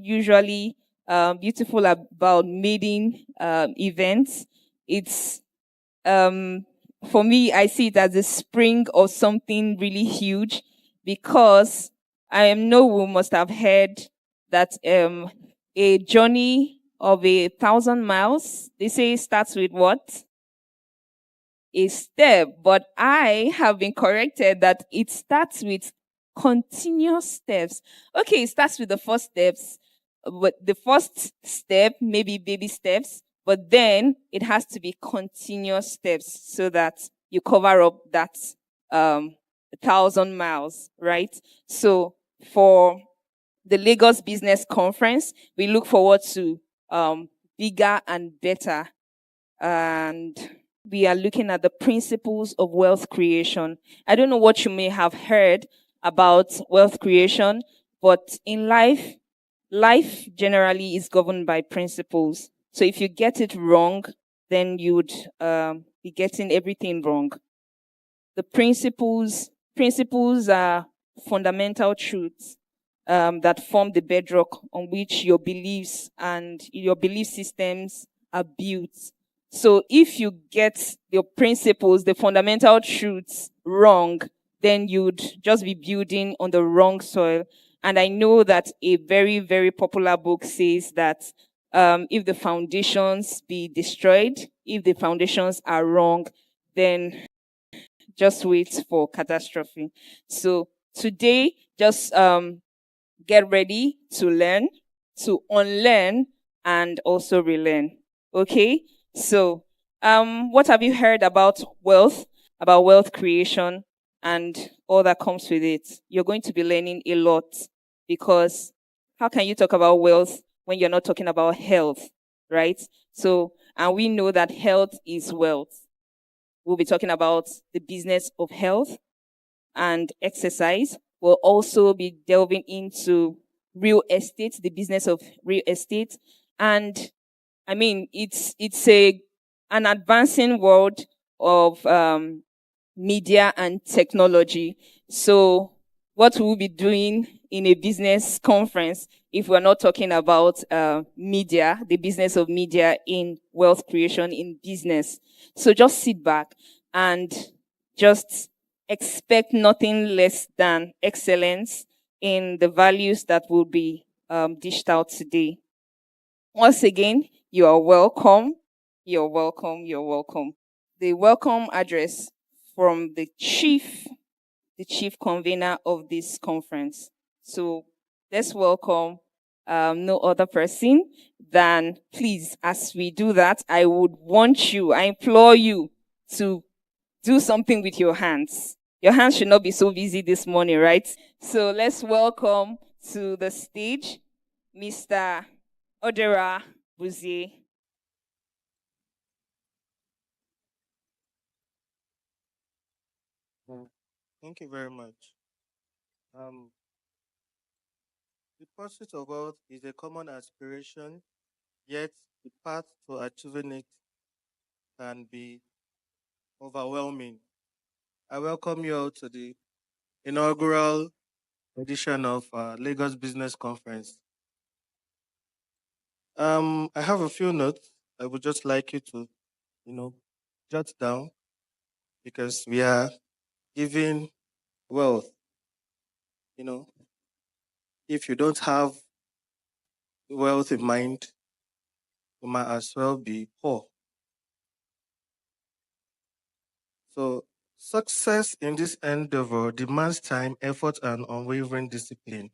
usually beautiful about maiden events. It's um, for me, I see it as a spring of something really huge because I know we must have heard that a journey of 1,000 miles, they say, starts with what? A step. But I have been corrected that it starts with continuous steps. Okay, it starts with the first steps, but the first step, maybe baby steps, but then it has to be continuous steps so that you cover up that 1,000 miles, right? So for the Lagos Business Conference, we look forward to bigger and better. And we are looking at the principles of wealth creation. I don't know what you may have heard about wealth creation, but in life, life generally is governed by principles. So if you get it wrong, then you would be getting everything wrong. The principles are fundamental truths that form the bedrock on which your beliefs and your belief systems are built. So if you get your principles, the fundamental truths wrong, then you'd just be building on the wrong soil. And I know that a very, very popular book says that if the foundations be destroyed, if the foundations are wrong, then just wait for catastrophe. So today, just get ready to learn, to unlearn, and also relearn. Okay? So, what have you heard about wealth creation, and all that comes with it? You're going to be learning a lot because how can you talk about wealth when you're not talking about health, right? So, and we know that health is wealth. We'll be talking about the business of health and exercise. We'll also be delving into real estate, the business of real estate. And I mean, it's an advancing world of media and technology. So what we'll be doing in a business conference if we're not talking about media, the business of media in wealth creation in business. So just sit back and just expect nothing less than excellence in the values that will be dished out today. Once again, you are welcome. You're welcome. You're welcome. The welcome address from the chief convener of this conference. So let's welcome no other person than, please, as we do that, I would want you, I implore you to do something with your hands. Your hands should not be so busy this morning, right? So let's welcome to the stage Mr. Odera Buzie. Thank you very much. Um, the pursuit of wealth is a common aspiration, yet the path to achieving it can be overwhelming. I welcome you all to the inaugural edition of Lagos Business Conference. I have a few notes I would just like you to, you know, jot down because we are giving wealth. You know, if you don't have wealth in mind, you might as well be poor. So, success in this endeavor demands time, effort, and unwavering discipline.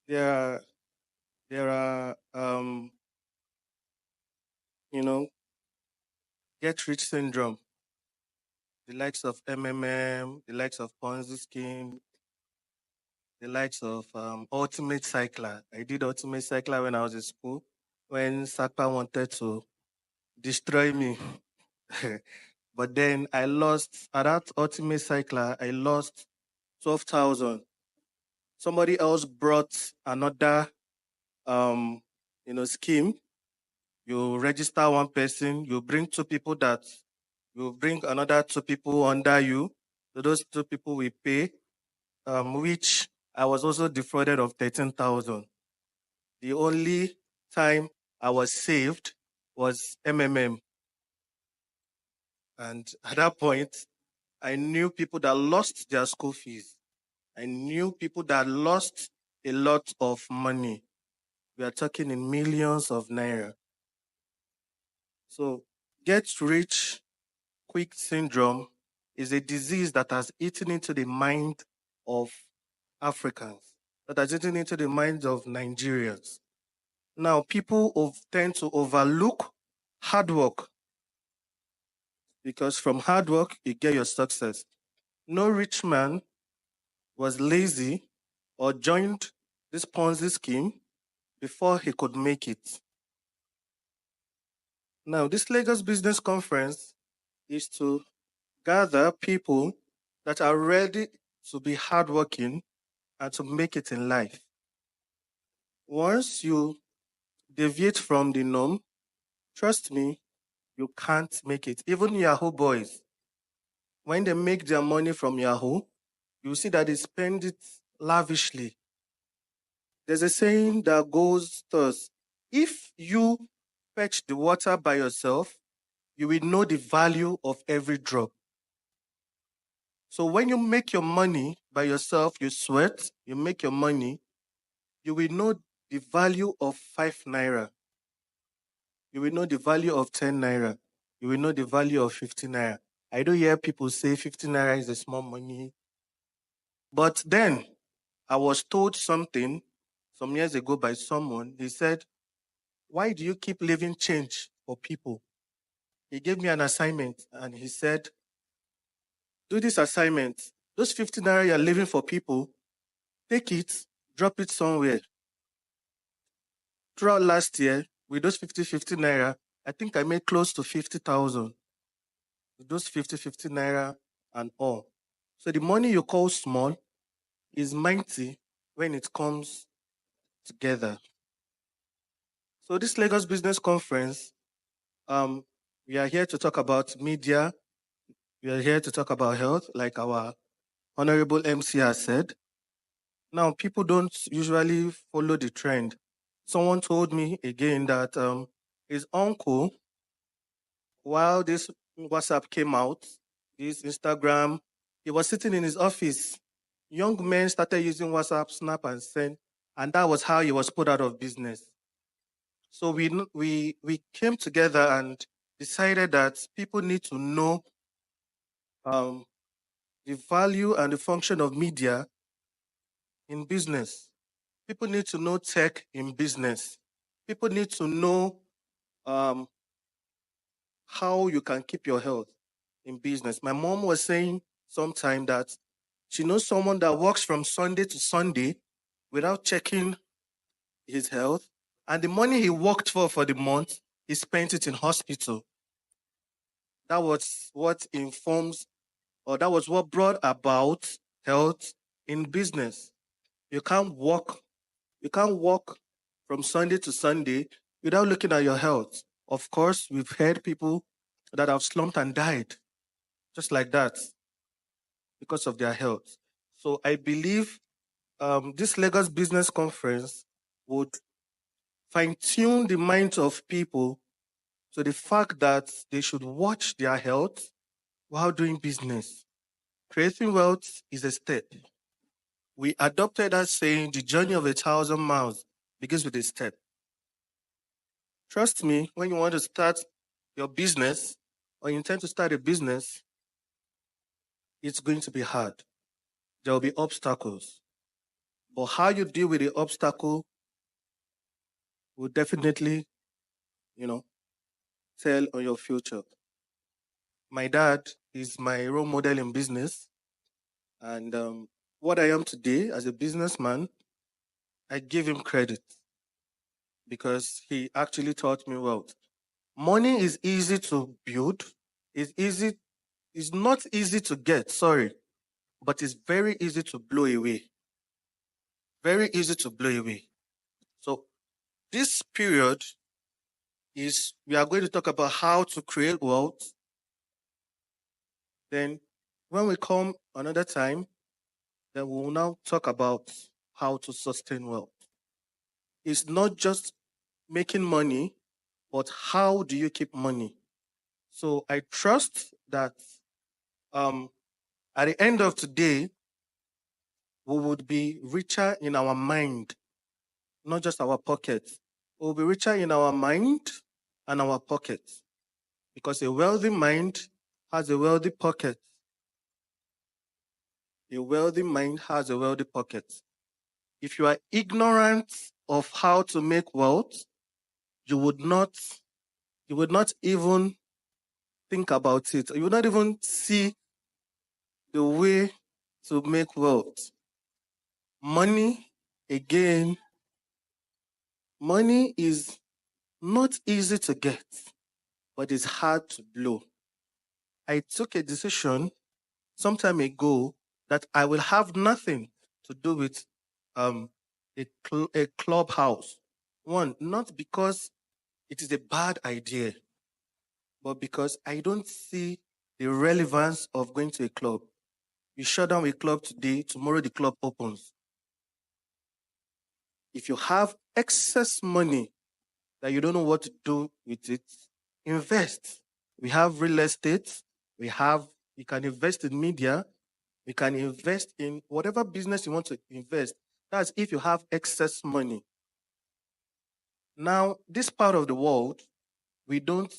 There are, there are, you know, get rich syndrome, the likes of MMM, the likes of Ponzi scheme, the likes of Ultimate Cycler. I did Ultimate Cycler when I was in school, when Sapa wanted to destroy me. But then I lost, at that Ultimate Cycler, I lost 12,000. Somebody else brought another scheme. You register one person, you bring two people that you bring another two people under you. So those two people will pay, which I was also defrauded of 13,000. The only time I was saved was MMM. And at that point, I knew people that lost their school fees. I knew people that lost a lot of money. We are talking in millions of naira. So get rich quick syndrome is a disease that has eaten into the mind of Africans, that has eaten into the minds of Nigerians. Now, people tend to overlook hard work because from hard work, you get your success. No rich man was lazy or joined this Ponzi scheme before he could make it. Now, this Lagos Business Conference is to gather people that are ready to be hardworking and to make it in life. Once you deviate from the norm, trust me, you can't make it. Even Yahoo boys, when they make their money from Yahoo, you see that they spend it lavishly. There's a saying that goes thus: if you fetch the water by yourself, you will know the value of every drop. So when you make your money by yourself, you sweat, you make your money, you will know the value of 5 naira. You will know the value of 10 naira. You will know the value of 50 naira. I don't hear people say 50 naira is a small money. But then I was told something some years ago by someone. He said, why do you keep leaving change for people? He gave me an assignment and he said, do this assignment. Those 50 naira you're leaving for people, take it, drop it somewhere. Throughout last year, with those 50 naira, I think I made close to 50,000. With those 50 naira and all. So the money you call small is mighty when it comes together. So this Lagos Business Conference, we are here to talk about media. We are here to talk about health, like our Honorable MC has said. Now, people don't usually follow the trend. Someone told me again that his uncle, while this WhatsApp came out, this Instagram, he was sitting in his office. Young men started using WhatsApp, Snap, and Send, and that was how he was put out of business. So we came together and decided that people need to know the value and the function of media in business. People need to know tech in business. People need to know how you can keep your health in business. My mom was saying sometime that she knows someone that works from Sunday to Sunday without checking his health, and the money he worked for the month, he spent it in hospital. That was what informs, or that was what brought about health in business. You can't walk from Sunday to Sunday without looking at your health. Of course, we've heard people that have slumped and died just like that because of their health. So I believe this Lagos Business Conference would fine-tune the minds of people to the fact that they should watch their health while doing business. Creating wealth is a step. We adopted that saying, the journey of 1,000 miles begins with a step. Trust me, when you want to start your business or you intend to start a business, it's going to be hard. There will be obstacles. But how you deal with the obstacle will definitely, tell on your future. My dad is my role model in business. And what I am today as a businessman, I give him credit because he actually taught me wealth. Money is easy to build. It's not easy to get, but it's very easy to blow away. Very easy to blow away. So this period we are going to talk about how to create wealth. Then when we come another time, then we will now talk about how to sustain wealth. It's not just making money, but how do you keep money? So I trust that at the end of today, we would be richer in our mind, not just our pocket. We'll be richer in our mind and our pocket, because a wealthy mind has a wealthy pocket. A wealthy mind has a wealthy pocket. If you are ignorant of how to make wealth, you would not even think about it. You would not even see the way to make wealth. Money, again, money is not easy to get, but it's hard to blow. I took a decision some time ago that I will have nothing to do with a clubhouse. One, not because it is a bad idea, but because I don't see the relevance of going to a club. You shut down a club today, tomorrow the club opens. If you have excess money that you don't know what to do with it, invest. We have real estate. You can invest in media. You can invest in whatever business you want to invest. That's if you have excess money. Now, this part of the world, we don't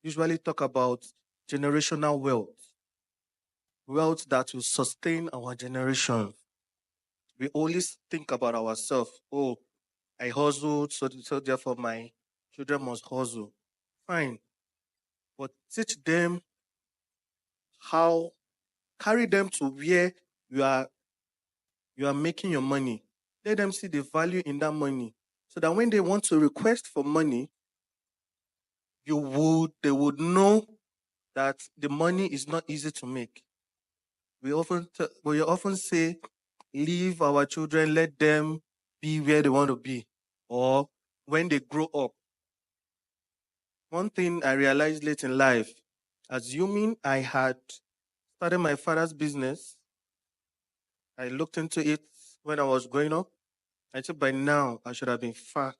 usually talk about generational wealth that will sustain our generation. We always think about ourselves. Oh, I hustled, so therefore my children must hustle. Fine. But teach them how, carry them to where you are making your money. Let them see the value in that money, so that when they want to request for money, they would know that the money is not easy to make. We often say, leave our children, let them be where they want to be, or when they grow up. One thing I realized late in life, assuming I had started my father's business, I looked into it when I was growing up. I said by now I should have been far.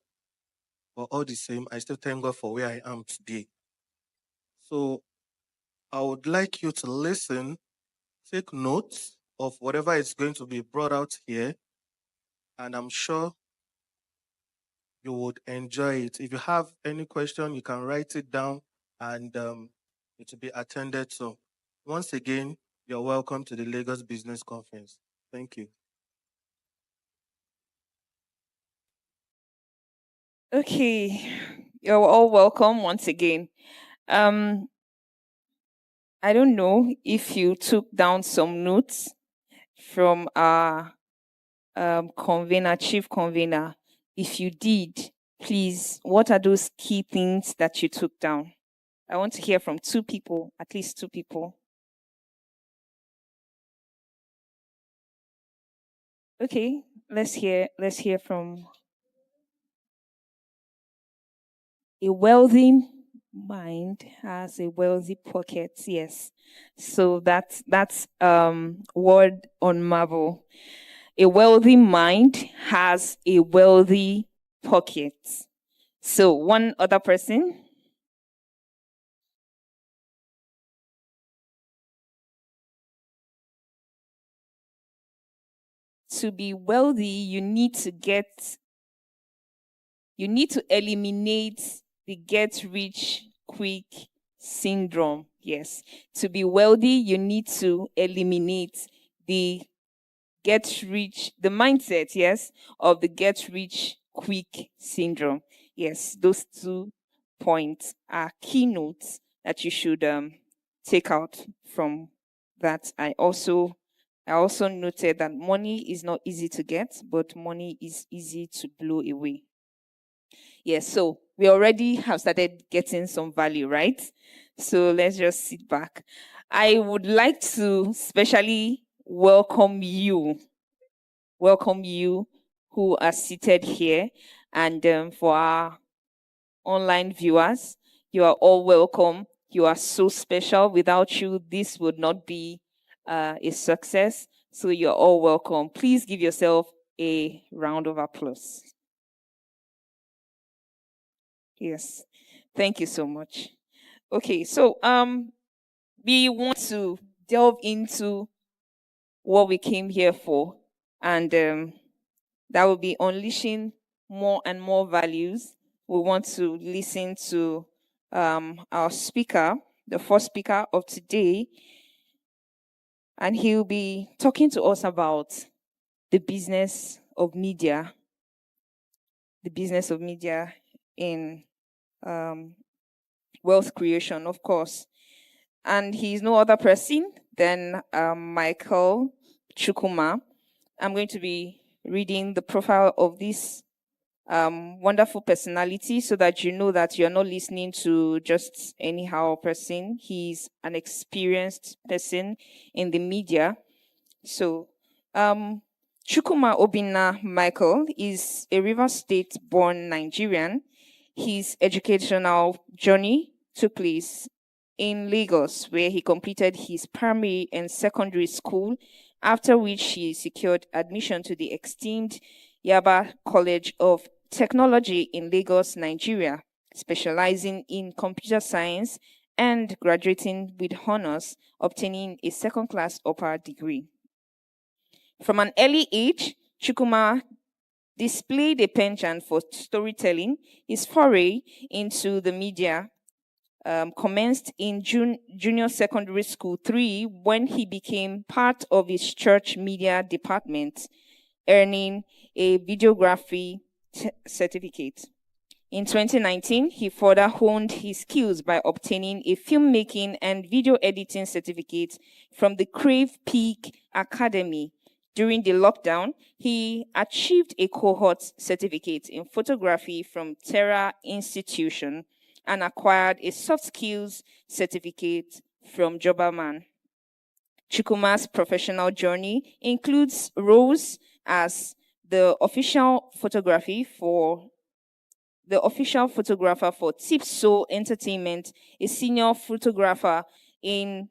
But all the same, I still thank God for where I am today. So I would like you to listen, take notes of whatever is going to be brought out here, and I'm sure you would enjoy it. If you have any question, you can write it down, and it will be attended to. Once again, you're welcome to the Lagos Business Conference. Thank you. Okay, you're all welcome once again. I don't know if you took down some notes from our chief convener. If you did, please, what are those key things that you took down? I want to hear from two people, at least two people. Okay, let's hear from a wealthy mind has a wealthy pocket. Yes. So that's word on Marvel. A wealthy mind has a wealthy pocket. So one other person. To be wealthy, you need to eliminate the get rich quick syndrome. Yes. To be wealthy, you need to eliminate the mindset, yes, of the get rich quick syndrome. Yes, those 2 points are keynotes that you should take out from that. I also noted that money is not easy to get, but money is easy to blow away. Yes, so we already have started getting some value, right? So let's just sit back. I would like to specially welcome you who are seated here, and for our online viewers, you are all welcome. You are so special. Without you, this would not be a success. So you're all welcome. Please give yourself a round of applause. Yes. Thank you so much. Okay, so we want to delve into what we came here for, and that will be unleashing more and more values. We want to listen to our speaker, the first speaker of today, and he'll be talking to us about the business of media, in wealth creation, of course. And he's no other person than Michael Chukuma. I'm going to be reading the profile of this wonderful personality so that you know that you're not listening to just anyhow person. He's an experienced person in the media. So, Chukuma Obinna Michael is a Rivers State born Nigerian. His educational journey took place in Lagos, where he completed his primary and secondary school, after which he secured admission to the esteemed Yaba College of Technology in Lagos, Nigeria, specializing in computer science and graduating with honors, obtaining a second-class upper degree. From an early age, Chukuma displayed a penchant for storytelling. His foray into the media commenced in Junior Secondary School 3 when he became part of his church media department, earning a videography certificate. In 2019, he further honed his skills by obtaining a filmmaking and video editing certificate from the Crave Peak Academy. During the lockdown, he achieved a cohort certificate in photography from Terra Institution and acquired a soft skills certificate from Joberman. Chukuma's professional journey includes roles as the official photographer for Tipso Entertainment, a senior photographer in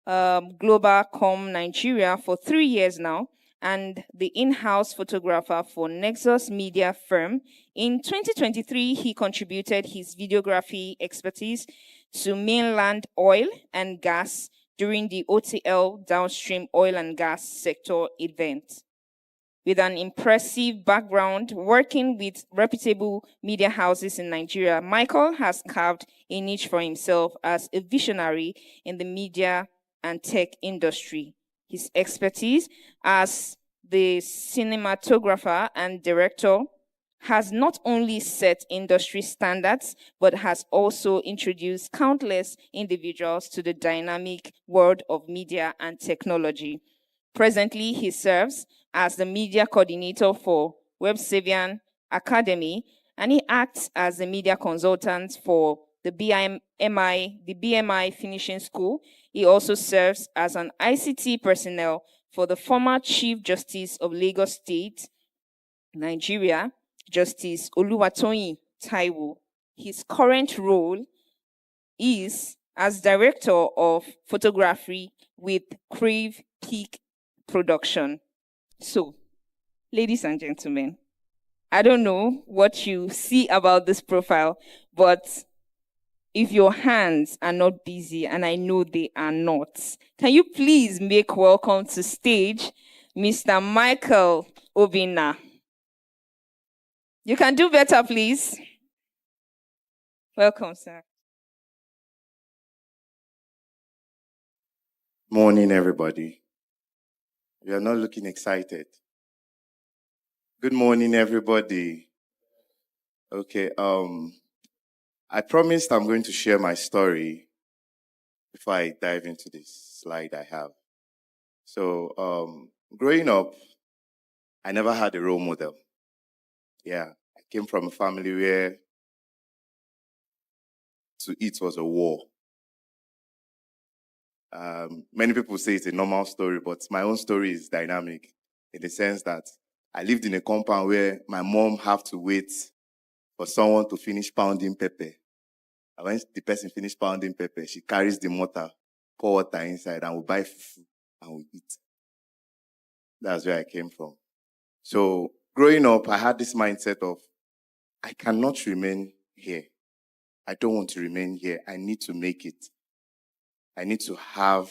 Globacom Nigeria for 3 years now, and the in-house photographer for Nexus Media firm. In 2023, he contributed his videography expertise to Mainland Oil and Gas during the OTL Downstream Oil and Gas Sector event. With an impressive background working with reputable media houses in Nigeria, Michael has carved a niche for himself as a visionary in the media and tech industry. His expertise as the cinematographer and director has not only set industry standards, but has also introduced countless individuals to the dynamic world of media and technology. Presently, he serves as the media coordinator for WebSavian Academy, and he acts as the media consultant for the BMI Finishing School. He also serves as an ICT personnel for the former Chief Justice of Lagos State, Nigeria, Justice Oluwatoyin Taiwo. His current role is as Director of Photography with Crave Peak Production. So, ladies and gentlemen, I don't know what you see about this profile, but if your hands are not busy, and I know they are not, can you please make welcome to stage Mr. Michael Obinna? You can do better, please. Welcome, sir. Morning, everybody. You are not looking excited. Good morning, everybody. Okay, I promised I'm going to share my story before I dive into this slide I have. So, growing up, I never had a role model. Yeah, I came from a family where to eat was a war. Many people say it's a normal story, but my own story is dynamic in the sense that I lived in a compound where my mom had to wait for someone to finish pounding pepper. And when the person finished pounding pepper, she carries the mortar, pour water inside, and we buy food and we eat. That's where I came from. So growing up, I had this mindset of, I cannot remain here. I don't want to remain here. I need to make it. I need to have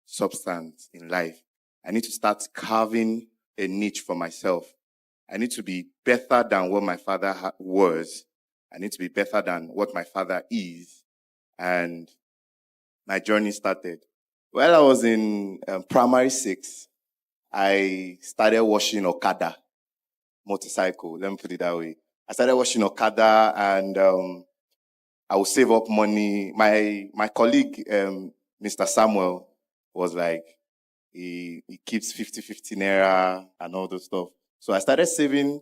substance in life. I need to start carving a niche for myself. I need to be better than what my father was. I need to be better than what my father is. And my journey started. While I was in primary 6, I started washing Okada, motorcycle. Let me put it that way. I started washing Okada, and I would save up money. My colleague, Mr. Samuel, was like, he keeps 50 naira and all those stuff. So I started saving.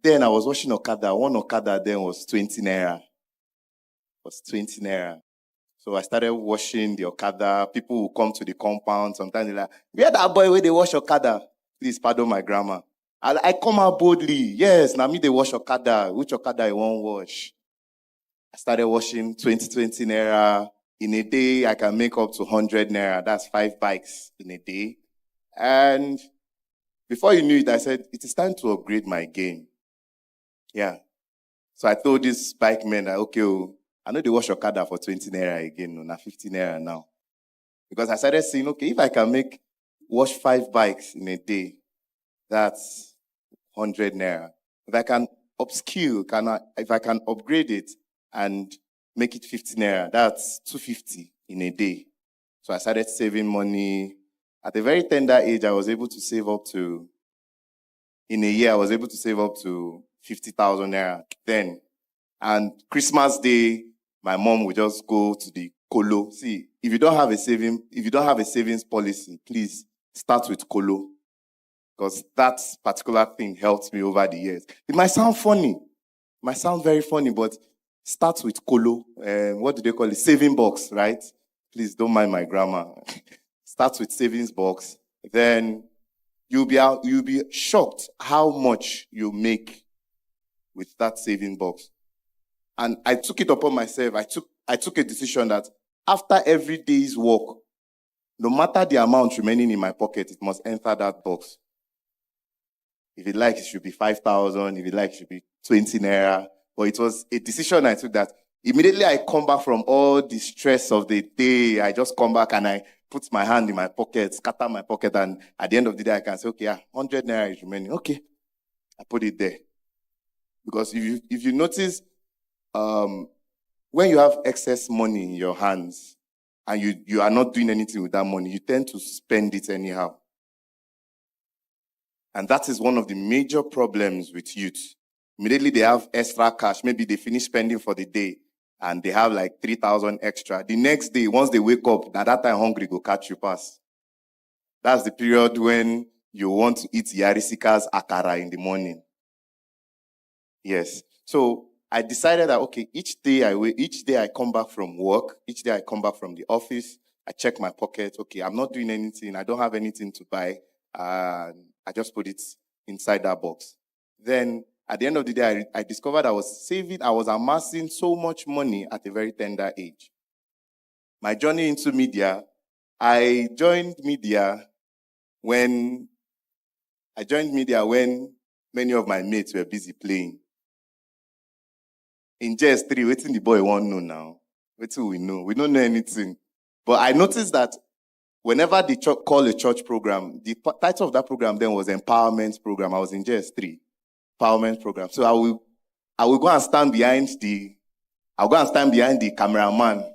Then I was washing Okada. One Okada then was 20 naira. So I started washing the Okada. People will come to the compound. Sometimes they're like, where that boy where they wash Okada? Please pardon my grammar. I come out boldly. Yes, now me they wash Okada. Which Okada I won't wash? I started washing 20 naira. In a day, I can make up to 100 naira. That's 5 bikes in a day. And before you knew it, I said, it is time to upgrade my game. Yeah. So I told this bike man, okay, I know they wash Okada for 20 naira again, no, not 50 naira now. Because I started saying, okay, if I can wash 5 bikes in a day, that's 100 naira. If I can upskill, if I can upgrade it and make it 50 naira, that's 250 in a day. So I started saving money. At a very tender age, I was able to save up to, in a year, I was able to save up to 50,000 naira then. And Christmas Day, my mom would just go to the Kolo. See, if you don't have a savings policy, please start with Kolo. Because that particular thing helped me over the years. It might sound funny. It might sound very funny, but start with Kolo. What do they call it? Saving box, right? Please don't mind my grammar. Start with savings box. Then you'll be shocked how much you make with that saving box. And I took it upon myself. I took a decision that after every day's work, no matter the amount remaining in my pocket, it must enter that box. If it likes, it should be 5,000. If it likes, it should be 20 naira. But it was a decision I took that immediately I come back from all the stress of the day, I just come back and I put my hand in my pocket, scatter my pocket, and at the end of the day, I can say, okay, 100 naira is remaining. Okay, I put it there. Because if you notice, when you have excess money in your hands and you are not doing anything with that money, you tend to spend it anyhow. And that is one of the major problems with youth. Immediately they have extra cash. Maybe they finish spending for the day and they have like 3,000 extra. The next day, once they wake up, at that time hungry go catch you pass. That's the period when you want to eat Yarisika's akara in the morning. Yes. So I decided that, okay, each day I come back from work, each day I come back from the office, I check my pocket. Okay, I'm not doing anything. I don't have anything to buy. I just put it inside that box. Then at the end of the day, I discovered I was amassing so much money at a very tender age. My journey into media, I joined media when many of my mates were busy playing. In JS3, waiting the boy won't know now. Waiting we know. We don't know anything. But I noticed that whenever they call a church program, the title of that program then was Empowerment Program. I was in JS3, Empowerment Program. So I will go and stand behind the cameraman.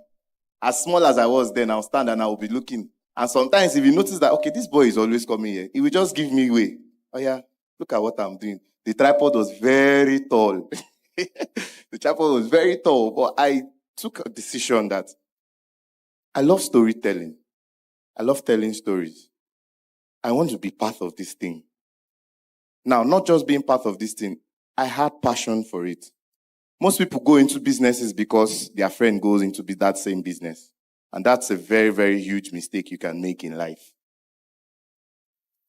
As small as I was then, I'll stand and I'll be looking. And sometimes if you notice that, okay, this boy is always coming here, he will just give me way. Oh yeah, look at what I'm doing. The tripod was very tall. The tripod was very tall, but I took a decision that I love storytelling. I love telling stories. I want to be part of this thing. Now, not just being part of this thing, I had passion for it. Most people go into businesses because their friend goes into that same business. And that's a very, very huge mistake you can make in life.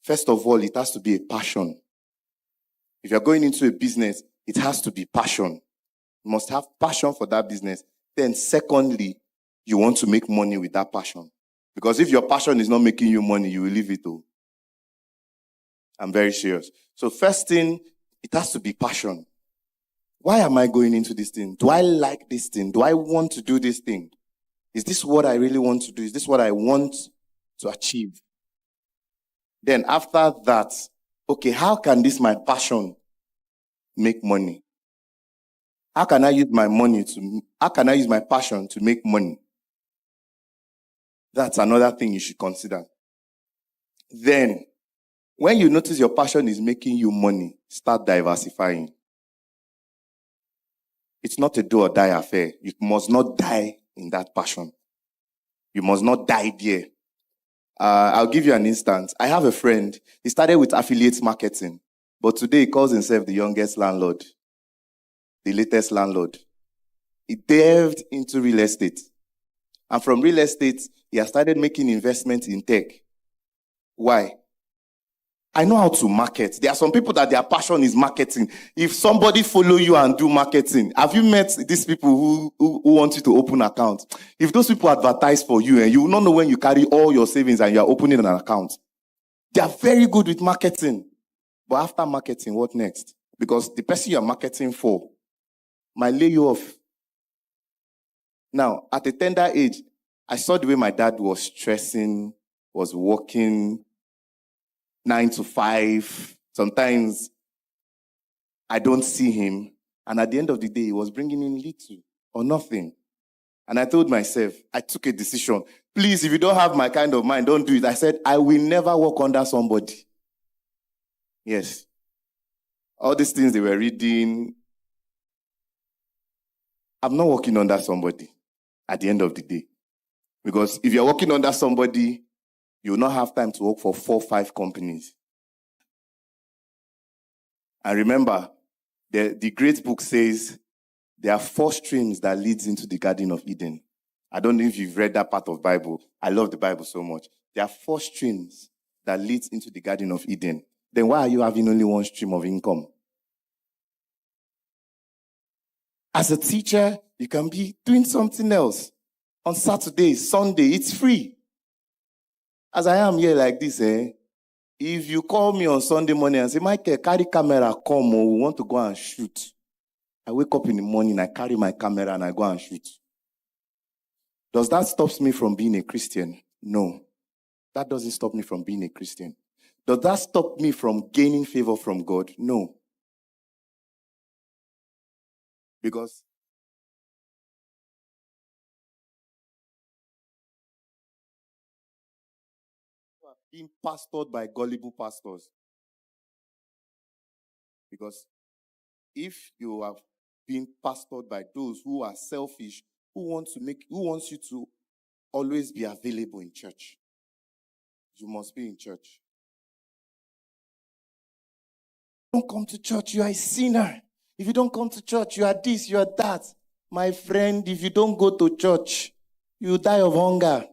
First of all, it has to be a passion. If you're going into a business, it has to be passion. You must have passion for that business. Then secondly, you want to make money with that passion. Because if your passion is not making you money, you will leave it all. I'm very serious. So first thing, it has to be passion. Why am I going into this thing? Do I like this thing? Do I want to do this thing? Is this what I really want to do? Is this what I want to achieve? Then after that, okay, how can this, my passion, make money? How can I use my passion to make money? That's another thing you should consider. Then, when you notice your passion is making you money, start diversifying. It's not a do or die affair. You must not die in that passion. You must not die there. I'll give you an instance. I have a friend. He started with affiliate marketing, but today he calls himself the youngest landlord, the latest landlord. He delved into real estate. And from real estate, he has started making investments in tech. Why? I know how to market. There are some people that their passion is marketing. If somebody follow you and do marketing, have you met these people who want you to open accounts? If those people advertise for you and you will not know when you carry all your savings and you are opening an account, they are very good with marketing. But after marketing, what next? Because the person you are marketing for might lay you off. Now, at a tender age, I saw the way my dad was stressing, was working 9 to 5. Sometimes I don't see him. And at the end of the day, he was bringing in little or nothing. And I told myself, I took a decision. Please, if you don't have my kind of mind, don't do it. I said, I will never work under somebody. Yes. All these things they were reading, I'm not working under somebody at the end of the day. Because if you're working under somebody, you will not have time to work for 4 or 5 companies. And remember, the great book says there are 4 streams that leads into the Garden of Eden. I don't know if you've read that part of the Bible. I love the Bible so much. There are 4 streams that leads into the Garden of Eden. Then why are you having only 1 stream of income? As a teacher, you can be doing something else. On Saturday, Sunday, it's free. As I am here like this, if you call me on Sunday morning and say, Michael, carry camera, come, or we want to go and shoot. I wake up in the morning, I carry my camera and I go and shoot. Does that stop me from being a Christian? No. That doesn't stop me from being a Christian. Does that stop me from gaining favor from God? No. Because being pastored by gullible pastors. Because if you have been pastored by those who are selfish, who wants you to always be available in church, you must be in church. Don't come to church, you are a sinner. If you don't come to church, you are this, you are that. My friend, if you don't go to church, you die of hunger.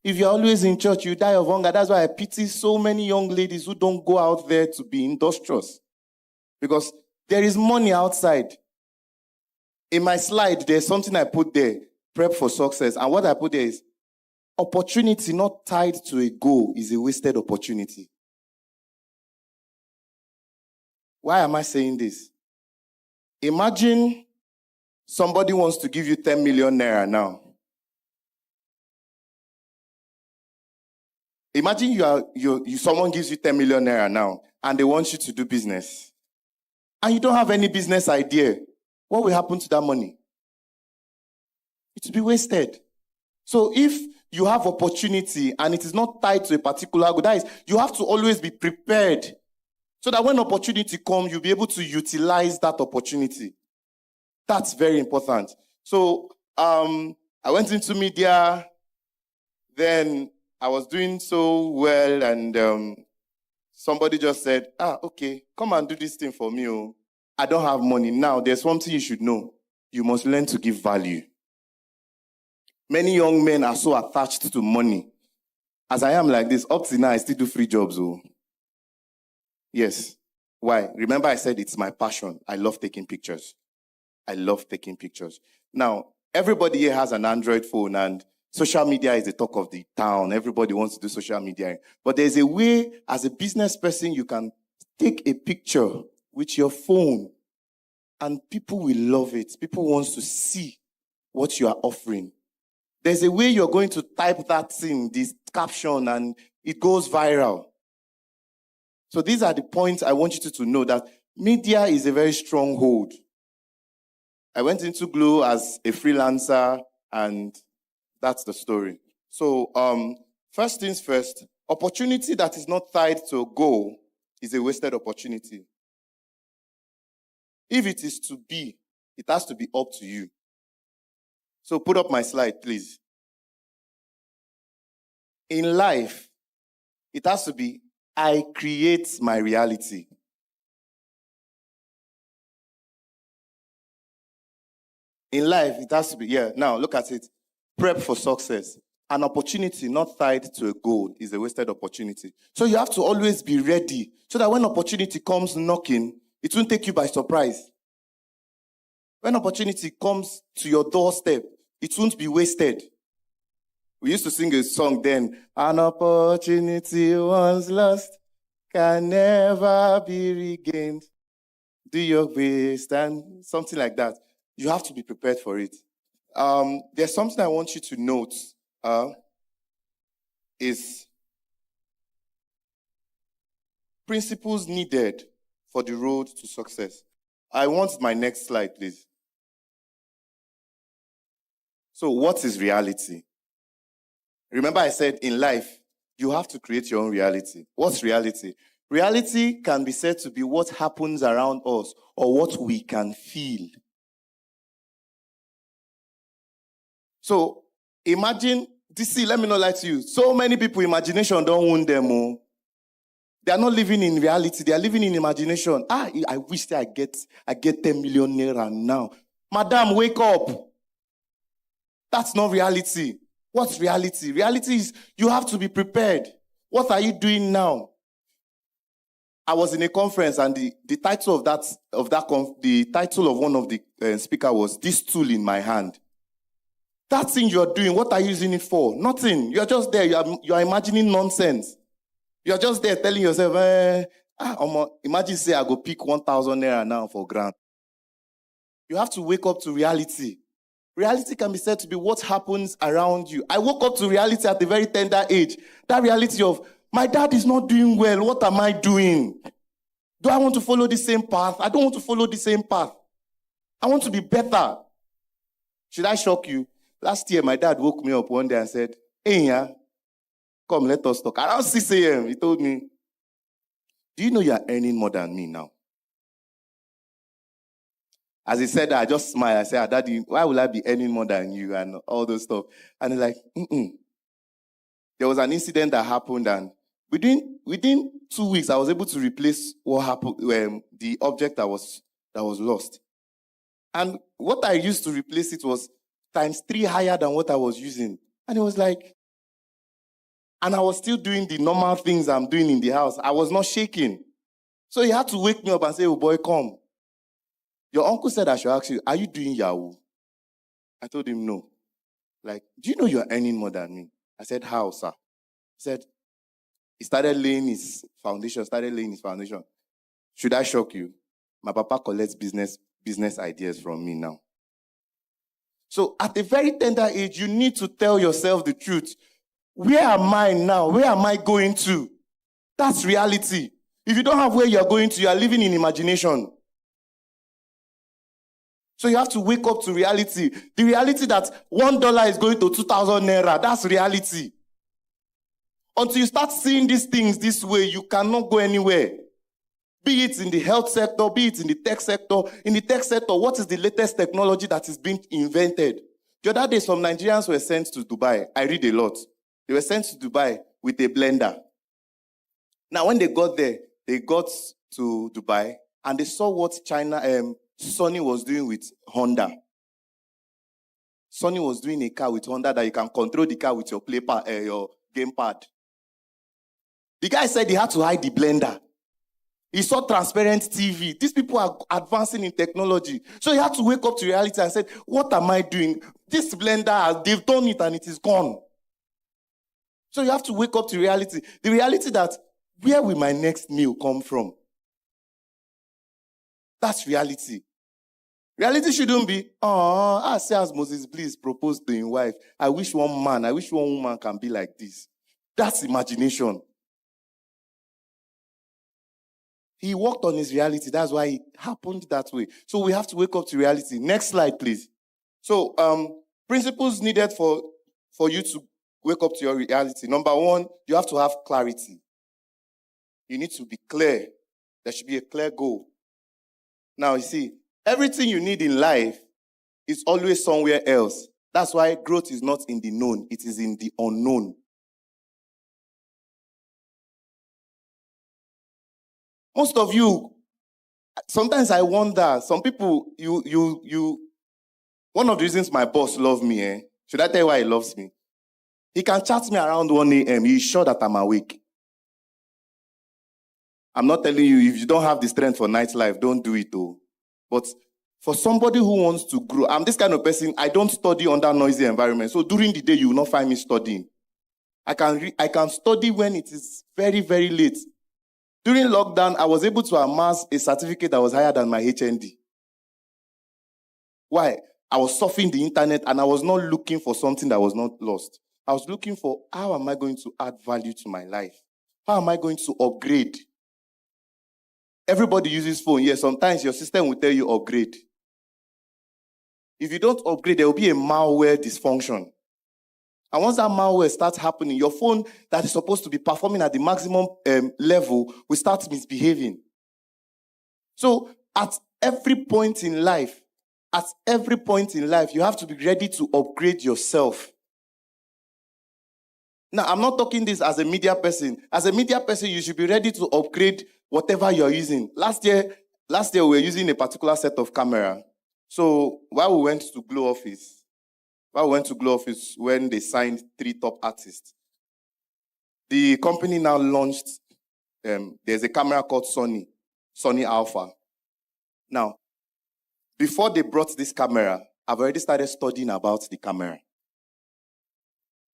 If you're always in church, you die of hunger. That's why I pity so many young ladies who don't go out there to be industrious. Because there is money outside. In my slide, there's something I put there, prep for success. And what I put there is, opportunity not tied to a goal is a wasted opportunity. Why am I saying this? Imagine somebody wants to give you 10 million naira now. Imagine someone gives you 10 million naira now and they want you to do business. And you don't have any business idea. What will happen to that money? It will be wasted. So if you have opportunity and it is not tied to a particular goal, that is, you have to always be prepared so that when opportunity comes, you'll be able to utilize that opportunity. That's very important. So I went into media, then I was doing so well, and somebody just said, okay, come and do this thing for me. Oh. I don't have money. Now, there's something you should know. You must learn to give value. Many young men are so attached to money. As I am like this, up to now, I still do free jobs. Oh. Yes. Why? Remember I said it's my passion. I love taking pictures. I love taking pictures. Now, everybody here has an Android phone, and social media is the talk of the town. Everybody wants to do social media. But there's a way, as a business person, you can take a picture with your phone and people will love it. People want to see what you are offering. There's a way you're going to type that thing, this caption, and it goes viral. So these are the points I want you to know, that media is a very strong hold. I went into Glo as a freelancer, and that's the story. So first things first, opportunity that is not tied to a goal is a wasted opportunity. If it is to be, it has to be up to you. So put up my slide, please. In life, it has to be, I create my reality. In life, it has to be, now look at it. Prep for success. An opportunity not tied to a goal is a wasted opportunity. So you have to always be ready so that when opportunity comes knocking, it won't take you by surprise. When opportunity comes to your doorstep, it won't be wasted. We used to sing a song then, an opportunity once lost can never be regained. Do your best, and something like that. You have to be prepared for it. There's something I want you to note, is principles needed for the road to success. I want my next slide, please. So what is reality? Remember I said in life, you have to create your own reality. What's reality? Reality can be said to be what happens around us or what we can feel. So imagine, let me not lie to you. So many people, imagination don't wound them. Oh. They are not living in reality. They are living in imagination. I wish that I get 10 million naira now. Madam, wake up. That's not reality. What's reality? Reality is you have to be prepared. What are you doing now? I was in a conference and the title the title of one of the speaker was "This Tool in My Hand." That thing you're doing, what are you using it for? Nothing. You're just there. You are imagining nonsense. You're just there telling yourself, imagine say I go pick 1,000 naira now for grant. You have to wake up to reality. Reality can be said to be what happens around you. I woke up to reality at a very tender age. That reality of, my dad is not doing well. What am I doing? Do I want to follow the same path? I don't want to follow the same path. I want to be better. Should I shock you? Last year, my dad woke me up one day and said, "Hey, come, let us talk." Around 6 a.m., he told me, "Do you know you are earning more than me now?" As he said that, I just smiled. I said, "Daddy, why will I be earning more than you?" And all those stuff. And he's like, There was an incident that happened, and within 2 weeks, I was able to replace what happened, the object that was lost. And what I used to replace it was ×3 higher than what I was using. And it was like, and I was still doing the normal things I'm doing in the house. I was not shaking. So he had to wake me up and say, "Oh boy, come. Your uncle said I should ask you, are you doing Yahoo?" I told him no. Like, "Do you know you're earning more than me?" I said, "How, sir?" He said, he started laying his foundation. Should I shock you? My papa collects business ideas from me now. So at a very tender age, you need to tell yourself the truth. Where am I now? Where am I going to? That's reality. If you don't have where you're going to, you are living in imagination. So you have to wake up to reality. The reality that $1 is going to 2,000 naira. That's reality. Until you start seeing these things this way, you cannot go anywhere. Be it in the health sector, be it in the tech sector. In the tech sector, what is the latest technology that is being invented? The other day, some Nigerians were sent to Dubai. I read a lot. They were sent to Dubai with a blender. Now, when they got there, they got to Dubai and they saw what Sony was doing with Honda. Sony was doing a car with Honda that you can control the car with your your gamepad. The guy said he had to hide the blender. He saw transparent TV. These people are advancing in technology. So he had to wake up to reality and said, what am I doing? This blender, they've done it and it is gone. So you have to wake up to reality. The reality that, where will my next meal come from? That's reality. Reality shouldn't be, I say as Moses Bliss proposed to his wife, I wish one woman can be like this. That's imagination. He worked on his reality. That's why it happened that way. So we have to wake up to reality. Next slide, please. So principles needed for you to wake up to your reality. Number one, you have to have clarity. You need to be clear. There should be a clear goal. Now, you see, everything you need in life is always somewhere else. That's why growth is not in the known. It is in the unknown. Most of you, sometimes I wonder, some people, one of the reasons my boss loves me, should I tell you why he loves me? He can chat me around 1 a.m. He's sure that I'm awake. I'm not telling you, if you don't have the strength for nightlife, don't do it though. But for somebody who wants to grow, I'm this kind of person, I don't study under noisy environment. So during the day, you will not find me studying. I can study when it is very, very late. During lockdown, I was able to amass a certificate that was higher than my HND. Why? I was surfing the internet and I was not looking for something that was not lost. I was looking for, how am I going to add value to my life? How am I going to upgrade? Everybody uses phone. Yes, sometimes your system will tell you upgrade. If you don't upgrade, there will be a malware dysfunction. And once that malware starts happening, your phone that is supposed to be performing at the maximum level will start misbehaving. So at every point in life, you have to be ready to upgrade yourself. Now, I'm not talking this as a media person. As a media person, you should be ready to upgrade whatever you're using. Last year we were using a particular set of camera. So while we went to Glow Office, when they signed 3 top artists, the company now launched, there's a camera called Sony Alpha. Now, before they brought this camera, I've already started studying about the camera.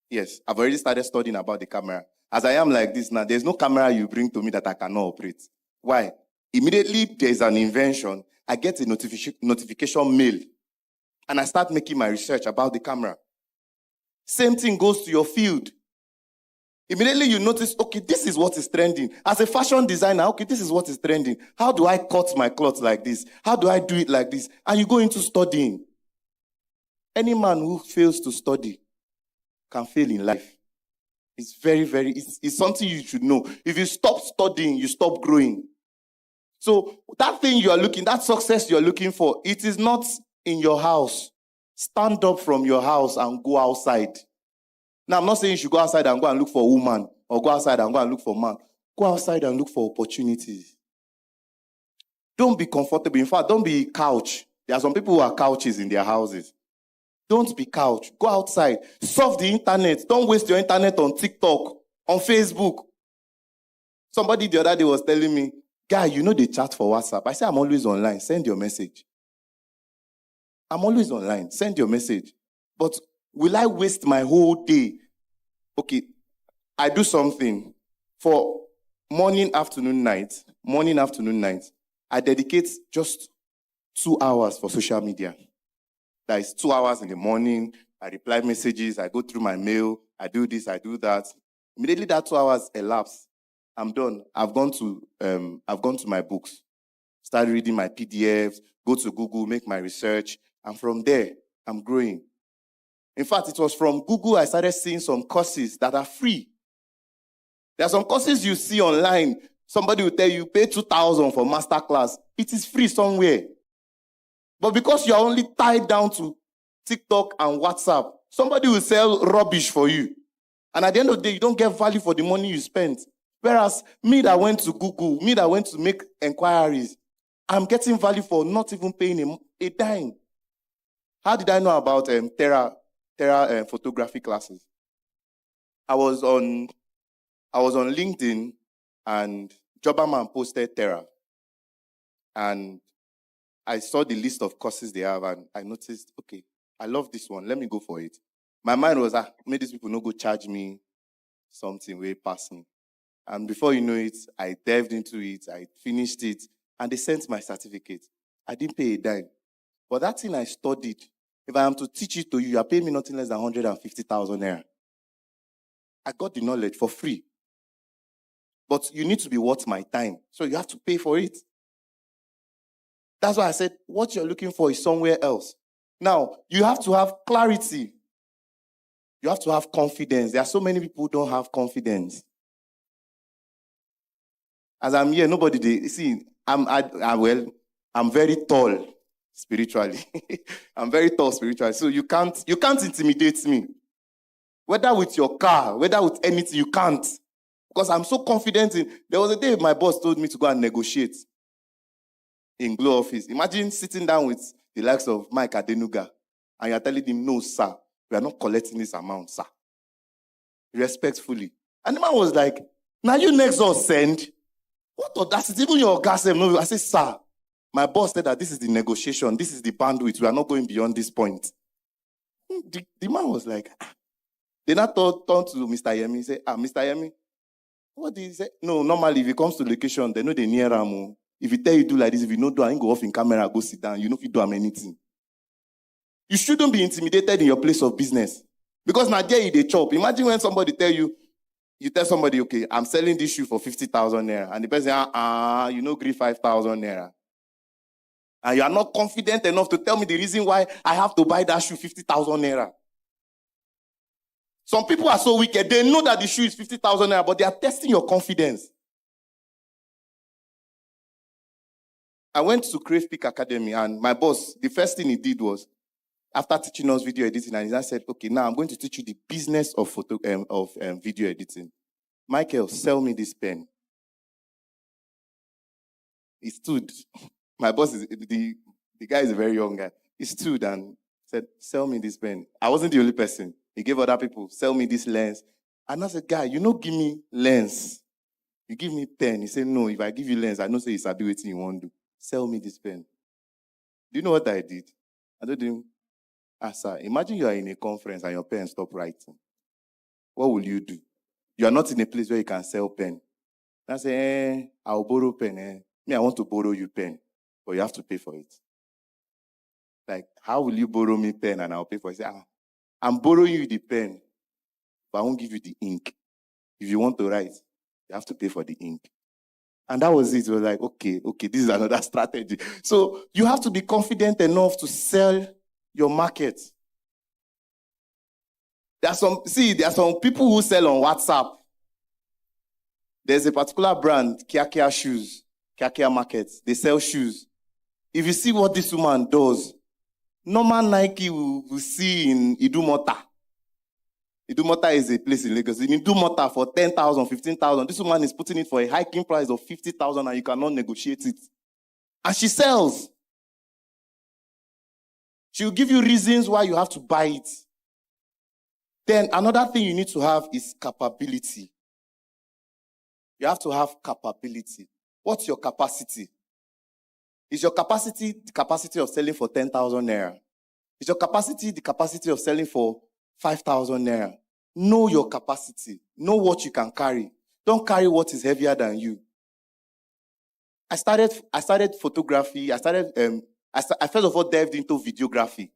Yes, I've already started studying about the camera. As I am like this now, there's no camera you bring to me that I cannot operate. Why? Immediately there's an invention, I get a notification mail, and I start making my research about the camera. Same thing goes to your field. Immediately you notice, okay, this is what is trending. As a fashion designer, okay, this is what is trending. How do I cut my clothes like this? How do I do it like this? And you go into studying. Any man who fails to study can fail in life. It's very, very, it's something you should know. If you stop studying, you stop growing. So that thing you are looking, that success you are looking for, it is not in your house. Stand up from your house and go outside. Now, I'm not saying you should go outside and go and look for a woman or go outside and go and look for a man. Go outside and look for opportunities. Don't be comfortable. In fact, don't be couch. There are some people who are couches in their houses. Don't be couch. Go outside. Surf the internet. Don't waste your internet on TikTok, on Facebook. Somebody the other day was telling me, guy, you know they chat for WhatsApp. I say, I'm always online. Send your message. I'm always online. Send your message. But will I waste my whole day? Okay, I do something for morning, afternoon, night. I dedicate just 2 hours for social media. That is 2 hours in the morning. I reply messages. I go through my mail. I do this. I do that. Immediately that 2 hours elapse, I'm done. I've gone to my books, start reading my PDFs, go to Google, make my research, and from there, I'm growing. In fact, it was from Google I started seeing some courses that are free. There are some courses you see online. Somebody will tell you, pay 2,000 for masterclass. It is free somewhere. But because you are only tied down to TikTok and WhatsApp, somebody will sell rubbish for you. And at the end of the day, you don't get value for the money you spent. Whereas me that went to Google, me that went to make inquiries, I'm getting value for not even paying a dime. How did I know about Terra photography classes? I was on LinkedIn, and Jobberman posted Terra. And I saw the list of courses they have, and I noticed, okay, I love this one. Let me go for it. My mind was, maybe these people no go charge me something way past me. And before you know it, I delved into it, I finished it, and they sent my certificate. I didn't pay a dime. But that thing I studied, if I am to teach it to you, you are paying me nothing less than 150,000 naira. I got the knowledge for free. But you need to be worth my time, so you have to pay for it. That's why I said, what you're looking for is somewhere else. Now, you have to have clarity. You have to have confidence. There are so many people who don't have confidence. As I'm here, nobody, see, I'm very tall spiritually. I'm very tall spiritually. So you can't intimidate me. Whether with your car, whether with anything, you can't. Because I'm so confident there was a day my boss told me to go and negotiate in Glow office. Imagine sitting down with the likes of Mike Adenuga and you're telling him, no, sir, we are not collecting this amount, sir. Respectfully. And the man was like, now you next door send. What audacity? Even your gas. No, I said, sir, my boss said that this is the negotiation. This is the bandwidth. We are not going beyond this point. The man was like, Then I turned to Mr. Yemi. He said, Mr. Yemi, what did he say? No, normally if it comes to location, they know they near Ramu. If he tell you do like this, if you no do, I go off in camera, go sit down. You know if you do anything. You shouldn't be intimidated in your place of business. Because now there you dey chop. Imagine when somebody tell you tell somebody, okay, I'm selling this shoe for 50,000 naira. And the person, you know, agree 5,000 naira. And you are not confident enough to tell me the reason why I have to buy that shoe 50,000 naira. Some people are so wicked. They know that the shoe is 50,000 naira, but they are testing your confidence. I went to Crave Peak Academy, and my boss, the first thing he did was, after teaching us video editing, and he said, okay, now I'm going to teach you the business of video editing. Michael, sell me this pen. He stood. My boss, the guy is a very young guy. He stood and said, sell me this pen. I wasn't the only person. He gave other people, sell me this lens. And I said, guy, you know, give me lens. You give me pen. He said, no, if I give you lens, I know say it's ability you want to do. Sell me this pen. Do you know what I did? I told him, sir, imagine you are in a conference and your pen stop writing. What will you do? You are not in a place where you can sell pen. And I say, I'll borrow pen. Me, I want to borrow you pen, but you have to pay for it. Like, how will you borrow me pen and I'll pay for it? Say, I'm borrowing you the pen, but I won't give you the ink. If you want to write, you have to pay for the ink. And that was it. It was like, okay, this is another strategy. So you have to be confident enough to sell your market. There are some people who sell on WhatsApp. There's a particular brand, Kia Shoes, Kia Markets. They sell shoes. If you see what this woman does, normal Nike will see in Idumota. Idumota is a place in Lagos. In Idumota for 10,000, 15,000. This woman is putting it for a hiking price of 50,000 and you cannot negotiate it. And she sells. She will give you reasons why you have to buy it. Then another thing you need to have is capability. You have to have capability. What's your capacity? Is your capacity the capacity of selling for 10,000 naira? Is your capacity the capacity of selling for 5,000 naira? Know your capacity. Know what you can carry. Don't carry what is heavier than you. I started photography. I first of all delved into videography.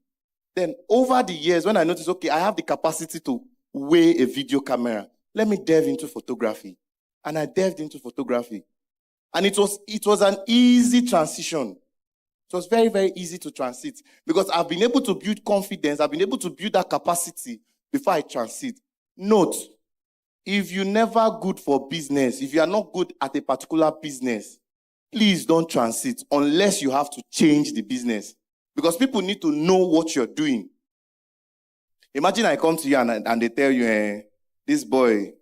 Then over the years, when I noticed, okay, I have the capacity to weigh a video camera, let me delve into photography. And I delved into photography. And it was an easy transition. It was very, very easy to transit because I've been able to build confidence. I've been able to build that capacity before I transit. Note, if you're never good for business, if you are not good at a particular business, please don't transit unless you have to change the business. Because people need to know what you're doing. Imagine I come to you and they tell you, this boy,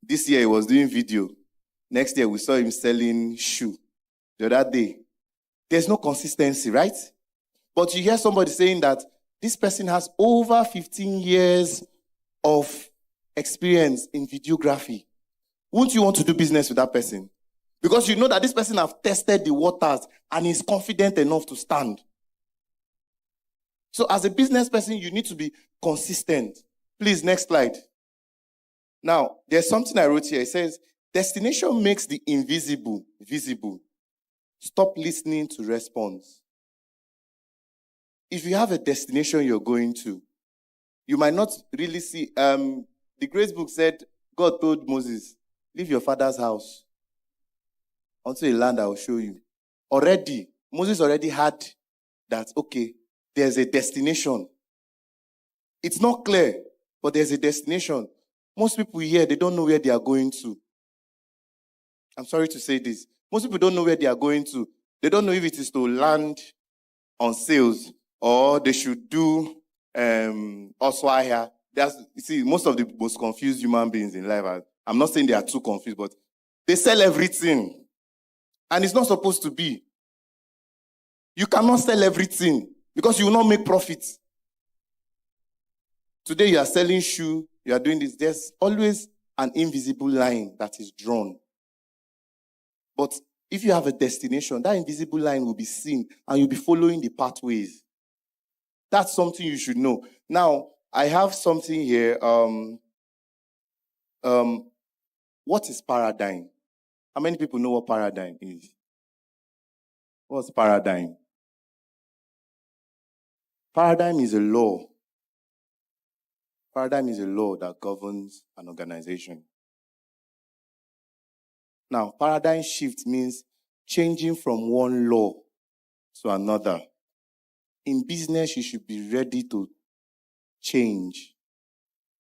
this year he was doing video. Next year we saw him selling shoe. The other day. There's no consistency, right? But you hear somebody saying that this person has over 15 years of experience in videography. Wouldn't you want to do business with that person? Because you know that this person have tested the waters and is confident enough to stand. So as a business person, you need to be consistent. Please, next slide. Now, there's something I wrote here. It says, destination makes the invisible visible. Stop listening to response. If you have a destination you're going to, you might not really see. The Grace Book said, God told Moses, leave your father's house unto a land I will show you. Moses already had that, okay, there's a destination. It's not clear, but there's a destination. Most people here, they don't know where they are going to. I'm sorry to say this. Most people don't know where they are going to. They don't know if it is to land on sales or they should do Oswaya. You see, most of the most confused human beings in life, I'm not saying they are too confused, but they sell everything. And it's not supposed to be. You cannot sell everything because you will not make profits. Today you are selling shoe, you are doing this. There's always an invisible line that is drawn. But if you have a destination, that invisible line will be seen and you'll be following the pathways. That's something you should know. Now, I have something here. What is paradigm? How many people know what paradigm is? What's paradigm? Paradigm is a law. Paradigm is a law that governs an organization. Now, paradigm shift means changing from one law to another. In business, you should be ready to change.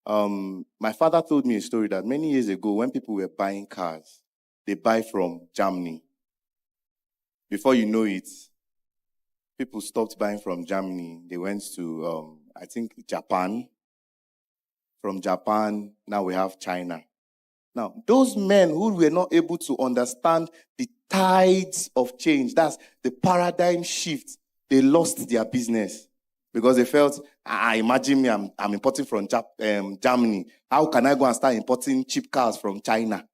My father told me a story that many years ago, when people were buying cars, they buy from Germany. Before you know it, people stopped buying from Germany. They went to, I think, Japan. From Japan, now we have China. Now, those men who were not able to understand the tides of change, that's the paradigm shift, they lost their business because they felt, imagine me, I'm importing from Germany. How can I go and start importing cheap cars from China?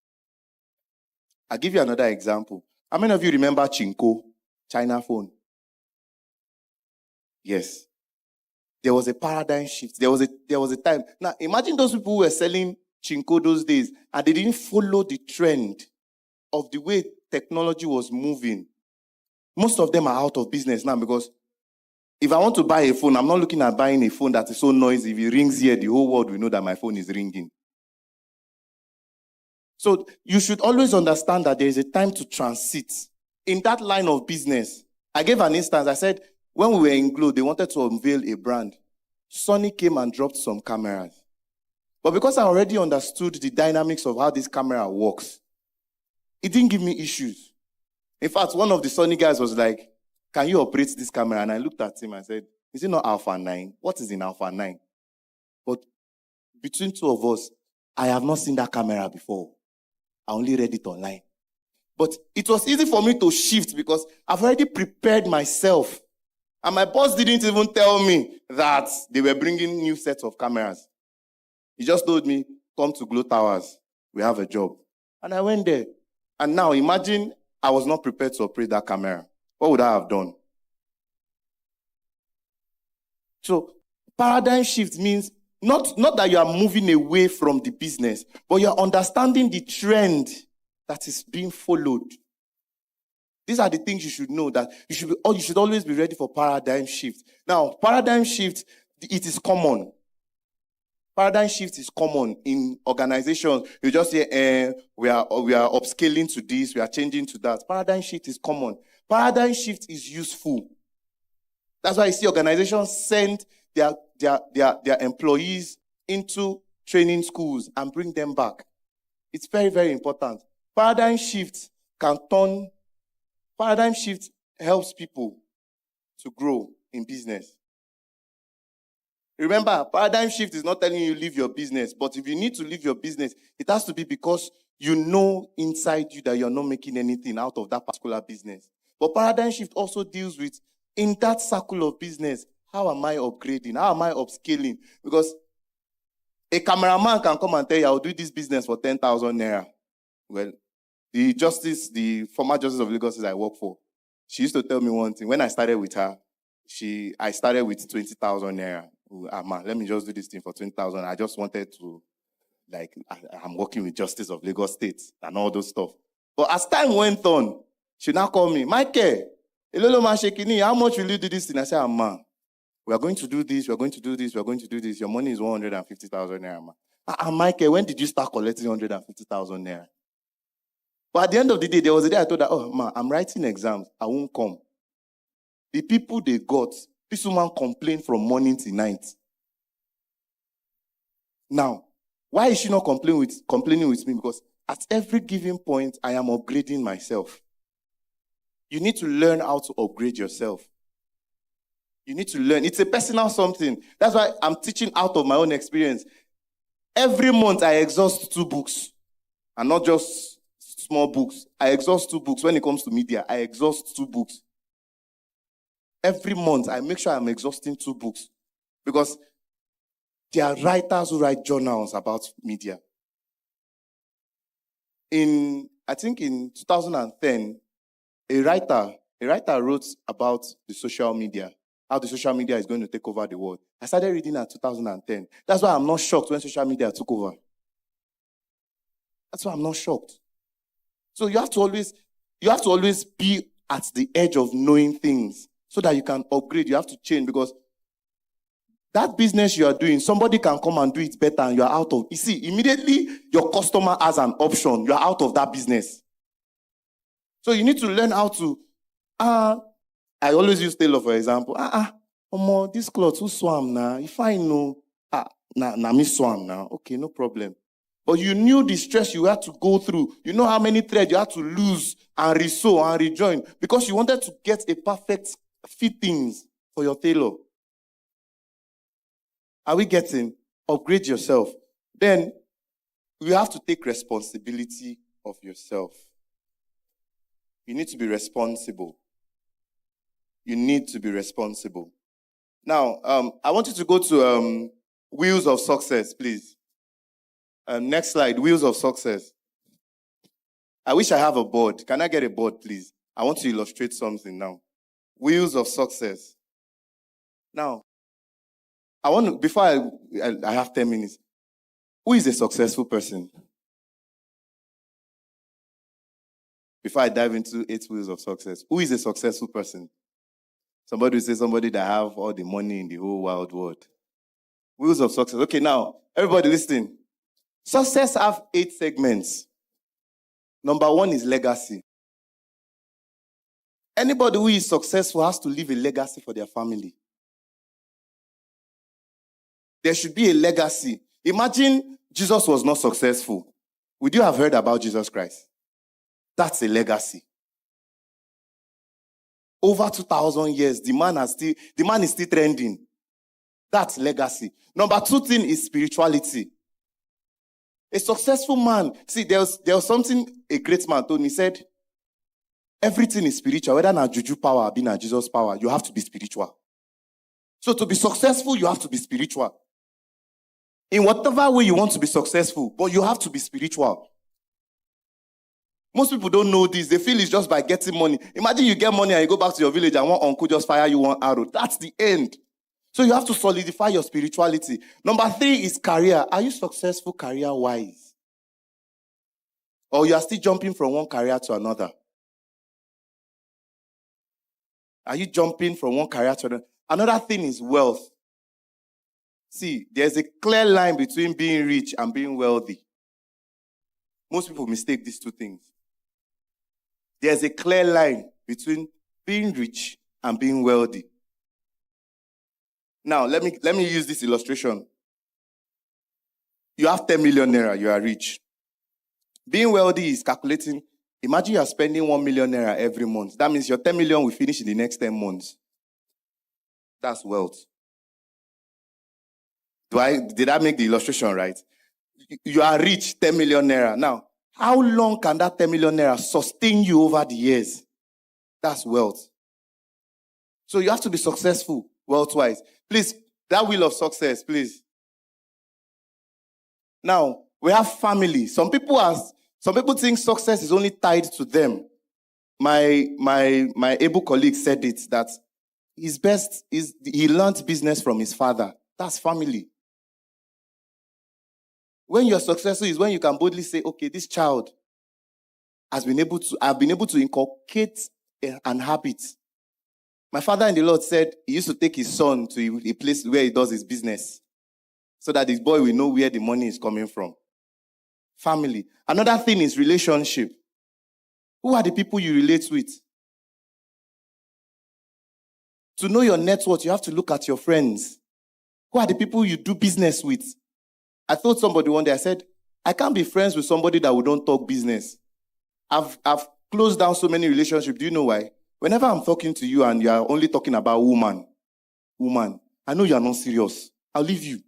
I'll give you another example. How many of you remember Chinko, China phone? Yes. There was a paradigm shift. There was a time. Now, imagine those people who were selling Chinko those days and they didn't follow the trend of the way technology was moving. Most of them are out of business now because if I want to buy a phone, I'm not looking at buying a phone that is so noisy. If it rings here, the whole world will know that my phone is ringing. So you should always understand that there is a time to transit. In that line of business, I gave an instance. I said, when we were in Glow, they wanted to unveil a brand. Sony came and dropped some cameras. But because I already understood the dynamics of how this camera works, it didn't give me issues. In fact, one of the Sony guys was like, can you operate this camera? And I looked at him and said, is it not Alpha 9? What is in Alpha 9? But between two of us, I have not seen that camera before. I only read it online. But it was easy for me to shift because I've already prepared myself. And my boss didn't even tell me that they were bringing new sets of cameras. He just told me, come to Glow Towers. We have a job. And I went there. And now imagine I was not prepared to operate that camera. What would I have done? So paradigm shift means not that you are moving away from the business, but you're understanding the trend that is being followed. These are the things you should know, that you should always be ready for paradigm shift. Now, paradigm shift, it is common. Paradigm shift is common in organizations. You just say, we are upscaling to this, we are changing to that. Paradigm shift is common. Paradigm shift is useful. That's why you see organizations send their employees into training schools and bring them back. It's very, very important. Paradigm shift helps people to grow in business. Remember, paradigm shift is not telling you leave your business, but if you need to leave your business, it has to be because you know inside you that you're not making anything out of that particular business. But paradigm shift also deals with, in that circle of business, how am I upgrading? How am I upscaling? Because a cameraman can come and tell you, I'll do this business for 10,000 naira. Well, the former justice of Lagos I work for, she used to tell me one thing. When I started with her, I started with 20,000 naira. Man, let me just do this thing for 20,000. I just wanted to, I'm working with Justice of Lagos State and all those stuff. But as time went on, she now called me, Michael, how much will you do this thing? I said, man, we are going to do this, we are going to do this, we are going to do this. Your money is 150,000 naira, man. Michael, when did you start collecting 150,000 naira? But at the end of the day, there was a day I told her, oh, man, I'm writing exams. I won't come. The people they got, this woman complained from morning to night. Now, why is she not complaining with me? Because at every given point, I am upgrading myself. You need to learn how to upgrade yourself. You need to learn. It's a personal something. That's why I'm teaching out of my own experience. Every month, I exhaust 2 books. And not just small books. I exhaust 2 books. When it comes to media, I exhaust 2 books. Every month, I make sure I'm exhausting 2 books. Because there are writers who write journals about media. I think in 2010, a writer wrote about the social media, how the social media is going to take over the world. I started reading at 2010. That's why I'm not shocked when social media took over. That's why I'm not shocked. So you have to always be at the edge of knowing things so that you can upgrade. You have to change, because that business you are doing, somebody can come and do it better and you are out of. You see, immediately your customer has an option. You are out of that business. So you need to learn how to, I always use tailor, for example. This cloth, who swam now? If I know, me swam now. Okay, no problem. But you knew the stress you had to go through. You know how many threads you had to lose and resew and rejoin because you wanted to get a perfect fittings for your tailor. Are we getting? Upgrade yourself. Then you have to take responsibility of yourself. You need to be responsible. You need to be responsible. Now, I want you to go to Wheels of Success, please. Next slide, Wheels of Success. I wish I have a board. Can I get a board, please? I want to illustrate something now. Wheels of Success. Now, before I have 10 minutes, who is a successful person? Before I dive into 8 Wheels of Success, who is a successful person? Somebody will say somebody that have all the money in the whole wide world. Wheels of Success. Okay, now, everybody listen. Success have 8 segments. Number 1 is legacy. Anybody who is successful has to leave a legacy for their family. There should be a legacy. Imagine Jesus was not successful. Would you have heard about Jesus Christ? That's a legacy. Over 2,000 years, the man is still trending. That's legacy. Number 2 thing is spirituality. A successful man, see, there was something a great man told me. He said, everything is spiritual. Whether not juju power or being Jesus power, you have to be spiritual. So to be successful, you have to be spiritual. In whatever way you want to be successful, but you have to be spiritual. Most people don't know this. They feel it's just by getting money. Imagine you get money and you go back to your village and one uncle just fire you 1 arrow. That's the end. So you have to solidify your spirituality. Number 3 is career. Are you successful career-wise? Or you are still jumping from one career to another? Are you jumping from one career to another? Another thing is wealth. See, there's a clear line between being rich and being wealthy. Most people mistake these 2 things. There's a clear line between being rich and being wealthy. Now, let me use this illustration. You have 10 million naira, you are rich. Being wealthy is calculating. Imagine you are spending 1 million naira every month. That means your 10 million will finish in the next 10 months. That's wealth. Did I make the illustration right? You are rich, 10 million naira. Now, how long can that 10 million naira sustain you over the years? That's wealth. So you have to be successful wealth-wise. Please, that wheel of success, please. Now, we have family. Some people Some people think success is only tied to them. My able colleague said it, that his best is he learned business from his father. That's family. When you're successful is when you can boldly say, okay, this child I've been able to inculcate an habit. My father in the Lord said he used to take his son to a place where he does his business so that his boy will know where the money is coming from. Family. Another thing is relationship. Who are the people you relate with? To know your net worth, you have to look at your friends. Who are the people you do business with? I told somebody one day, I said, I can't be friends with somebody that we don't talk business. I've closed down so many relationships. Do you know why? Whenever I'm talking to you and you are only talking about woman, I know you are not serious. I'll leave you.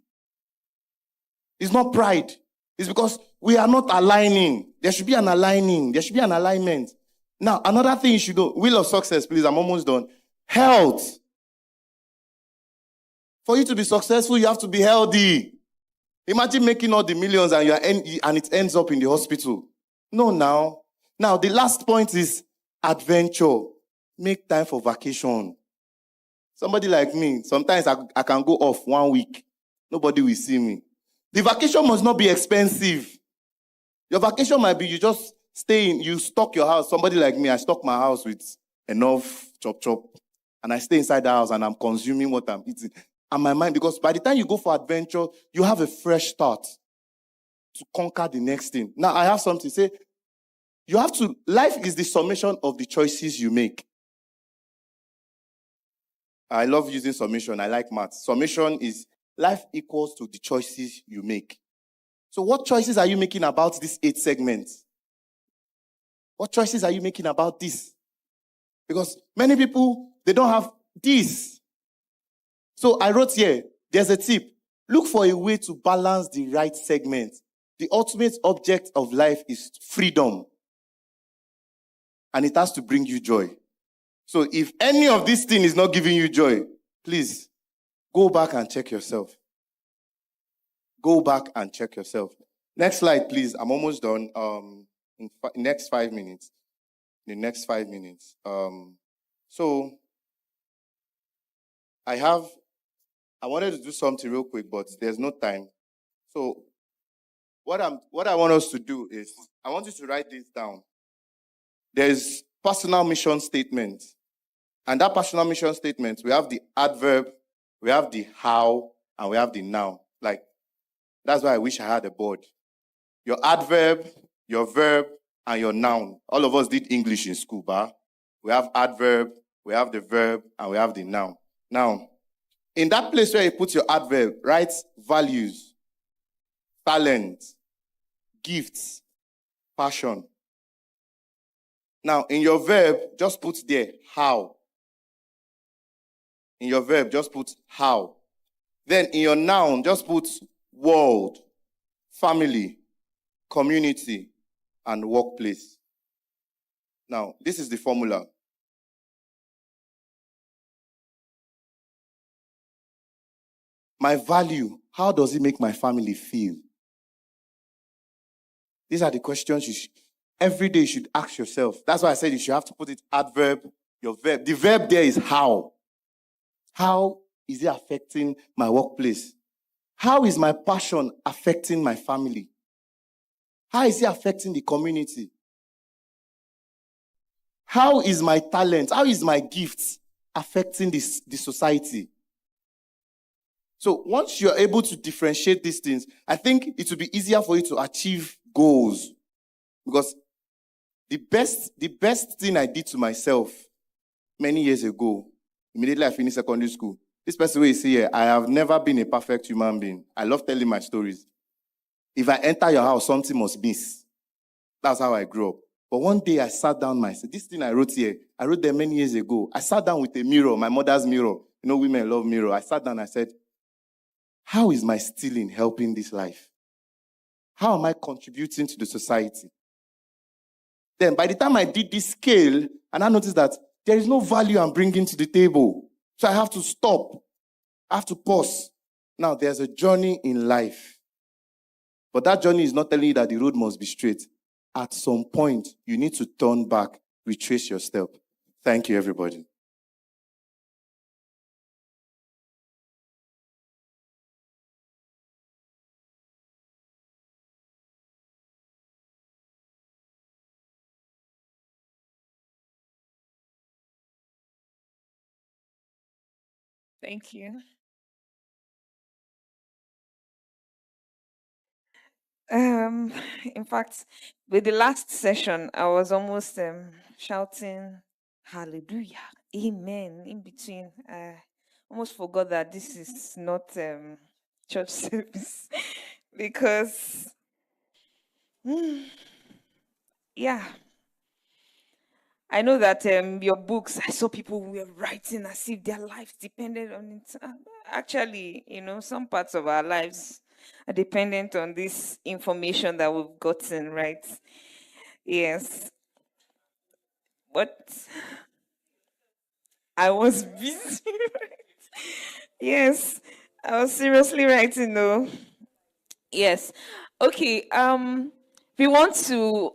It's not pride. It's because we are not aligning. There should be an aligning. There should be an alignment. Now, another thing you should know. Will of success, please. I'm almost done. Health. For you to be successful, you have to be healthy. Imagine making all the millions and it ends up in the hospital. No, now. Now, the last point is adventure. Make time for vacation. Somebody like me, sometimes I can go off 1 week. Nobody will see me. The vacation must not be expensive. Your vacation might be you just stay in, you stock your house. Somebody like me, I stock my house with enough chop. And I stay inside the house and I'm consuming what I'm eating. And my mind, because by the time you go for adventure, you have a fresh start to conquer the next thing. Now, I have something to say. Life is the summation of the choices you make. I love using summation. I like maths. Summation is life equals to the choices you make. So what choices are you making about these 8 segments? What choices are you making about this? Because many people, they don't have this. So I wrote here, there's a tip. Look for a way to balance the right segment. The ultimate object of life is freedom. And it has to bring you joy. So if any of this thing is not giving you joy, please go back and check yourself. Go back and check yourself. Next slide, please. I'm almost done. In the next 5 minutes. So I wanted to do something real quick, but there's no time. So what I want us to do is, I want you to write this down. There's personal mission statement. And that personal mission statement, we have the adverb, we have the how, and we have the noun. Like, that's why I wish I had a board. Your adverb, your verb, and your noun. All of us did English in school, but we have adverb, we have the verb, and we have the noun. Now, in that place where you put your adverb, write values, talent, gifts, passion. Now, in your verb, just put there, how. In your verb, just put how. Then in your noun, just put world, family, community, and workplace. Now, this is the formula. My value, how does it make my family feel? These are the questions every day you should ask yourself. That's why I said you should have to put it adverb, your verb. The verb there is how. How is it affecting my workplace? How is my passion affecting my family? How is it affecting the community? How is my talent, how is my gifts affecting the society? So once you're able to differentiate these things, I think it will be easier for you to achieve goals. Because the best thing I did to myself many years ago, immediately I finished secondary school, this person will say here, I have never been a perfect human being. I love telling my stories. If I enter your house, something must miss. That's how I grew up. But one day I sat down myself. This thing I wrote here, I wrote there many years ago. I sat down with a mirror, my mother's mirror. You know, women love mirror. I sat down and I said, how is my stealing helping this life? How am I contributing to the society? Then by the time I did this scale, and I noticed that there is no value I'm bringing to the table. So I have to stop. I have to pause. Now, there's a journey in life. But that journey is not telling you that the road must be straight. at some point, you need to turn back, retrace your step. Thank you, everybody. Thank you. Um, in fact, with the last session, I was almost shouting hallelujah, amen in between. I almost forgot that this is not church service because, yeah, I know that your books, I saw people were writing as if their lives depended on it. Actually, some parts of our lives are dependent on this information that we've gotten, right? Yes. But I was busy. Yes. I was seriously writing though. Yes. Okay. We want to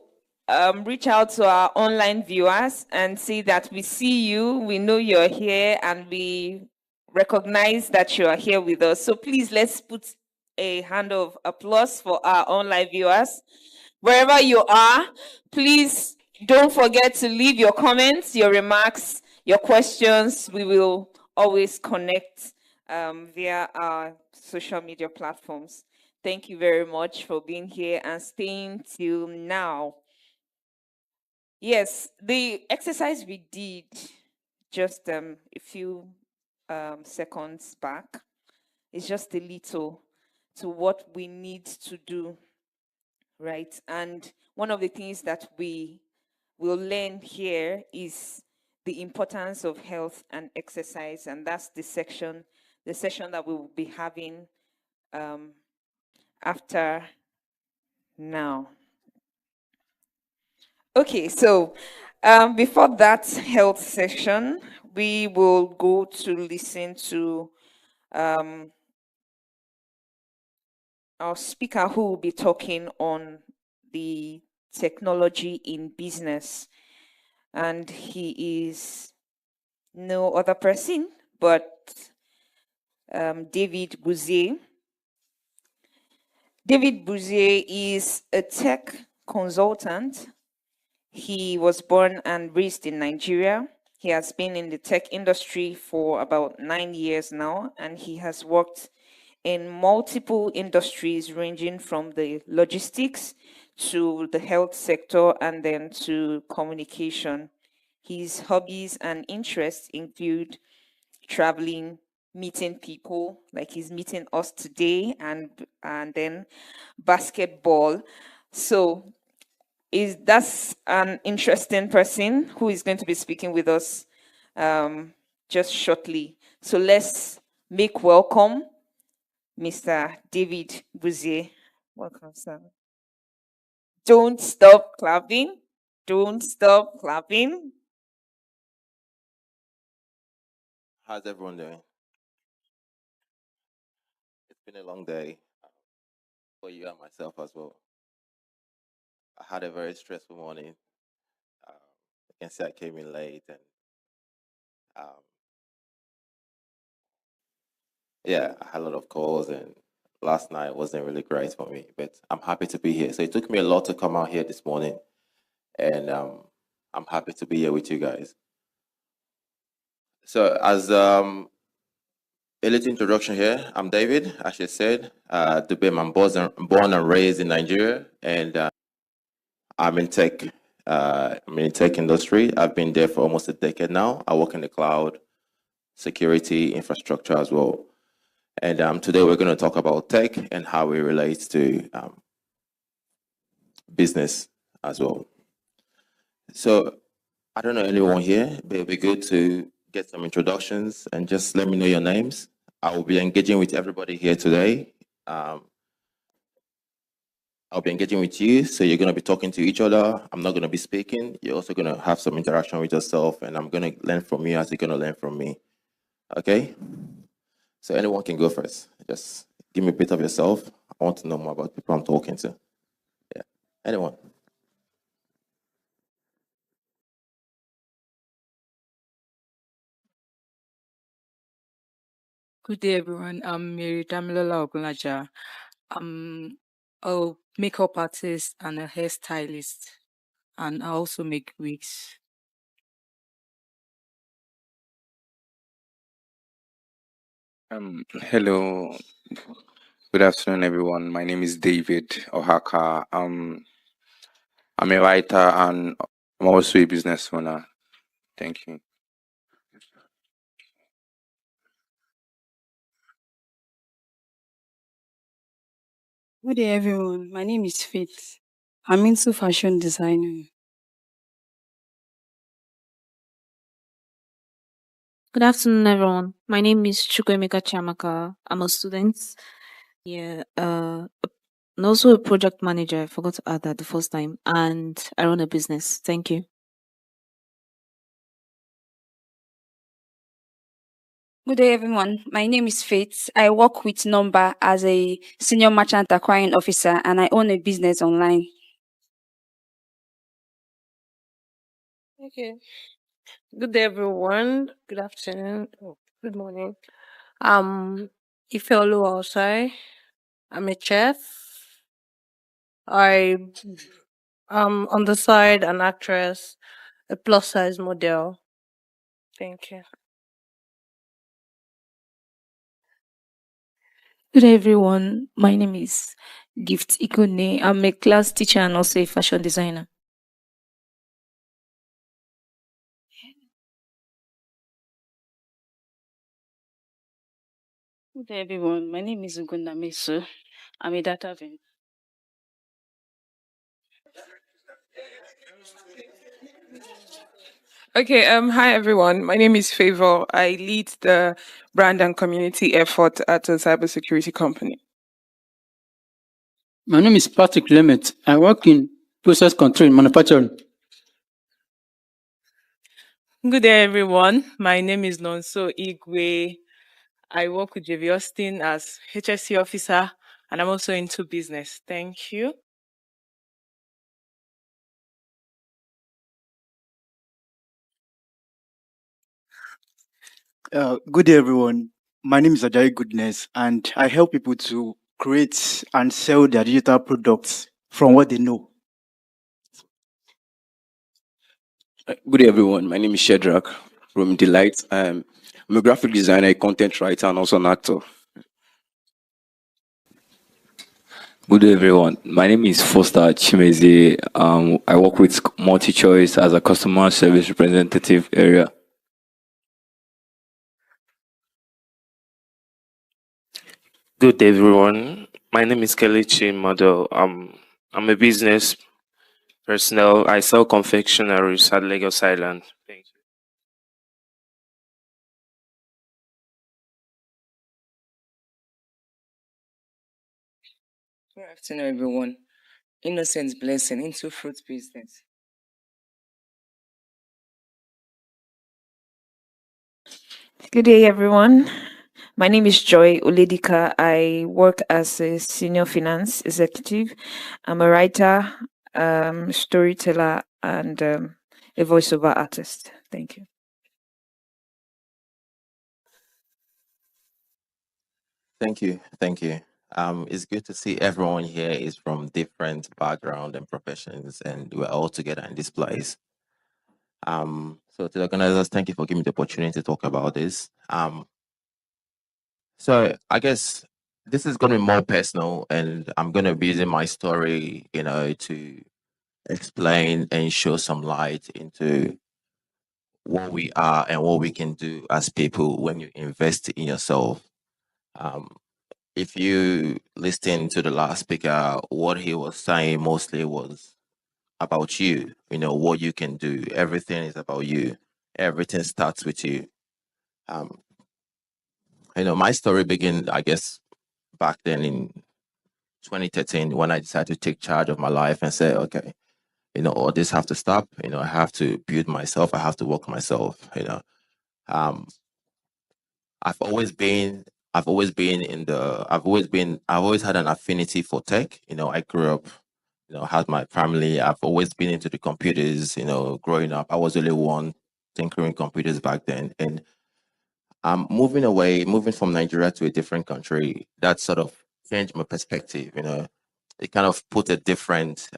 reach out to our online viewers and say that we see you, we know you're here, and we recognize that you are here with us. So please let's put a hand of applause for our online viewers. Wherever you are, please don't forget to leave your comments, your remarks, your questions. We will always connect via our social media platforms. Thank you very much for being here and staying till now. Yes, the exercise we did just a few seconds back is just a little to what we need to do, right? And one of the things that we will learn here is the importance of health and exercise, and that's the session that we will be having after now. Okay, so before that health session, we will go to listen to our speaker who will be talking on the technology in business. And he is no other person but David Bouzier. David Bouzier is a tech consultant. He was born and raised in Nigeria. He has been in the tech industry for about 9 years now, and he has worked in multiple industries ranging from the logistics to the health sector and then to communication. His hobbies and interests include traveling, meeting people, like he's meeting us today, and then basketball. So that's an interesting person who is going to be speaking with us just shortly. So let's make welcome Mr. David Bouzier. Welcome, sir. Don't stop clapping. Don't stop clapping. How's everyone doing? It's been a long day for you and myself as well. I had a very stressful morning. I can say I came in late, and yeah, I had a lot of calls, and last night wasn't really great for me. But I'm happy to be here. So it took me a lot to come out here this morning, and I'm happy to be here with you guys. So as a little introduction here, I'm David, as you said. Dubem, I'm born and raised in Nigeria, and I'm in tech. I'm in the tech industry. I've been there for almost a decade now. I work in the cloud, security, infrastructure as well. And today we're going to talk about tech and how it relates to business as well. So I don't know anyone here, but it'd be good to get some introductions and just let me know your names. I will be engaging with everybody here today. I'll be engaging with you, so you're going to be talking to each other. I'm not going to be speaking. You're also going to have some interaction with yourself, and I'm going to learn from you as you're going to learn from me. Okay? So anyone can go first. Just give me a bit of yourself. I want to know more about the people I'm talking to. Yeah. Anyone? Good day, everyone. I'm Mary Damilola Ogunlaja. I'm a makeup artist and a hairstylist, and I also make wigs. Hello, good afternoon, everyone. My name is David Ohaka. I'm a writer and I'm also a business owner. Thank you. Good day, everyone. My name is Faith. I'm into fashion designing. Good afternoon, everyone. My name is Chukwemeka Chiamaka. I'm a student. Yeah, and also a project manager. I forgot to add that the first time. And I run a business. Thank you. Good day, everyone. My name is Faith. I work with Number as a senior merchant acquiring officer, and I own a business online. Okay. Good day, everyone. Good afternoon. Good morning. Ifeolu Osai. I'm a chef. I on the side an actress, a plus size model. Thank you. Good day, everyone. My name is Gift Ikone. I'm a class teacher and also a fashion designer. Good day, everyone. My name is Ugunda Mesu. I'm a data vendor. Okay, hi everyone. My name is Favor. I lead the brand and community effort at a cybersecurity company. My name is Patrick Lemmet. I work in process control in manufacturing. Good day, everyone. My name is Nonso Igwe. I work with JV Austin as HSC officer, and I'm also into business. Thank you. Good day, everyone. My name is Ajayi Goodness, and I help people to create and sell their digital products from what they know. Good day, everyone. My name is Shedrack from Delight. I'm a graphic designer, a content writer, and also an actor. Good day, everyone. My name is Foster Chimeze. I work with MultiChoice as a customer service representative area. Good day, everyone. My name is Kelechi Model. I'm a business personnel. I sell confectionaries at Lagos Island. Thank you. Good afternoon, everyone. Innocent Blessing into fruit business. Good day, everyone. My name is Joy Oledika. I work as a senior finance executive. I'm a writer, storyteller, and a voiceover artist. Thank you. Thank you. Thank you. It's good to see everyone here is from different background and professions, and we're all together in this place. So to the organizers, thank you for giving me the opportunity to talk about this. So I guess this is going to be more personal, and I'm going to be using my story, to explain and show some light into what we are and what we can do as people when you invest in yourself. If you listen to the last speaker, what he was saying mostly was about you, what you can do. Everything is about you. Everything starts with you. My story began, I guess, back then in 2013 when I decided to take charge of my life and say, okay, all this have to stop. I have to build myself. I have to work myself. Um, I've always been I've always had an affinity for tech. I grew up, had my family. I've always been into the computers. Growing up, I was the only one tinkering computers back then, and moving from Nigeria to a different country, that sort of changed my perspective. It kind of put a different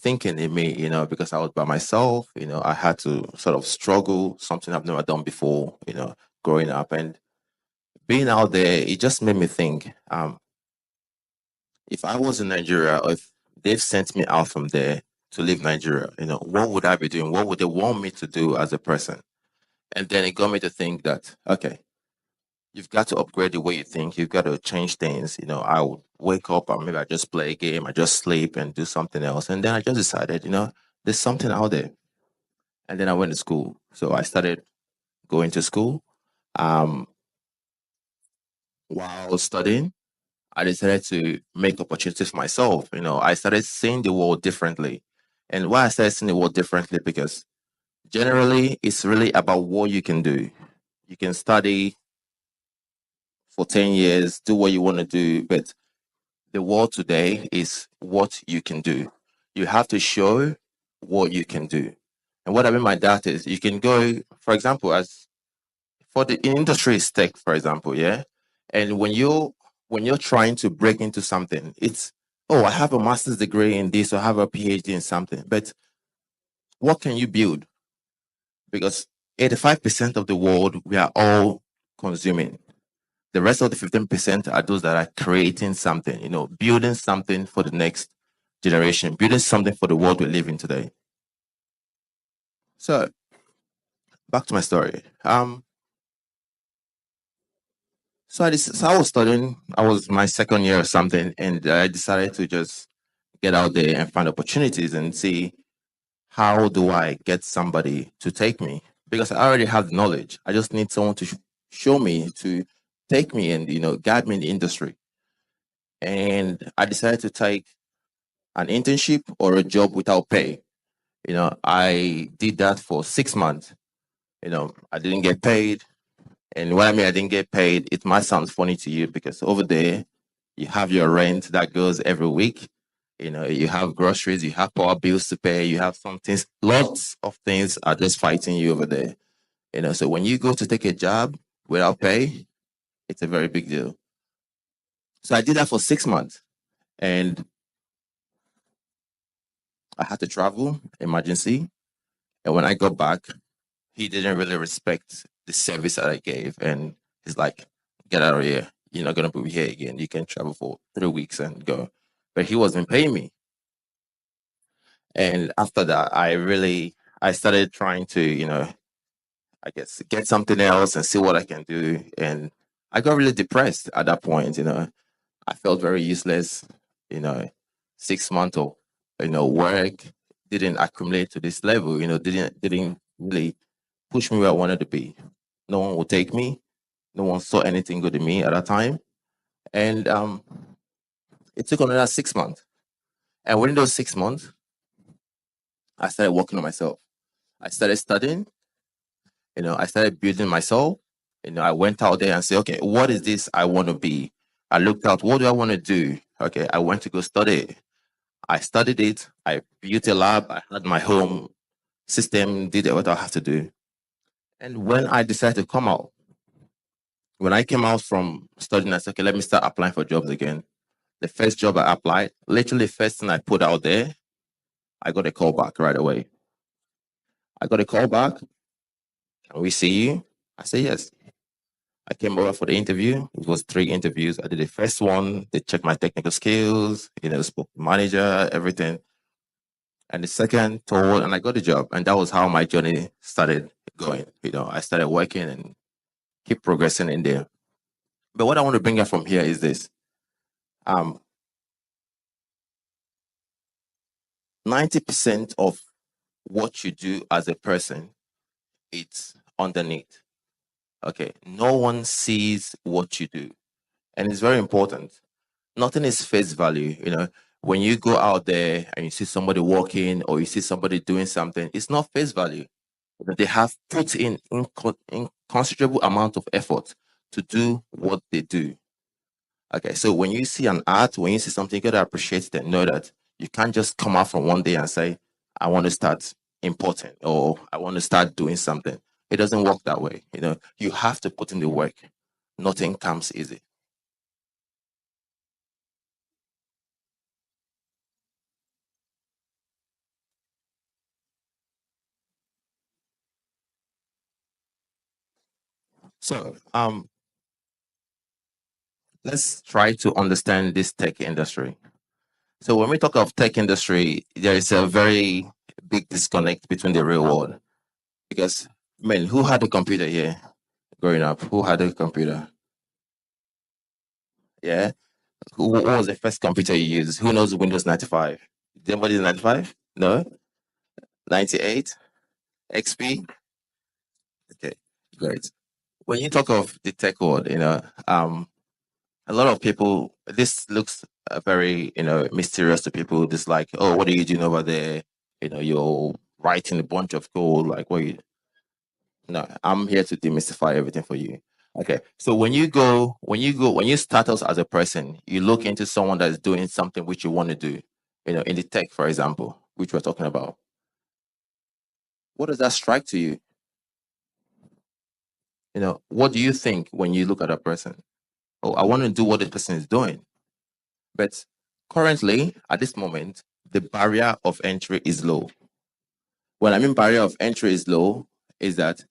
thinking in me, because I was by myself. I had to sort of struggle, something I've never done before, growing up. And being out there, it just made me think, if I was in Nigeria, or if they've sent me out from there to leave Nigeria, what would I be doing? What would they want me to do as a person? And then it got me to think that, okay, you've got to upgrade the way you think. You've got to change things. I would wake up and maybe I just play a game, I just sleep and do something else. And then I just decided, there's something out there. And then I went to school. So I started going to school. While studying, I decided to make opportunities for myself. I started seeing the world differently. And why I started seeing the world differently, because generally it's really about what you can do. You can study for 10 years, do what you want to do, but the world today is what you can do. You have to show what you can do. And what I mean by that is you can go, for example, as for the industry is tech, for example, yeah. And when you're trying to break into something, it's, oh, I have a master's degree in this, or I have a PhD in something. But what can you build? Because 85% of the world, we are all consuming. The rest of the 15% are those that are creating something, building something for the next generation, building something for the world we live in today. So back to my story. So I was studying, I was my second year or something, and I decided to just get out there and find opportunities and see, how do I get somebody to take me? Because I already have the knowledge. I just need someone to show me, to take me and, guide me in the industry. And I decided to take an internship or a job without pay. I did that for 6 months. I didn't get paid. And what I mean I didn't get paid, it might sound funny to you, because over there, you have your rent that goes every week. You have groceries, you have power bills to pay, you have some things, lots of things are just fighting you over there. So when you go to take a job without pay, it's a very big deal. So I did that for 6 months, and I had to travel, emergency. And when I got back, he didn't really respect the service that I gave. And he's like, get out of here. You're not going to be here again. You can travel for 3 weeks and go. But he wasn't paying me. And after that, I started trying to, I guess, get something else and see what I can do. And I got really depressed at that point. I felt very useless. 6 months of, work didn't accumulate to this level. Didn't really push me where I wanted to be. No one would take me. No one saw anything good in me at that time. And it took another 6 months. And within those 6 months, I started working on myself. I started studying. I started building myself. I went out there and said, okay, what is this I want to be? I looked out, what do I want to do? Okay, I went to go study. I studied it. I built a lab. I had my home system, did what I have to do. And when I decided to come out, when I came out from studying, I said, okay, let me start applying for jobs again. The first job I applied, literally first thing I put out there, I got a call back right away. I got a call back. Can we see you? I said, yes. I came over for the interview. It was 3 interviews. I did the first one. They checked my technical skills, spoke to the manager, everything. And the second, told, and I got the job. And that was how my journey started going. I started working and keep progressing in there. But what I want to bring up from here is this. 90% of what you do as a person, it's underneath. Okay, no one sees what you do. And it's very important. Nothing is face value. When you go out there and you see somebody walking or you see somebody doing something, it's not face value. They have put in considerable amount of effort to do what they do. Okay, so when you see an art, when you see something, you gotta appreciate it and know that you can't just come out from one day and say, I want to start importing or I want to start doing something. It doesn't work that way. You have to put in the work. Nothing comes easy. So, let's try to understand this tech industry. So when we talk of tech industry, there is a very big disconnect between the real world. Because, man, who had a computer here growing up? Who had a computer? Yeah. What was the first computer you used? Who knows Windows 95? Did anybody 95? No? 98? XP? Okay, great. When you talk of the tech world, a lot of people, this looks very, mysterious to people. Just like, oh, what are you doing over there? You're writing a bunch of code. Like, what you? No, I'm here to demystify everything for you. Okay, so when you start out as a person, you look into someone that is doing something which you want to do. In the tech, for example, which we're talking about. What does that strike to you? What do you think when you look at a person? Oh, I want to do what this person is doing. But currently, at this moment, the barrier of entry is low. When I mean barrier of entry is low, is that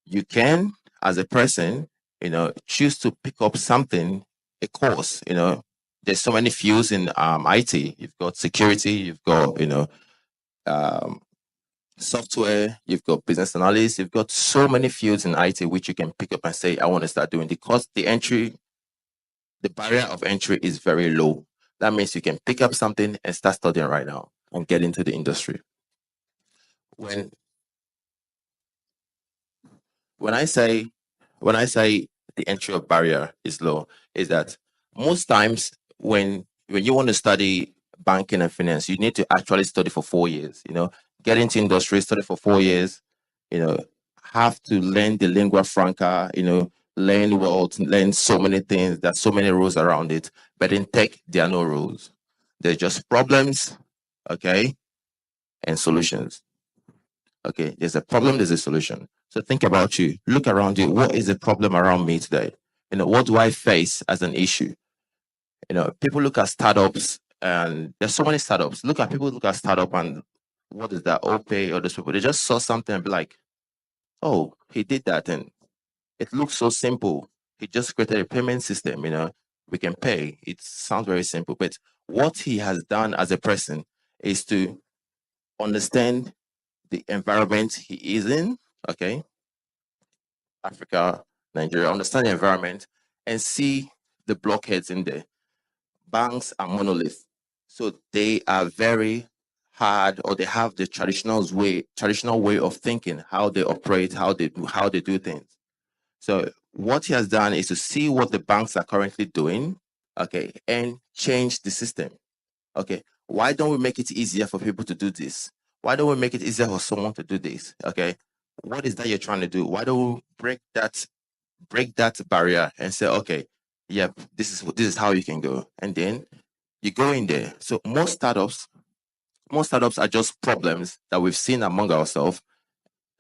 you can, as a person, choose to pick up something, a course. There's so many fields in IT. You've got security, you've got um, software, you've got business analysts, you've got so many fields in IT which you can pick up and say, I want to start doing. Because the barrier of entry is very low. That means you can pick up something and start studying right now and get into the industry. When when I say the entry of barrier is low, is that most times when you want to study banking and finance, you need to actually study for 4 years. Get into industry, study for 4 years. Have to learn the lingua franca. Learn words, learn so many things. There's so many rules around it. But in tech, there are no rules. There's just problems, okay, and solutions. Okay, there's a problem, there's a solution. So think about you. Look around you. What is the problem around me today? What do I face as an issue? People look at startups, and there's so many startups. People look at startup and what is that? OPay or those people. They just saw something and be like, oh, he did that, and it looks so simple. He just created a payment system. We can pay. It sounds very simple, but what he has done as a person is to understand the environment he is in. Okay, Africa, Nigeria, understand the environment and see the blockheads in there. Banks are monoliths, so they are very hard, or they have the traditional way of thinking, how they operate, how they do things. So what he has done is to see what the banks are currently doing, okay, and change the system. Okay, why don't we make it easier for people to do this? Why don't we make it easier for someone to do this? Okay, what is that you're trying to do? Why don't we break that barrier and say, okay, yep, this is how you can go, and then you go in there. So most startups are just problems that we've seen among ourselves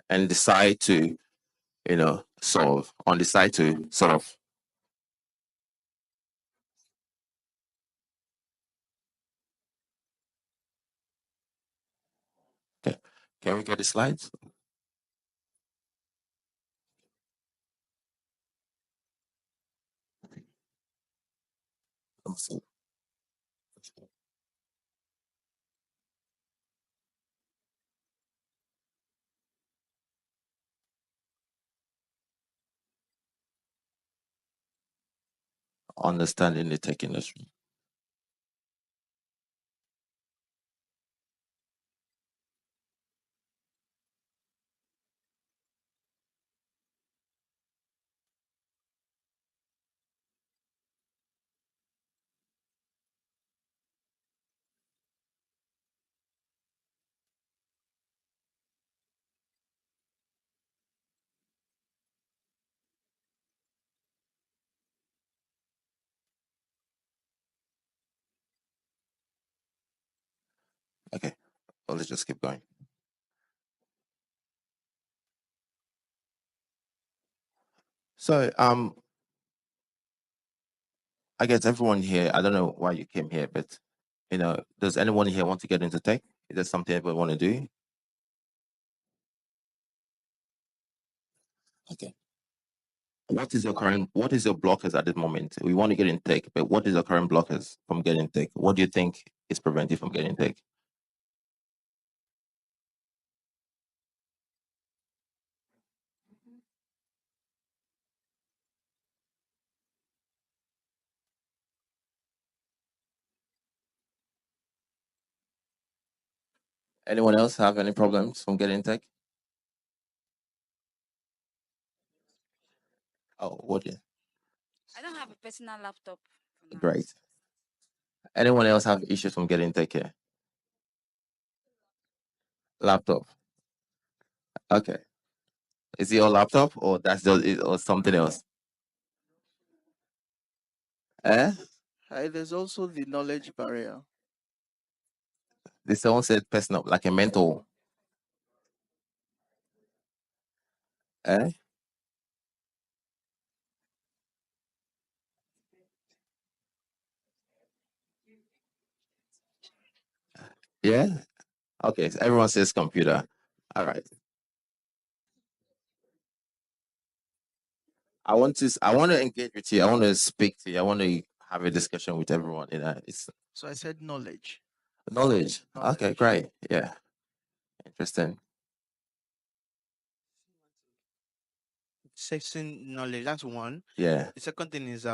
and decide to, solve, or decide to sort of. Okay, can we get the slides? Let me see. Understanding the tech industry. Okay, well, let's just keep going. So, I guess everyone here, I don't know why you came here, but does anyone here want to get into tech? Is that something everyone want to do? Okay. What is your blockers at this moment? We want to get in tech, but what is your current blockers from getting tech? What do you think is preventing you from getting tech? Anyone else have any problems from getting tech? Oh, what? I don't have a personal laptop. Great. Anyone else have issues from getting tech here? Laptop. Okay. Is it your laptop or that's just it or something else? Eh? There's also the knowledge barrier. This someone said personal, like a mental. Eh? Yeah. Okay. So everyone says computer. All right. I want to engage with you. I want to speak to you. I want to have a discussion with everyone. It's So I said knowledge. knowledge. Okay, great. Yeah. Interesting. Assessing knowledge. That's one. Yeah. The second thing is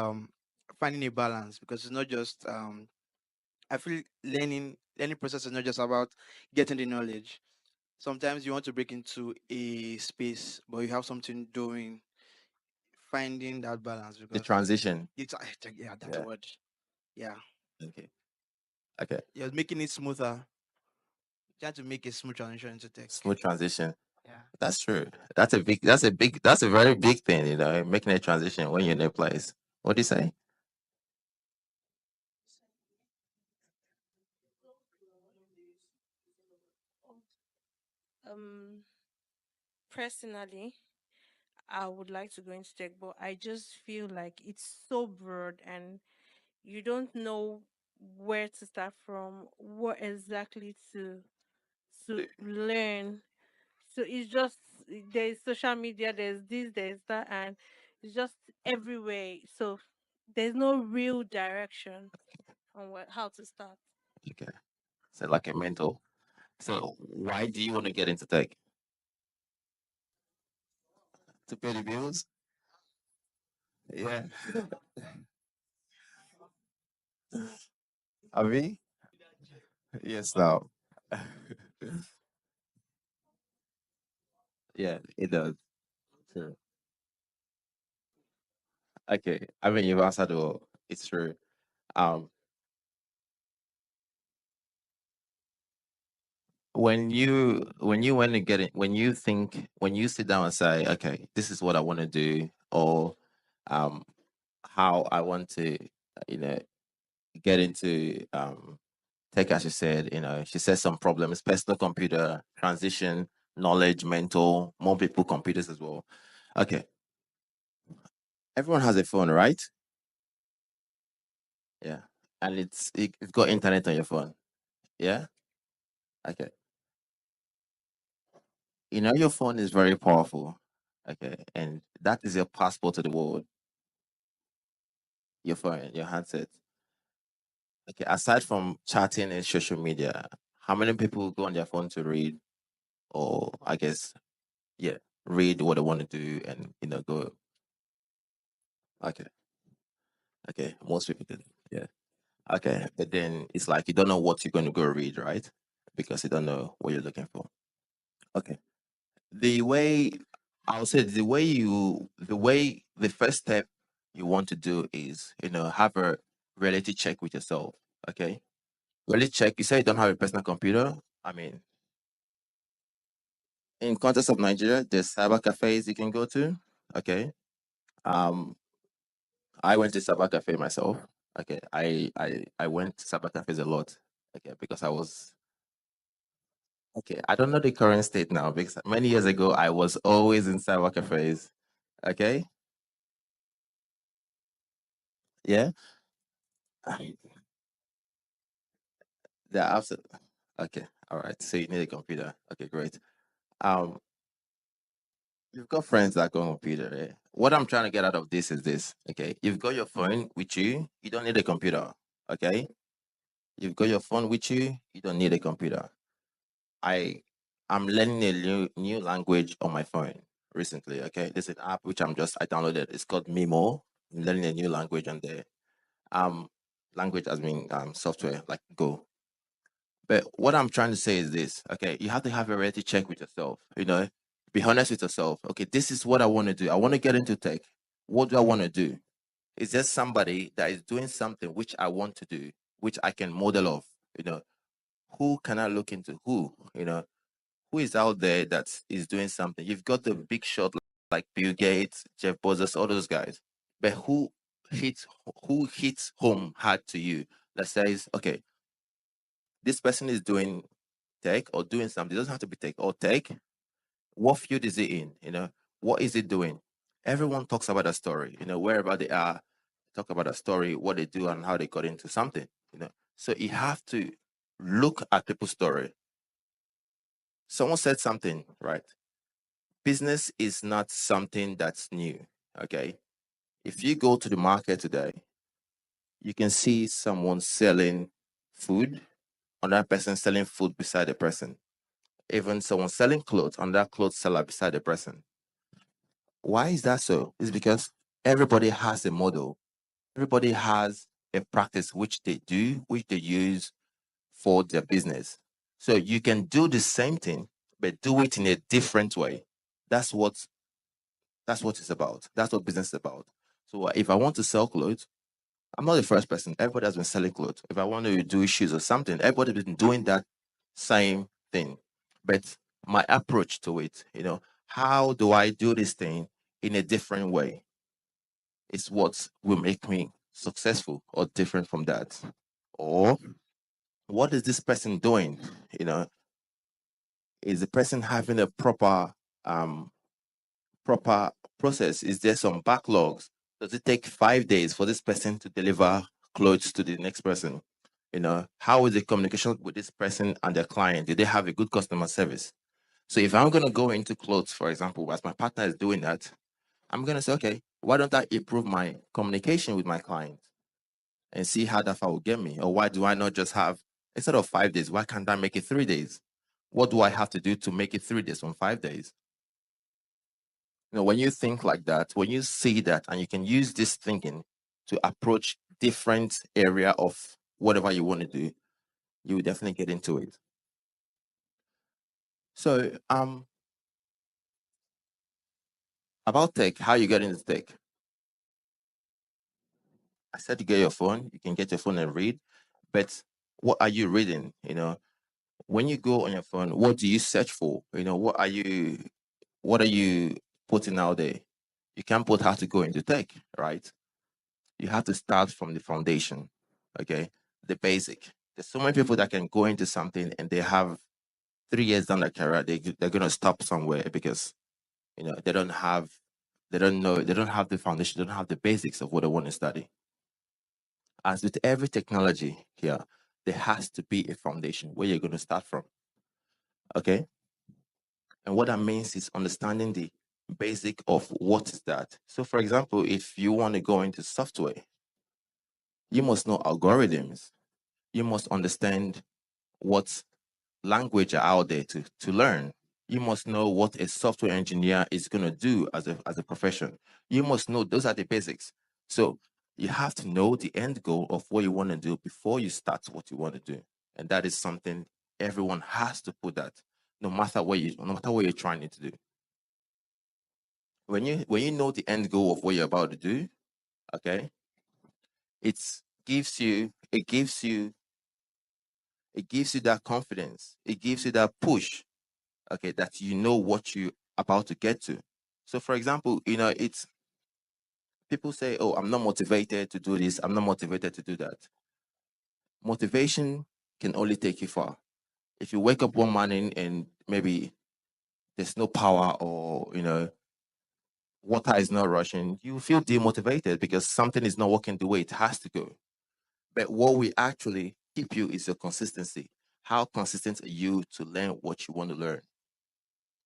finding a balance, because it's not just I feel learning process is not just about getting the knowledge. Sometimes you want to break into a space, but you have something doing. Finding that balance, The because transition. yeah, that's a Yeah. word. Yeah. Okay. Okay. You're making it smoother. Trying to make a smooth transition into tech. Smooth transition. Yeah. That's true. That's a very big thing, making a transition when you're in a place. What do you say? Um, Personally, I would like to go into tech, but I just feel like it's so broad and you don't know where to start from, what exactly to learn. So it's just there's social media, there's this, there's that, and it's just everywhere. So there's no real direction on how to start. Okay. So like a mental. So why do you want to get into tech? To pay the bills? Yeah. Avi? Yes, now. Yeah, it does. True. Okay. I mean, you've answered all. It's true. Um, when you sit down and say, okay, this is what I want to do, or um, how I want to, you know, get into tech, as she said, she said some problems, personal computer, transition, knowledge, mental, more people, computers as well. Okay. Everyone has a phone, right? Yeah. And it's got internet on your phone. Yeah? Okay. Your phone is very powerful. Okay. And that is your passport to the world. Your phone, your handset. Okay. Aside from chatting and social media, how many people go on their phone to read, or I guess, yeah, read what they want to do and go. Okay. Okay. Most people do. Yeah. Okay. But then it's like you don't know what you're going to go read, right? Because you don't know what you're looking for. Okay. The way I'll say the first step you want to do is, have a reality check with yourself. Okay. Reality check. You say you don't have a personal computer. I mean, in context of Nigeria, there's cyber cafes you can go to. Okay. Um, I went to cyber cafe myself. Okay. I went to cyber cafes a lot. Okay, because I was okay. I don't know the current state now because many years ago I was always in cyber cafes. Okay. Yeah. They're absolutely okay. All right. So you need a computer. Okay, great. Um, you've got friends that go on computer. Eh? What I'm trying to get out of this is this. Okay, you've got your phone with you. You don't need a computer. Okay, you've got your phone with you. You don't need a computer. I'm learning a new language on my phone recently. Okay, there's an app which I downloaded. It's called Mimo. I'm learning a new language on there. Language as being software like Go. But what I'm trying to say is this, okay, you have to have a reality check with yourself, be honest with yourself. Okay, this is what I want to do. I want to get into tech. What do I want to do? Is there somebody that is doing something which I want to do, which I can model off? Who can I look into? Who is out there that is doing something? You've got the big shot like Bill Gates, Jeff Bezos, all those guys. But who hits home hard to you that says, okay, this person is doing tech or doing something. It doesn't have to be tech or tech. What field is it in? What is it doing? Everyone talks about a story, wherever they are, talk about a story, what they do and how they got into something. So you have to look at people's story. Someone said something, right? Business is not something that's new. Okay. If you go to the market today, you can see someone selling food, another person selling food beside the person. Even someone selling clothes, another clothes seller beside the person. Why is that so? It's because everybody has a model. Everybody has a practice which they do, which they use for their business. So you can do the same thing, but do it in a different way. That's what it's about. That's what business is about. So if I want to sell clothes, I'm not the first person. Everybody has been selling clothes. If I want to do shoes or something, everybody's been doing that same thing. But my approach to it, how do I do this thing in a different way? It's what will make me successful or different from that. Or what is this person doing? Is the person having a proper process? Is there some backlogs? Does it take 5 days for this person to deliver clothes to the next person? How is the communication with this person and their client? Do they have a good customer service? So if I'm going to go into clothes, for example, as my partner is doing that, I'm going to say, okay, why don't I improve my communication with my client and see how that will get me? Or why do I not just have, instead of 5 days, why can't I make it 3 days? What do I have to do to make it 3 days from 5 days? When you think like that, when you see that, and you can use this thinking to approach different area of whatever you want to do, you will definitely get into it. So, about tech, how you get into tech? I said you get your phone. You can get your phone and read, but what are you reading? When you go on your phone, what do you search for? What are you putting out there? You can't put how to go into tech, right? You have to start from the foundation, okay? The basic. There's so many people that can go into something and they have 3 years down their career, they're gonna stop somewhere because they don't have the foundation, they don't have the basics of what they want to study. As with every technology here, there has to be a foundation where you're going to start from. Okay? And what that means is understanding the basic of what is that. So, for example, if you want to go into software, you must know algorithms. You must understand what language are out there to learn. You must know what a software engineer is going to do as a profession. You must know those are the basics. So you have to know the end goal of what you want to do before you start what you want to do. And that is something everyone has to put that, no matter what you're trying to do. When you know the end goal of what you're about to do, okay, it gives you that confidence. It gives you that push, okay, that you know what you're about to get to. So, for example, it's people say, "Oh, I'm not motivated to do this. I'm not motivated to do that." Motivation can only take you far. If you wake up one morning and maybe there's no power, or water is not rushing, you feel demotivated because something is not working the way it has to go. But what will actually keep you is your consistency. How consistent are you to learn what you want to learn?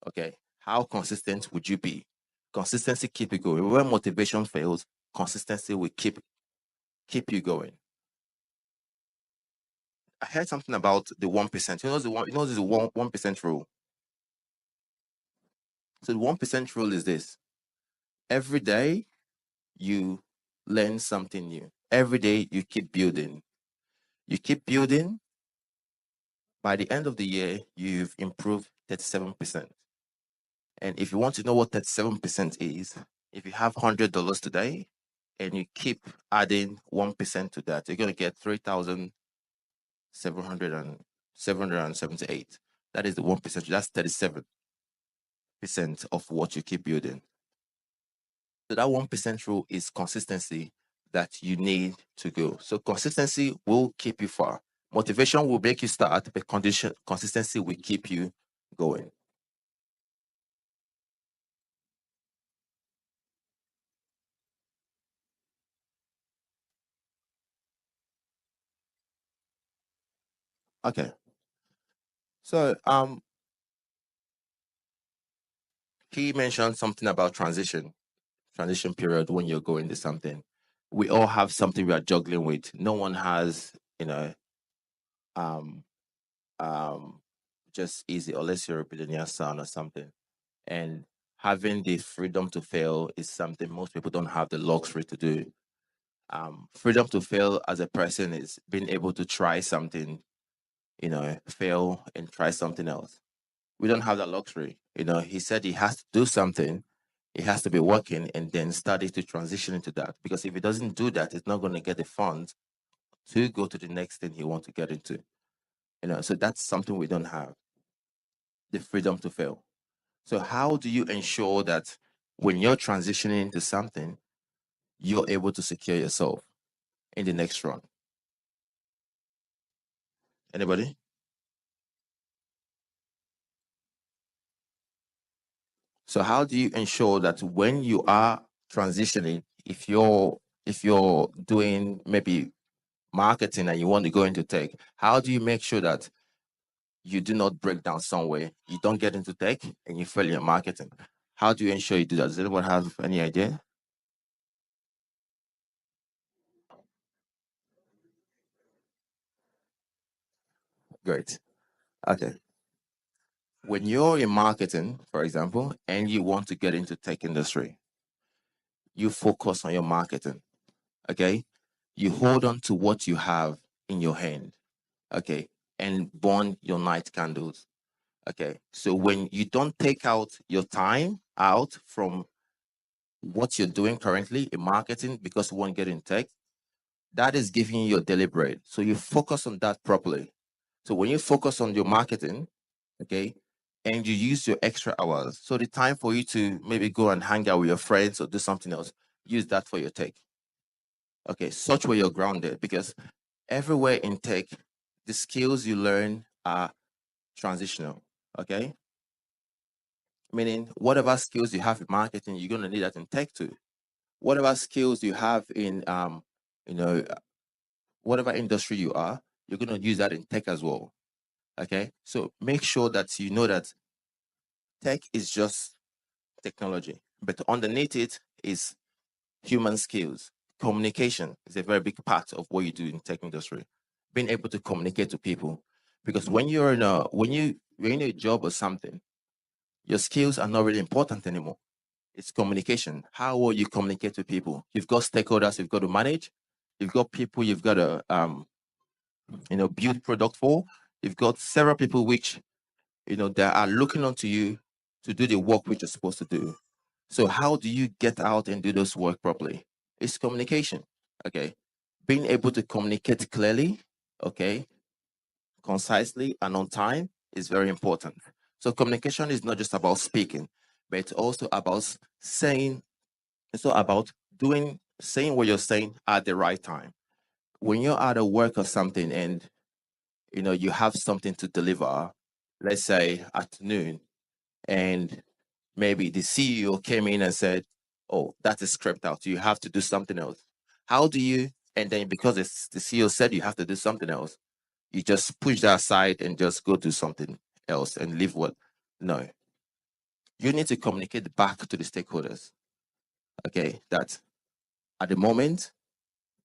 Okay. How consistent would you be? Consistency keep you going. When motivation fails, consistency will keep you going. I heard something about the 1%. You know the one. You know this 1% rule. So the 1% rule is this: every day you learn something new. Every day you keep building. You keep building. By the end of the year, you've improved 37%. And if you want to know what 37% is, if you have $100 today and you keep adding 1% to that, you're going to get 3,778. That is the 1%. That's 37% of what you keep building. So that 1% rule is consistency that you need to go. So consistency will keep you far. Motivation will make you start, but consistency will keep you going. Okay. So he mentioned something about transition period when you're going to something. We all have something we are juggling with. No one has, um, just easy unless you're a billionaire son or something. And having the freedom to fail is something most people don't have the luxury to do. Freedom to fail as a person is being able to try something, fail and try something else. We don't have that luxury. He said he has to do something, he has to be working and then study to transition into that. Because if he doesn't do that, he's not going to get the funds to go to the next thing he wants to get into. So that's something we don't have. The freedom to fail. So how do you ensure that when you're transitioning into something, you're able to secure yourself in the next run? Anybody? So how do you ensure that when you are transitioning, if you're doing maybe marketing and you want to go into tech, how do you make sure that you do not break down somewhere, you don't get into tech and you fail in marketing? How do you ensure you do that? Does anyone have any idea? Great. Okay. When you're in marketing, for example, and you want to get into tech industry, you focus on your marketing. Okay. You hold on to what you have in your hand. Okay. And burn your night candles. Okay. So when you don't take out your time out from what you're doing currently in marketing because you want to get in tech, that is giving you your daily bread. So you focus on that properly. So when you focus on your marketing, okay, and you use your extra hours, so the time for you to maybe go and hang out with your friends or do something else, use that for your tech. Okay, such way you're grounded, because everywhere in tech, the skills you learn are transitional. Okay, meaning whatever skills you have in marketing, you're gonna need that in tech too. Whatever skills you have in whatever industry you are, you're gonna use that in tech as well. Okay, so make sure that you know that tech is just technology, but underneath it is human skills. Communication is a very big part of what you do in tech industry. Being able to communicate to people, because when you're when you're in a job or something, your skills are not really important anymore. It's communication. How will you communicate to people? You've got stakeholders you've got to manage. You've got people you've got to build product for. You've got several people which that are looking onto you to do the work which you're supposed to do. So how do you get out and do those work properly? It's communication. Okay. Being able to communicate clearly, okay, concisely and on time is very important. So communication is not just about speaking, but it's also about saying, it's not about saying what you're saying at the right time. When you're at a work or something and you have something to deliver, let's say at noon, and maybe the CEO came in and said, oh, that is scrapped out. You have to do something else. How do you, and then because it's the CEO said you have to do something else, you just push that aside and just go do something else and leave what? No. You need to communicate back to the stakeholders. Okay, that at the moment,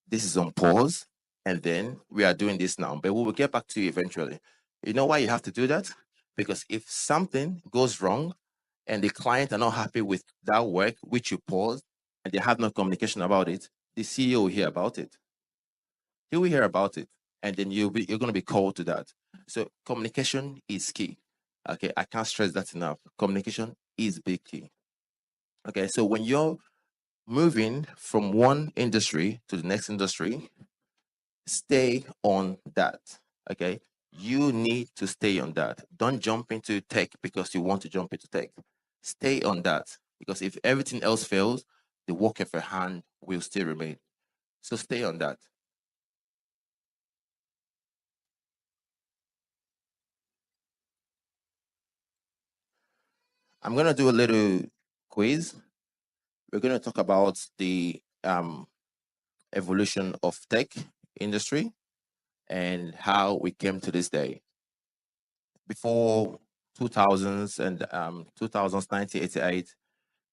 this is on pause, and then we are doing this now, but we will get back to you eventually. You know why you have to do that? Because if something goes wrong and the client are not happy with that work which you paused and they have no communication about it, the CEO will hear about it. He will hear about it, and then you're going to be called to that. So communication is key. Okay, I can't stress that enough. Communication is big key. Okay, so when you're moving from one industry to the next industry, stay on that. Okay, you need to stay on that. Don't jump into tech because you want to jump into tech. Stay on that, because if everything else fails, the work of your hand will still remain. So stay on that. I'm going to do a little quiz. We're going to talk about the evolution of tech industry and how we came to this day. Before 2000s and 2000s, 1988,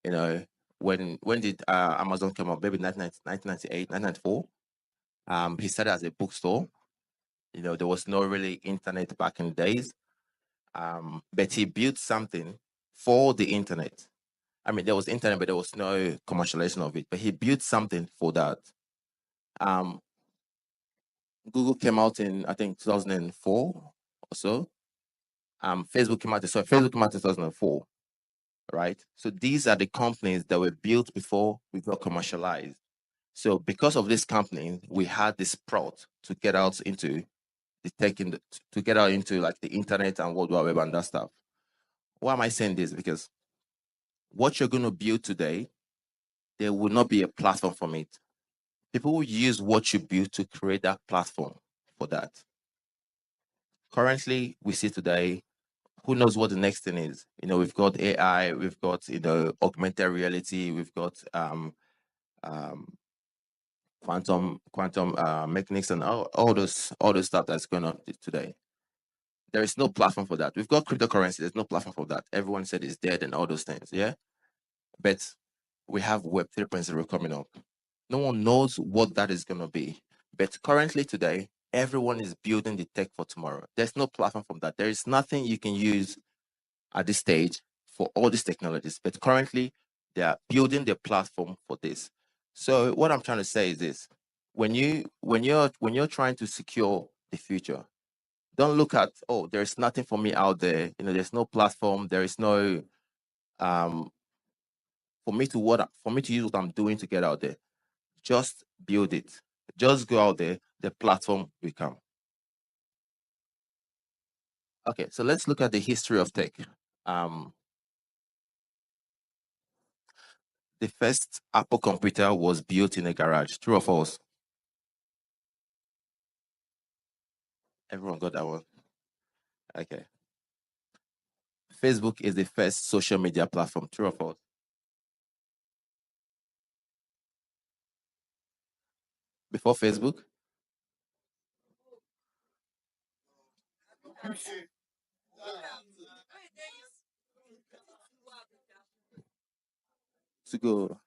you know, when did Amazon come up? Maybe 1998, 1994. He started as a bookstore. You know, there was no really internet back in the days. But he built something for the internet. I mean, there was internet, but there was no commercialization of it. But he built something for that. Google came out in, I think, 2004 or so. Facebook came out in 2004, right? So these are the companies that were built before we got commercialized. So because of this company, we had this sprout to get out into the tech, to get out into like the internet and World Wide Web and that stuff. Why am I saying this? Because what you're going to build today, there will not be a platform from it. People will use what you build to create that platform for that. Currently, we see today, who knows what the next thing is? You know, we've got AI, we've got, you know, augmented reality, we've got quantum mechanics and all those stuff that's going on today. There is no platform for that. We've got cryptocurrency, there's no platform for that. Everyone said it's dead and all those things, yeah? But we have Web 3.0 coming up. No one knows what that is going to be. But currently today, everyone is building the tech for tomorrow. There's no platform from that. There is nothing you can use at this stage for all these technologies. But currently, they are building the platform for this. So what I'm trying to say is this: when you're trying to secure the future, don't look at, oh, there's nothing for me out there. You know, there's no platform. There is no for me to use what I'm doing to get out there. Just build it. Just go out there. The platform will come. Okay, so let's look at the history of tech. The first Apple computer was built in a garage. True or false? Everyone got that one? Okay. Facebook is the first social media platform. True or false? Before Facebook? To go.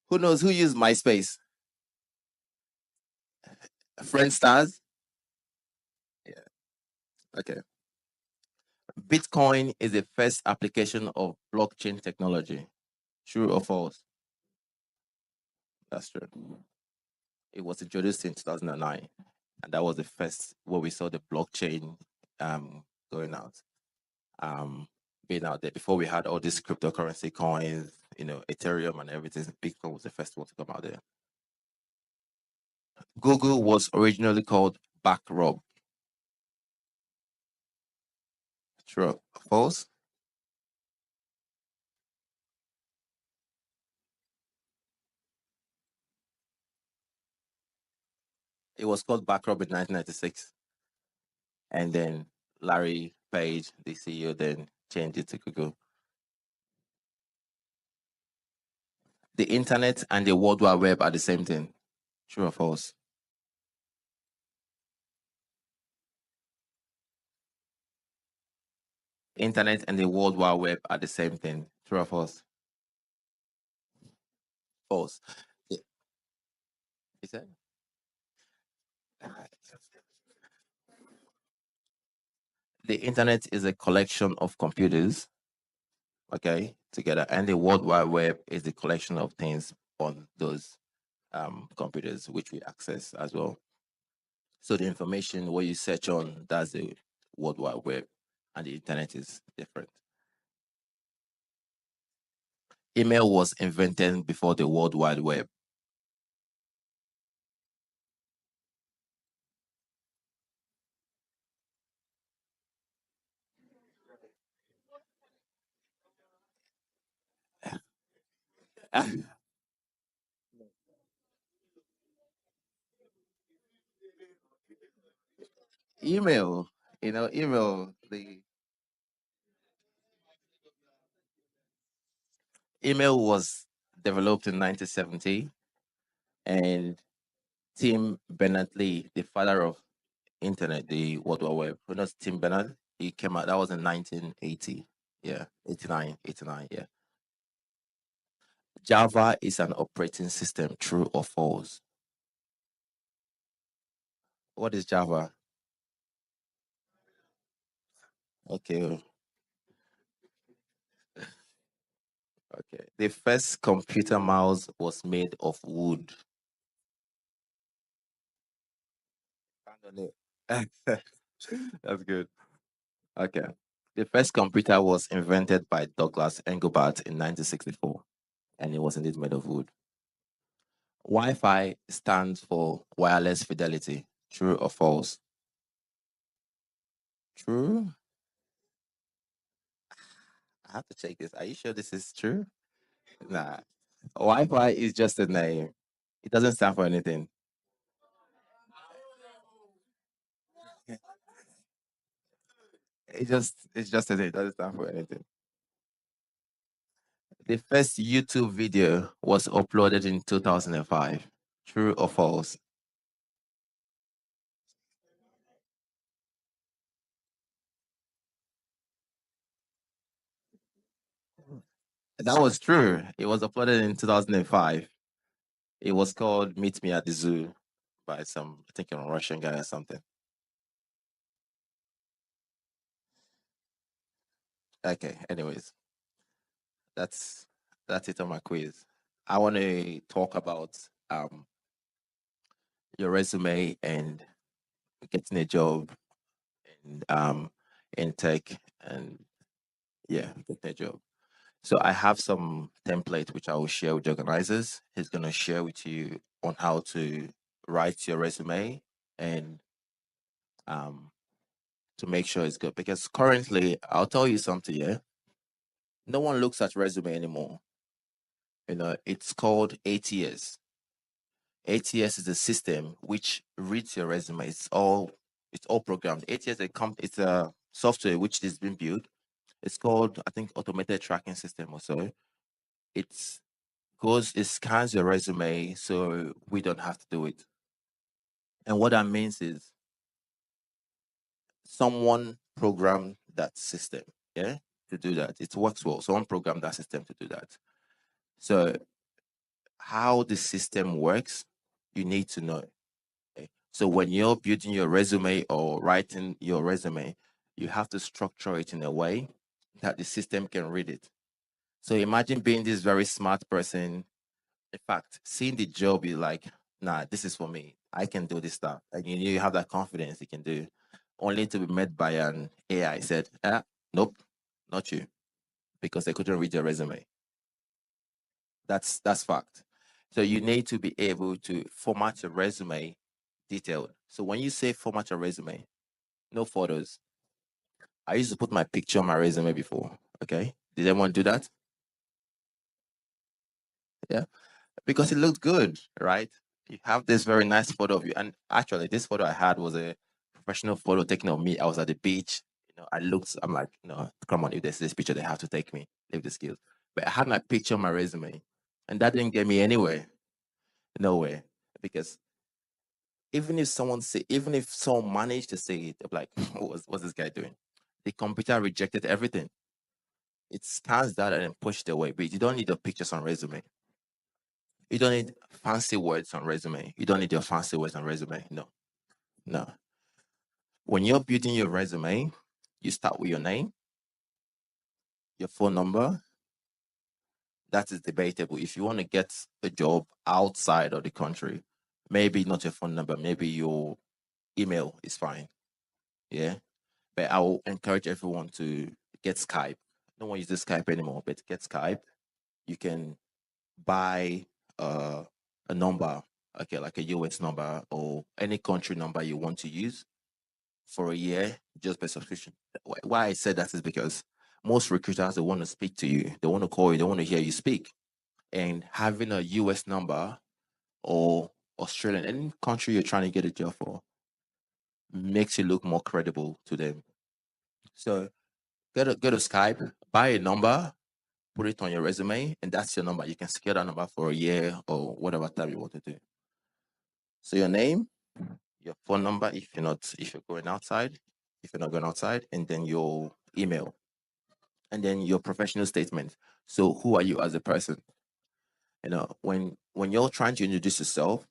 Who knows who used MySpace? Friendstars? Yeah. Okay. Bitcoin is the first application of blockchain technology. True or false? That's true. It was introduced in 2009, and that was the first where we saw the blockchain going out, being out there. Before we had all these cryptocurrency coins, you know, Ethereum and everything. Bitcoin was the first one to come out there. Google was originally called Backrub. True or false? It was called Backrub in 1996, and then Larry Page, the CEO, then changed it to Google. The internet and the World Wide Web are the same thing. True or false? Internet and the World Wide Web are the same thing. True or false? False. Is that? The internet is a collection of computers, okay, together, and the World Wide Web is the collection of things on those computers which we access as well. So the information what you search on, that's the World Wide Web, and the internet is different. Email was invented before the World Wide Web. Email, the email was developed in 1970, and Tim Berners-Lee, the father of internet, the World Wide Web, who knows Tim Berners? He came out, that was in 1980. Yeah, 89, yeah. Java is an operating system, true or false? What is Java? Okay. Okay. The first computer mouse was made of wood. That's good. Okay. The first computer was invented by Douglas Engelbart in 1964, and it was indeed made of wood. Wi-Fi stands for wireless fidelity. True or false? True. I have to check this. Are you sure this is true? Nah. Wi-Fi is just a name. It doesn't stand for anything. It's just a name. It doesn't stand for anything. The first YouTube video was uploaded in 2005. True or false? That was true. It was uploaded in 2005. It was called Meet Me at the Zoo by some, I think, a Russian guy or something. Okay, anyways, that's it on my quiz. I want to talk about your resume and getting a job in tech, and yeah, getting a job. So I have some template which I will share with the organizers. He's gonna share with you on how to write your resume and to make sure it's good. Because currently, I'll tell you something, yeah. No one looks at resume anymore. It's called ATS. ATS is a system which reads your resume. It's all programmed. ATS it's a software which is being built. It's called, I think, automated tracking system or so. It scans your resume so we don't have to do it. And what that means is someone programmed that system, yeah, to do that. It works well. Someone programmed that system to do that. So how the system works, you need to know. Okay? So when you're building your resume or writing your resume, you have to structure it in a way that the system can read it. So imagine being this very smart person. In fact, seeing the job, you're like, nah, this is for me. I can do this stuff. And you have that confidence you can do. Only to be met by an AI said, nope, not you. Because they couldn't read your resume. That's fact. So you need to be able to format your resume detailed. So when you say format your resume, no photos. I used to put my picture on my resume before. Okay. Did anyone do that? Yeah. Because it looked good, right? You have this very nice photo of you. And actually, this photo I had was a professional photo taken of me. I was at the beach. I'm like, no, come on, if there's this picture, they have to take me, leave the skills. But I had my picture on my resume. And that didn't get me anywhere. Nowhere. Because even if someone managed to say it, they're like, what's this guy doing? The computer rejected everything. It scans that and then pushed it away. But you don't need your pictures on resume. You don't need fancy words on resume. You don't need your fancy words on resume. No. When you're building your resume, you start with your name, your phone number. That is debatable. If you want to get a job outside of the country, maybe not your phone number, maybe your email is fine. Yeah. But I will encourage everyone to get Skype. No one uses Skype anymore, but get Skype. You can buy a number, okay, like a US number or any country number you want to use for a year, just by subscription. Why I said that is because most recruiters, they want to speak to you, they want to call you, they want to hear you speak. And having a US number or Australian, any country you're trying to get a job for, makes you look more credible to them. So go to Skype, buy a number, put it on your resume, and that's your number. You can secure that number for a year or whatever time you want to do. So your name, your phone number, if you're not going outside, and then your email, and then your professional statement. So who are you as a person? When you're trying to introduce yourself,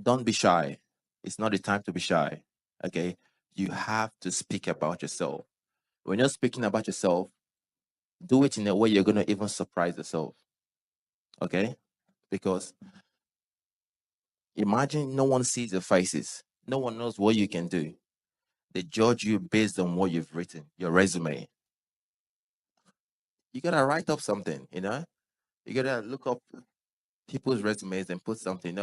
don't be shy. It's not the time to be shy. Okay, you have to speak about yourself. When you're speaking about yourself, do it in a way you're going to even surprise yourself. Okay, because imagine no one sees your faces, no one knows what you can do. They judge you based on what you've written, your resume. You gotta write up something, you gotta look up people's resumes and put something.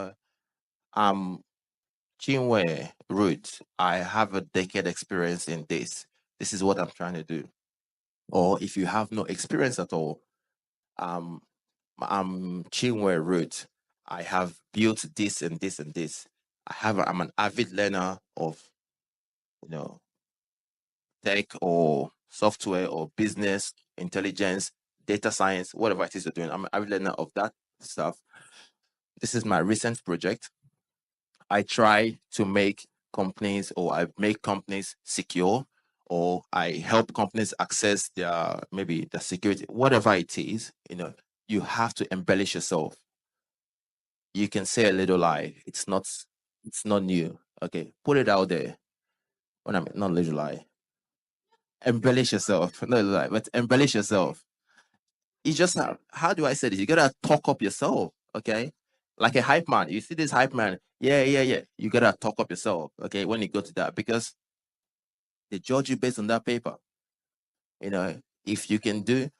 Chinwe Root, I have a decade experience in this. This is what I'm trying to do. Or if you have no experience at all, I'm Chinwe Root. I have built this and this and this. I'm an avid learner of, tech or software or business, intelligence, data science, whatever it is you're doing. I'm an avid learner of that stuff. This is my recent project. I try to make companies, or I make companies secure, or I help companies access their security, whatever it is. You have to embellish yourself. You can say a little lie. It's not new. Okay, put it out there. When I'm not little lie. Embellish yourself. Not little lie, but embellish yourself. You just have, how do I say this? You gotta talk up yourself, okay? Like a hype man. You see this hype man, yeah. You gotta talk up yourself, okay, when you go to that, because they judge you based on that paper. If you can do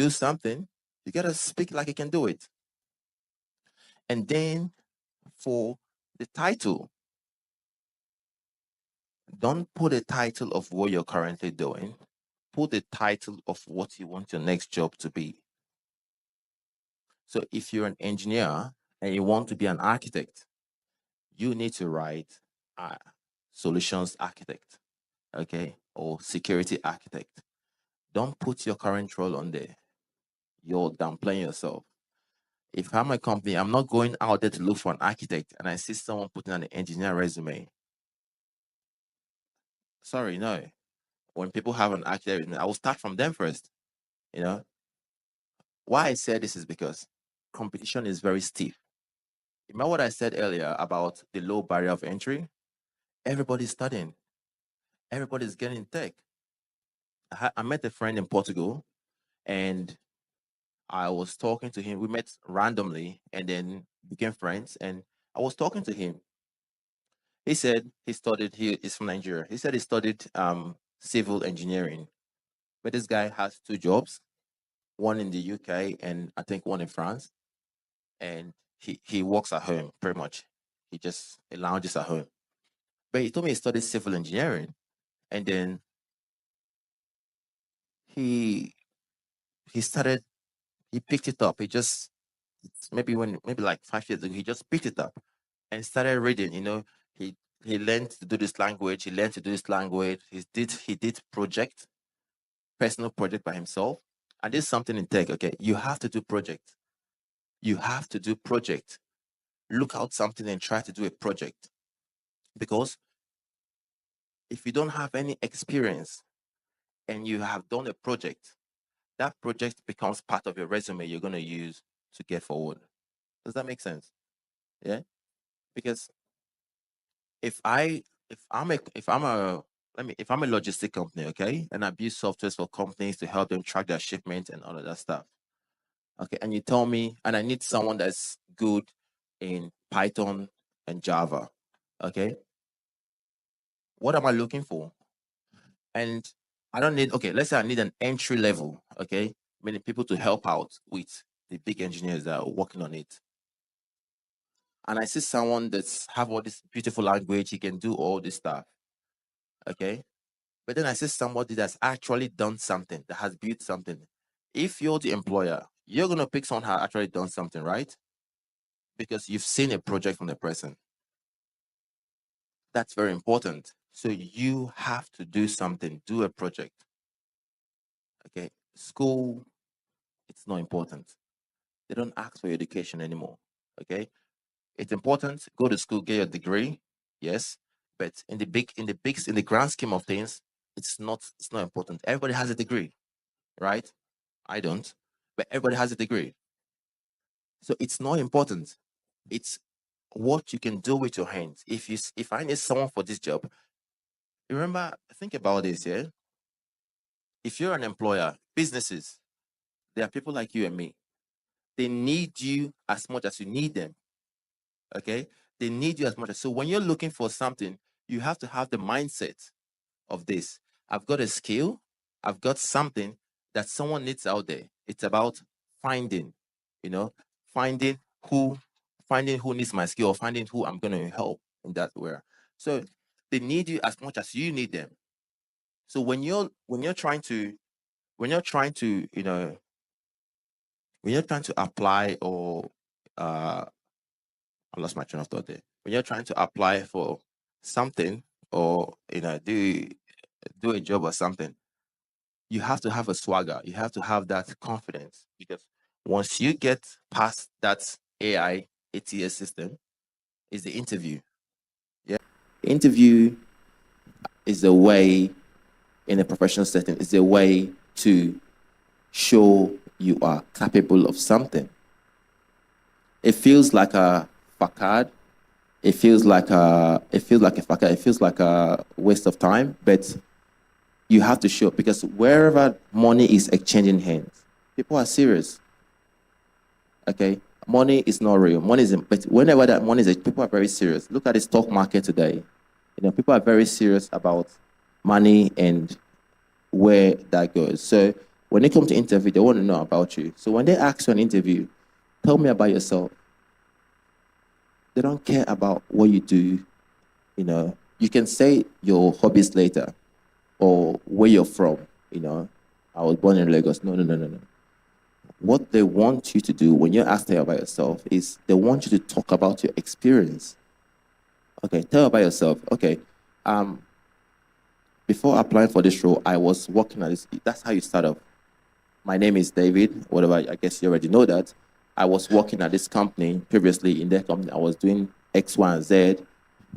something, you gotta speak like you can do it. And then for the title, don't put a title of what you're currently doing. Put the title of what you want your next job to be. So if you're an engineer and you want to be an architect, you need to write solutions architect, okay, or security architect. Don't put your current role on there. You're downplaying yourself. If I'm a company, I'm not going out there to look for an architect and I see someone putting on an engineer resume. Sorry, no. When people have an architect, I will start from them first. Why I said this is because competition is very stiff. Remember what I said earlier about the low barrier of entry? Everybody's studying. Everybody's getting tech. I met a friend in Portugal and I was talking to him. We met randomly and then became friends. And I was talking to him. He said he is from Nigeria. He said he studied civil engineering. But this guy has 2 jobs, one in the UK and I think one in France. And he works at home pretty much. He lounges at home. But he told me he studied civil engineering. And then he picked it up. Maybe like 5 years ago, he just picked it up and started reading. He learned to do this language. He did personal project by himself. And this is something in tech, okay? You have to do project. You have to do project. Look out something and try to do a project. Because if you don't have any experience and you have done a project, that project becomes part of your resume you're going to use to get forward. Does that make sense? Yeah? Because if I'm a logistic company, okay, and I build softwares for companies to help them track their shipments and all of that stuff, okay, and you tell me, and I need someone that's good in Python and Java, okay, what am I looking for? And I don't need, okay, let's say I need an entry level, okay, meaning people to help out with the big engineers that are working on it. And I see someone that's have all this beautiful language, he can do all this stuff, okay? But then I see somebody that's actually done something, that has built something. If you're the employer, you're going to pick someone who has actually done something, right? Because you've seen a project from the person. That's very important. So you have to do something, do a project. Okay, school, it's not important. They don't ask for your education anymore. Okay, it's important. Go to school, get your degree, yes. But in the grand scheme of things, it's not important. Everybody has a degree, right? I don't, but everybody has a degree. So it's not important. It's what you can do with your hands. If I need someone for this job, remember, think about this, yeah? If you're an employer, businesses, there are people like you and me. They need you as much as you need them. Okay? They need you as much as. So when you're looking for something, you have to have the mindset of this. I've got a skill, I've got something that someone needs out there. It's about finding, finding who needs my skill, or finding who I'm going to help in that way. So they need you as much as you need them. So when you're trying to apply, or I lost my train of thought there. When you're trying to apply for something, or do a job or something, you have to have a swagger. You have to have that confidence, because once you get past that AI ATS system, is the interview. Yeah, interview is a way, in a professional setting, is a way to show you are capable of something. It feels like a facade. It feels like a facade. It feels like a waste of time, but you have to show, because wherever money is exchanging hands, people are serious. Okay, money is not real. But whenever that money is, people are very serious. Look at the stock market today. People are very serious about money and where that goes. So when they come to interview, they want to know about you. So when they ask you an interview, tell me about yourself. They don't care about what you do. You can say your hobbies later, or where you're from. I was born in Lagos. No. What they want you to do when you ask them about yourself is they want you to talk about your experience. Okay, tell about yourself. Okay, before applying for this role, I was working at this. That's how you start off. My name is David. Whatever, I guess you already know that. I was working at this company previously. In that company, I was doing X, Y, and Z.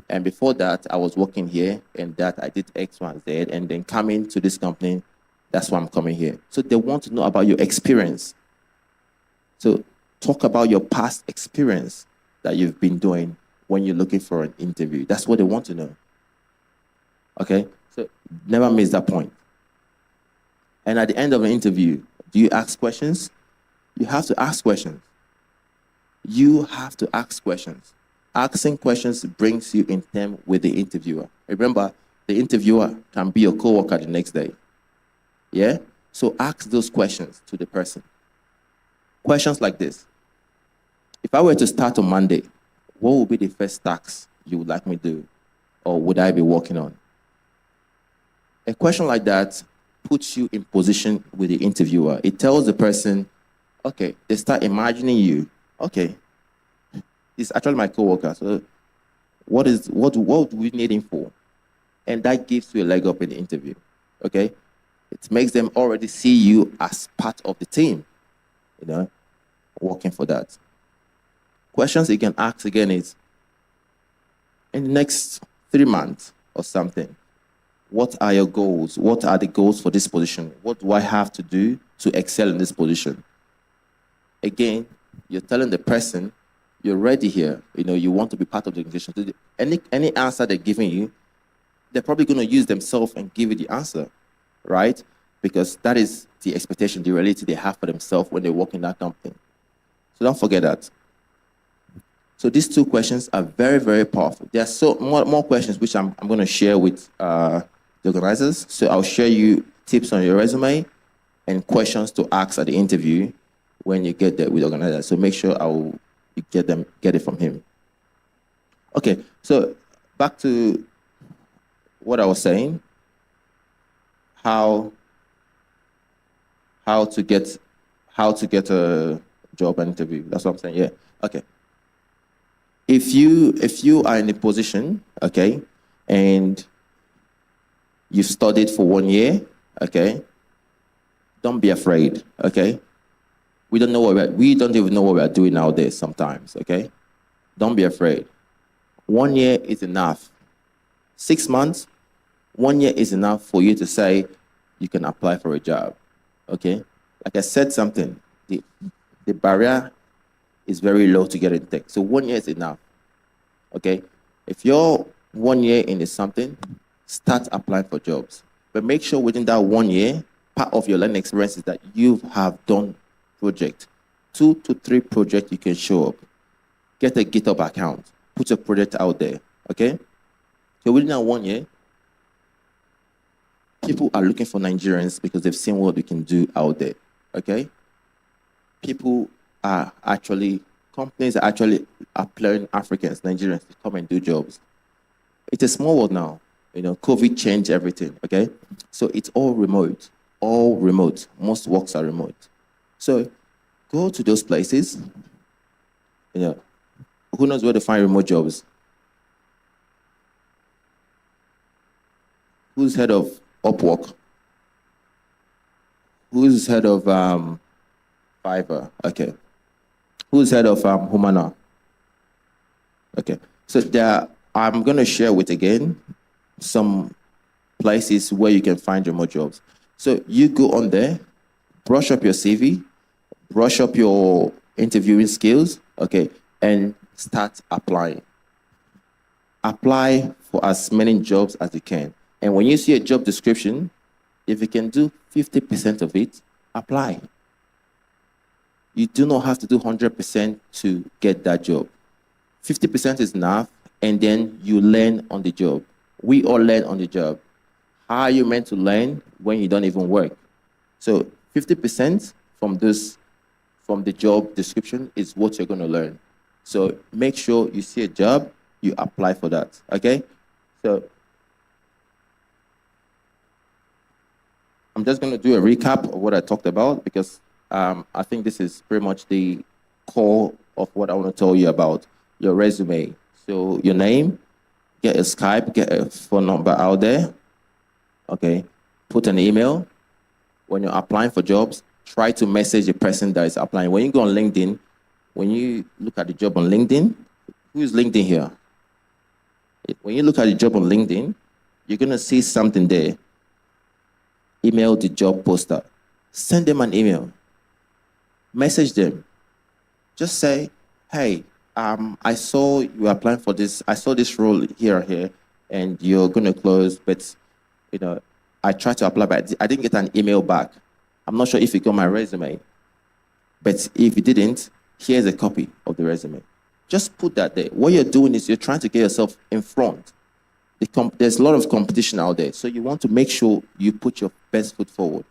And before that, I was working here, and that I did X, Y, and Z. And then coming to this company, that's why I'm coming here. So they want to know about your experience. So talk about your past experience that you've been doing when you're looking for an interview. That's what they want to know. Okay? So never miss that point. And at the end of an interview, do you ask questions? You have to ask questions. You have to ask questions. Asking questions brings you in term with the interviewer. Remember, the interviewer can be your coworker the next day. Yeah? So ask those questions to the person. Questions like this. If I were to start on Monday, what would be the first task you would like me to do? Or would I be working on? A question like that puts you in position with the interviewer. It tells the person, okay, they start imagining you. Okay, this is actually my coworker. So what do we need him for? And that gives you a leg up in the interview. Okay? It makes them already see you as part of the team, working for that. Questions you can ask again is, in the next 3 months or something, what are your goals? What are the goals for this position? What do I have to do to excel in this position? Again, you're telling the person, you're ready here. You want to be part of the organization. So any answer they're giving you, they're probably going to use themselves and give you the answer, right? Because that is the expectation, the reality they have for themselves when they work in that company. So don't forget that. So these 2 questions are very, very powerful. There are so more questions which I'm going to share with the organizers. So I'll share you tips on your resume and questions to ask at the interview when you get there with the organizer. So make sure you get it from him. Okay, so back to what I was saying. How to get a job interview. That's what I'm saying. Yeah. Okay. If you are in a position, okay, and you've studied for 1 year, okay, don't be afraid, okay? We don't even know what we're doing nowadays sometimes, okay? Don't be afraid. 1 year is enough. 6 months, 1 year is enough for you to say you can apply for a job, okay? Like I said something, the barrier is very low to get in tech. So 1 year is enough, okay? If you're 1 year into something, start applying for jobs. But make sure within that 1 year, part of your learning experience is that you have done project. 2 to 3 projects you can show up. Get a GitHub account. Put your project out there, okay? So within that 1 year, people are looking for Nigerians because they've seen what we can do out there, okay? Companies are actually applying Africans, Nigerians to come and do jobs. It's a small world now. COVID changed everything, okay? So it's all remote. Most works are remote. So go to those places. Who knows where to find remote jobs? Who's head of Upwork? Who's head of Fiverr? Okay. Who's head of Humana? Okay. So I'm going to share with again some places where you can find remote jobs. So you go on there, brush up your CV, brush up your interviewing skills, okay, and start applying. Apply for as many jobs as you can. And when you see a job description, if you can do 50% of it, apply. You do not have to do 100% to get that job. 50% is enough, and then you learn on the job. We all learn on the job. How are you meant to learn when you don't even work? So 50% from the job description is what you're going to learn. So make sure you see a job, you apply for that, okay? So I'm just going to do a recap of what I talked about because I think this is pretty much the core of what I want to tell you about your resume. So your name, get a Skype, get a phone number out there, okay? Put an email. When you're applying for jobs, try to message the person that is applying. When you go on LinkedIn, when you look at the job on LinkedIn, who is LinkedIn here? When you look at the job on LinkedIn, you're going to see something there. Email the job poster. Send them an email. Message them. Just say, hey, I saw you applying for this. I saw this role here, and you're going to close, but, I tried to apply, but I didn't get an email back. I'm not sure if you got my resume, but if you didn't, here's a copy of the resume. Just put that there. What you're doing is you're trying to get yourself in front. There's a lot of competition out there, so you want to make sure you put your best foot forward.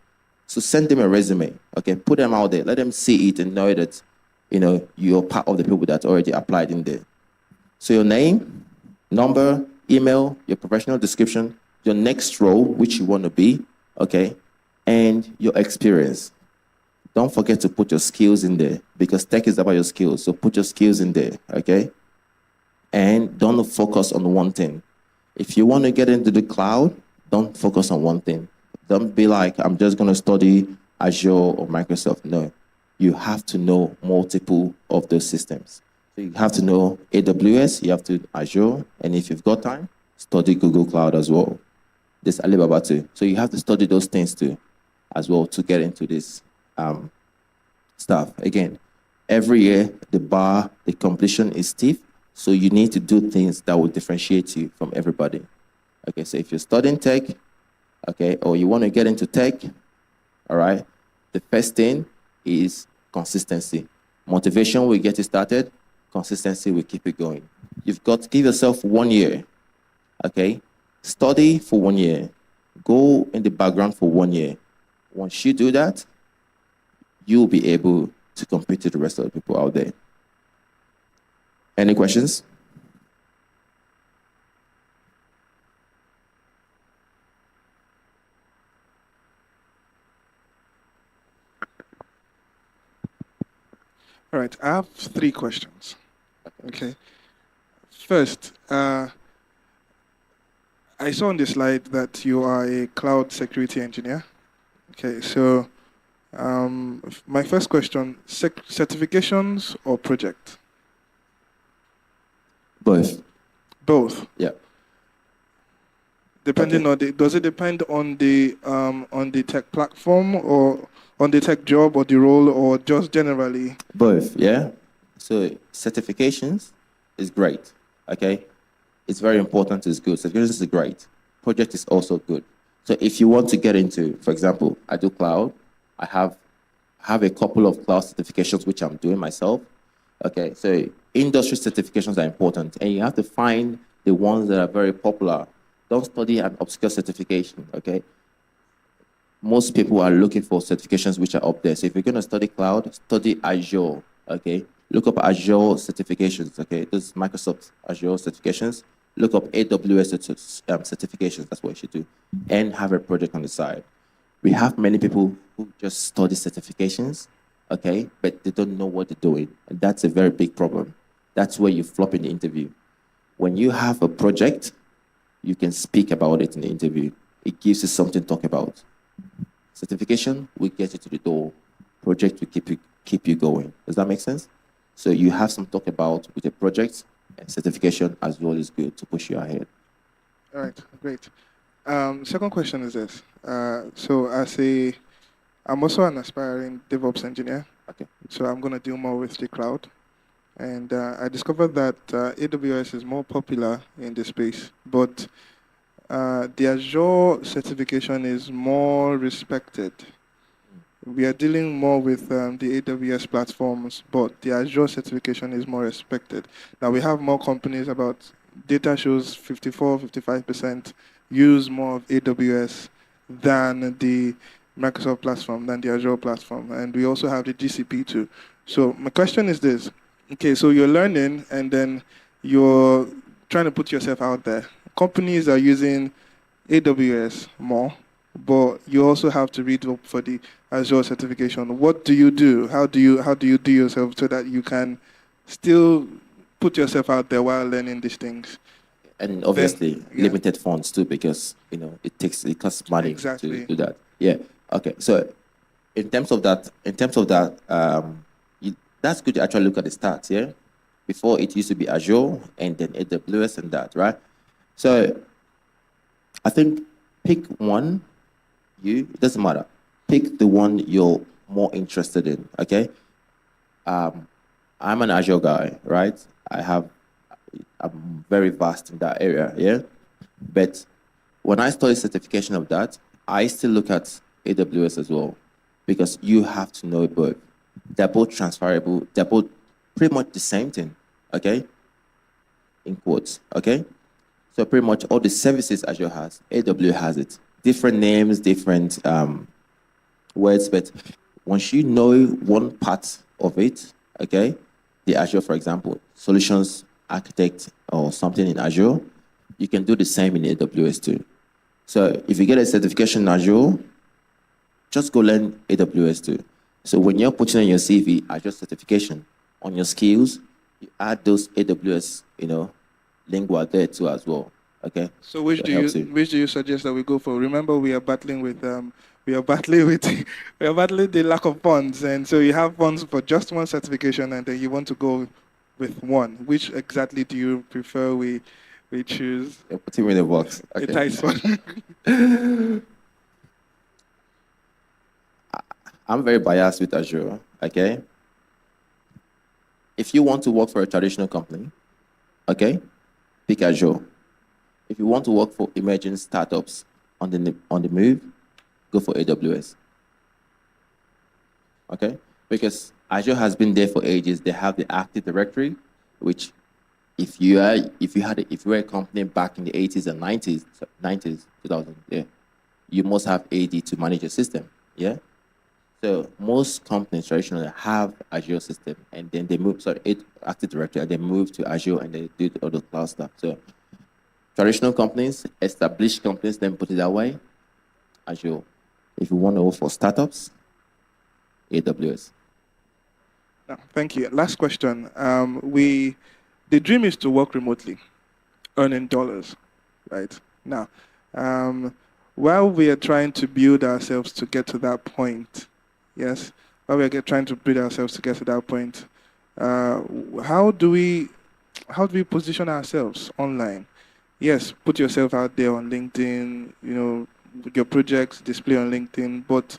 So send them a resume, okay? Put them out there. Let them see it and know that, you're part of the people that already applied in there. So your name, number, email, your professional description, your next role, which you want to be, okay? And your experience. Don't forget to put your skills in there because tech is about your skills. So put your skills in there, okay? And don't focus on one thing. If you want to get into the cloud, don't focus on one thing. Don't be like, I'm just going to study Azure or Microsoft. No, you have to know multiple of those systems. So you have to know AWS, you have to Azure, and if you've got time, study Google Cloud as well. This Alibaba too. So you have to study those things too, as well, to get into this stuff. Again, every year the competition is stiff, so you need to do things that will differentiate you from everybody. Okay, so if you're studying tech, okay, or you want to get into tech, all right, the first thing is consistency. Motivation will get you started. Consistency will keep you going. You've got to give yourself 1 year, okay? Study for 1 year. Go in the background for 1 year. Once you do that, you'll be able to compete with the rest of the people out there. Any questions? All right, I have 3 questions. Okay. First, I saw on the slide that you are a cloud security engineer. Okay, so my first question, certifications or project? Both. Both? Yeah. Depending on does it depend on the tech platform or on the tech job or the role or just generally? Both, yeah. So certifications is great, okay? It's very important, it's good. Certifications is great. Project is also good. So if you want to get into, for example, I do cloud. I have a couple of cloud certifications which I'm doing myself. Okay, so industry certifications are important, and you have to find the ones that are very popular. Don't study an obscure certification, okay? Most people are looking for certifications which are up there. So if you're going to study cloud, study Azure, okay? Look up Azure certifications, okay? Those Microsoft Azure certifications. Look up AWS certifications, that's what you should do. And have a project on the side. We have many people who just study certifications, okay? But they don't know what they're doing. And that's a very big problem. That's where you flop in the interview. When you have a project, you can speak about it in the interview. It gives you something to talk about. Certification will get you to the door. Project will keep you going. Does that make sense? So you have some talk about with a project, and certification as well is good to push you ahead. All right, great. Second question is this. So I'm also an aspiring DevOps engineer. Okay. So I'm going to deal more with the cloud. And I discovered that AWS is more popular in this space, but the Azure certification is more respected. We are dealing more with the AWS platforms, but the Azure certification is more respected. Now we have more companies, about data shows 55% use more of AWS than the Microsoft platform, than the Azure platform. And we also have the GCP too. So my question is this. Okay, so you're learning and then you're trying to put yourself out there. Companies are using AWS more, but you also have to read up for the Azure certification. What do you do? How do you do yourself so that you can still put yourself out there while learning these things? And obviously limited funds too, because it costs money to do that. Yeah. Okay. So in terms of that, that's good to actually look at the stats, yeah? Before it used to be Azure and then AWS and that, right? So I think pick one, it doesn't matter. Pick the one you're more interested in, okay? I'm an Azure guy, right? I'm very vast in that area, yeah? But when I study certification of that, I still look at AWS as well, because you have to know both. They're both transferable. They're both pretty much the same thing, okay? In quotes, okay? So pretty much all the services Azure has, AWS has it. Different names, different words, but once you know one part of it, okay? The Azure, for example, solutions architect or something in Azure, you can do the same in AWS too. So if you get a certification in Azure, just go learn AWS too. So when you're putting on your CV Azure certification on your skills, you add those AWS, lingua there too as well. Okay. So which So it do you helps you. which do you suggest that we go for? Remember, we are battling with we are battling with we are battling the lack of funds, and so you have funds for just one certification, and then you want to go with one. Which exactly do you prefer? We choose Yeah, put him in the box. a Okay. tight one. I'm very biased with Azure. Okay. If you want to work for a traditional company, okay, pick Azure. If you want to work for emerging startups on the move, go for AWS. Okay, because Azure has been there for ages. They have the Active Directory, which if you were a company back in the 80s and 90s, 2000, yeah, you must have AD to manage your system. Yeah. So most companies traditionally have Azure system, and then they move, Active Directory, and they move to Azure, and they do all the cloud stuff. So traditional companies, established companies, then put it that way, Azure. If you want to go for startups, AWS. No, thank you. Last question. The dream is to work remotely, earning dollars, right? Now, while we are trying to build ourselves to get to that point, yes, while we are trying to build ourselves to get to that point, how do we position ourselves online? Yes, put yourself out there on LinkedIn, your projects display on LinkedIn, but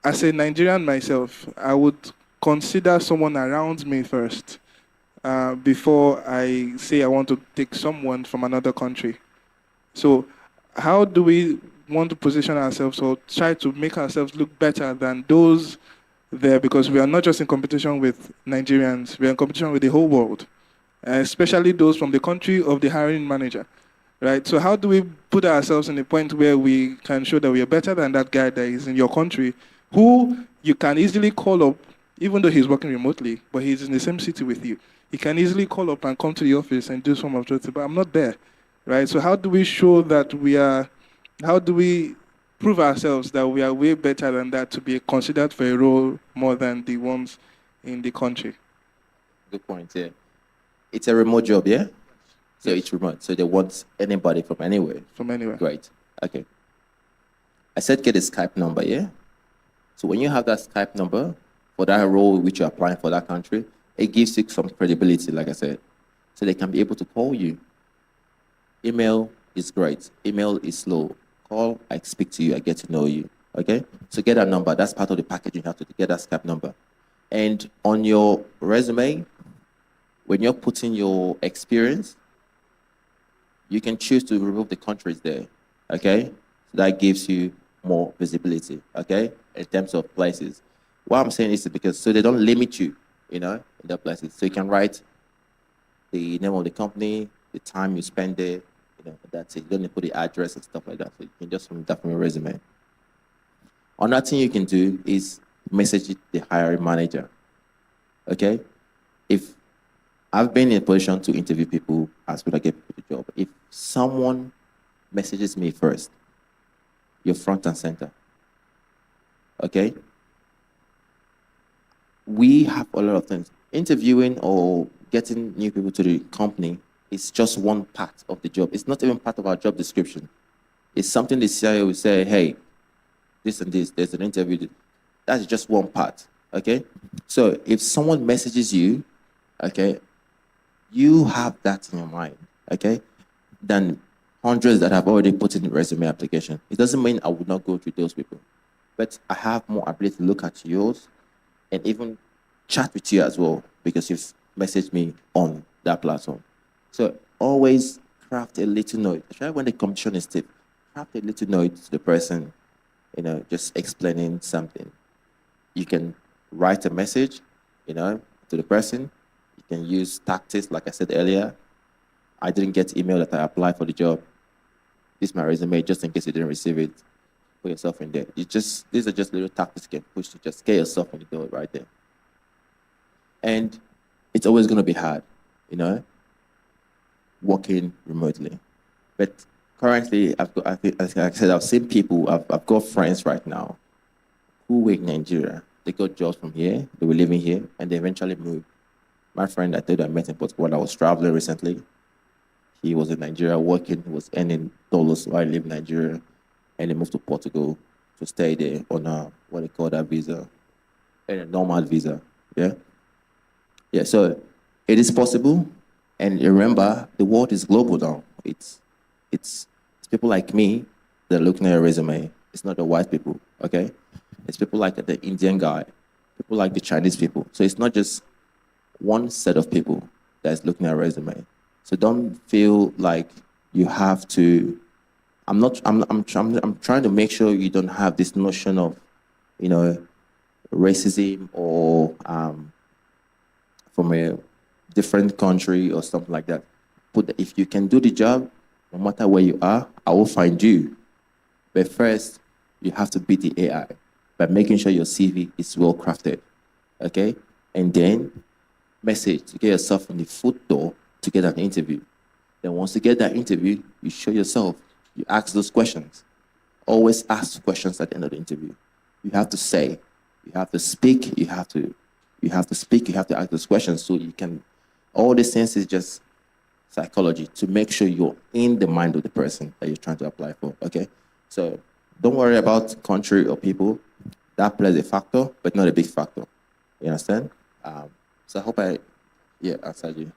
as a Nigerian myself, I would consider someone around me first before I say I want to take someone from another country. So how do we want to position ourselves or try to make ourselves look better than those there? Because we are not just in competition with Nigerians, we are in competition with the whole world, especially those from the country of the hiring manager. Right. So how do we put ourselves in a point where we can show that we are better than that guy that is in your country, who you can easily call up, even though he's working remotely, but he's in the same city with you. He can easily call up and come to the office and do some of those, but I'm not there. Right. So how do we show that how do we prove ourselves that we are way better than that to be considered for a role more than the ones in the country? Good point, yeah. It's a remote job, yeah? So it's remote. So they want anybody from anywhere. From anywhere. Great. Okay. I said get a Skype number, yeah? So when you have that Skype number for that role which you're applying for that country, it gives you some credibility, like I said. So they can be able to call you. Email is great. Email is slow. Call, I speak to you, I get to know you. Okay? So get that number. That's part of the package. You have to get that Skype number. And on your resume, when you're putting your experience, you can choose to remove the countries there, okay? So that gives you more visibility, okay, in terms of places. What I'm saying is because so they don't limit you, in the places. So you can write the name of the company, the time you spend there, that's it. You don't need to put the address and stuff like that. So you can just remove that from your resume. Another thing you can do is message the hiring manager, okay? If I've been in a position to interview people as well as get people the job. If someone messages me first, you're front and center. Okay? We have a lot of things. Interviewing or getting new people to the company is just one part of the job. It's not even part of our job description. It's something the CIO will say, hey, this and this, there's an interview. That's just one part. Okay? So if someone messages you, okay, you have that in your mind, okay, than hundreds that have already put in the resume application. It doesn't mean I would not go through those people, but I have more ability to look at yours and even chat with you as well because you've messaged me on that platform. So always craft a little note, especially when the competition is stiff. Craft a little note to the person, just explaining something. You can write a message, to the person. You can use tactics, like I said earlier. I didn't get email that I applied for the job. This is my resume, just in case you didn't receive it. Put yourself in there. These are just little tactics you can push to just get yourself in the door right there. And it's always going to be hard, working remotely. But currently, like I said, I've seen people, I've got friends right now who were in Nigeria. They got jobs from here, they were living here, and they eventually moved. My friend I told you I met in Portugal when I was traveling recently, He was in Nigeria working, he was earning dollars while he lived in Nigeria, and he moved to Portugal to stay there on a, what they call that visa, a normal visa. Yeah? Yeah, so it is possible. And remember, the world is global now. It's people like me that are looking at a resume. It's not the white people, okay? It's people like the Indian guy, people like the Chinese people. So it's not just one set of people that's looking at a resume. So don't feel like you have to. I'm trying to make sure you don't have this notion of, you know, racism or from a different country or something like that. But if you can do the job, no matter where you are, I will find you. But first, you have to beat the AI by making sure your CV is well crafted, okay? And then message to get yourself in the foot door to get an interview. Then once you get that interview, you show yourself, you ask those questions. Always ask questions at the end of the interview. You have to say, you have to speak, you have to speak, you have to ask those questions so you can, all these things is just psychology to make sure you're in the mind of the person that you're trying to apply for, okay? So don't worry about country or people. That plays a factor, but not a big factor. You understand? So I hope I answered you.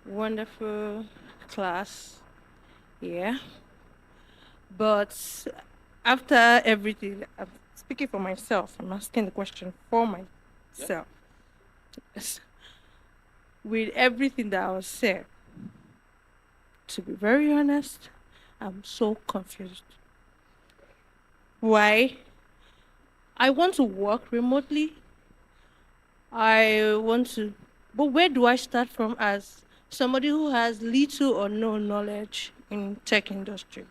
Wonderful class, yeah. But after everything, I'm speaking for myself. I'm asking the question for myself. Yes. With everything that was said, to be very honest, I'm so confused. Why? I want to work remotely. I want to, but where do I start from as somebody who has little or no knowledge in tech industry?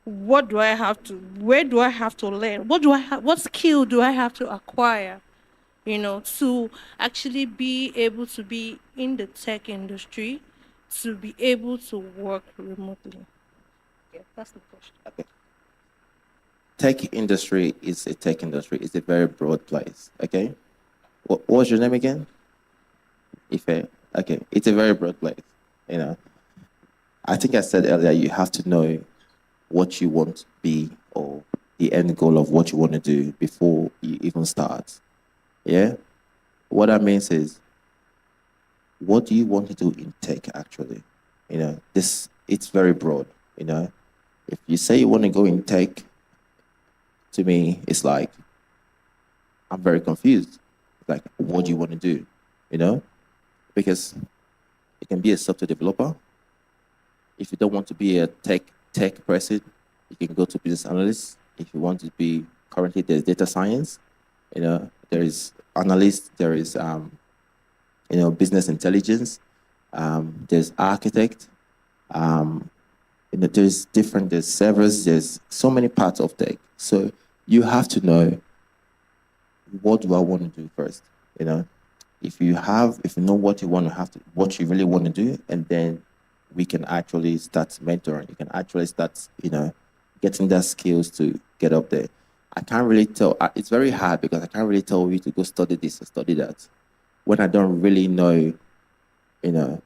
What do I have to, where do I have to learn? What skill do I have to acquire, you know, to actually be able to be in the tech industry, to be able to work remotely? Yeah, that's the question. Okay. Tech industry is a tech industry. It's a very broad place, okay? What was your name again? Ife. Okay, it's a very broad place, you know. I think I said earlier, you have to know what you want to be or the end goal of what you want to do before you even start. Yeah? What that means is, what do you want to do in tech actually? You know, it's very broad, you know. If you say you want to go in tech, to me, it's like, I'm very confused. Like, what do you want to do? You know? Because you can be a software developer. If you don't want to be a tech person, you can go to business analyst. If you want to be, currently there's data science, you know, there is analyst, there is, you know, business intelligence, there's architect, you know, there's servers, there's so many parts of tech. So you have to know, what do I want to do first, you know? If you know what you what you really want to do, and then we can actually start mentoring. You can actually start, you know, getting that skills to get up there. I can't really tell. It's very hard because I can't really tell you to go study this or study that when I don't really know, you know.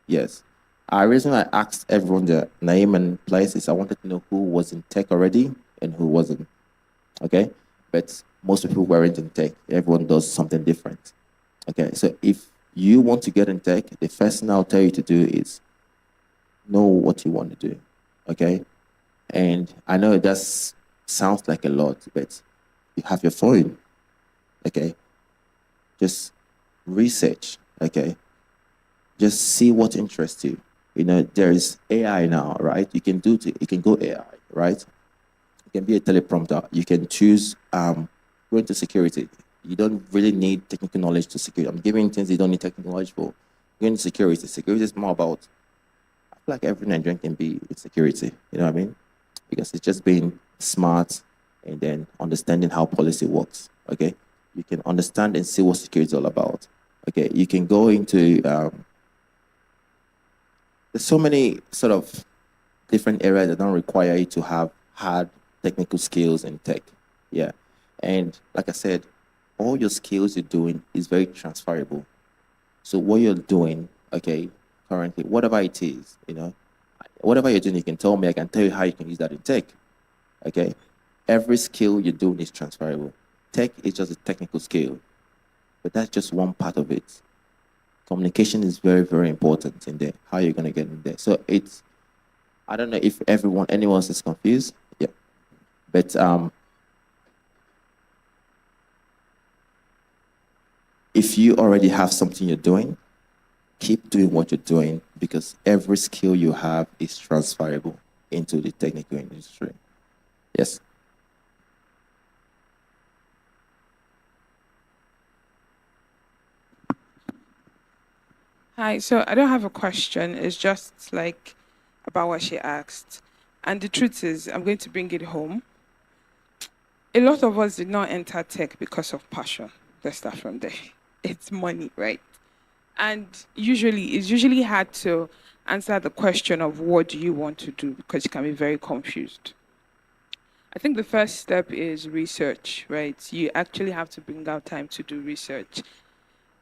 Yes. The reason I asked everyone the name and places, I wanted to know who was in tech already and who wasn't. Okay? But most people weren't in tech. Everyone does something different. Okay, so if you want to get in tech, the first thing I'll tell you to do is know what you want to do, okay? And I know it does sound like a lot, but you have your phone, okay? Just research, okay? Just see what interests you. You know, there is AI now, right? You can go AI, right? You can be a teleprompter. You can choose go into security. You don't really need technical knowledge to secure. I'm giving things you don't need technical knowledge for. Going into security. Security is more about, I feel like every Nigerian can be in security. You know what I mean? Because it's just being smart and then understanding how policy works. Okay? You can understand and see what security is all about. Okay? You can go into there's so many sort of different areas that don't require you to have hard technical skills in tech. Yeah. And like I said, all your skills you're doing is very transferable. So what you're doing, okay, currently, whatever it is, whatever you're doing, you can tell me, I can tell you how you can use that in tech. Okay. Every skill you're doing is transferable. Tech is just a technical skill, but that's just one part of it. Communication is very, very important in there. How you're gonna get in there. So I don't know if anyone else is confused. Yeah. But if you already have something you're doing, keep doing what you're doing, because every skill you have is transferable into the technical industry. Yes. Hi, so I don't have a question. It's just like about what she asked. And the truth is, I'm going to bring it home. A lot of us did not enter tech because of passion. Let's start from there. It's money, right? And it's usually hard to answer the question of what do you want to do, because you can be very confused. I think the first step is research, right? You actually have to bring out time to do research.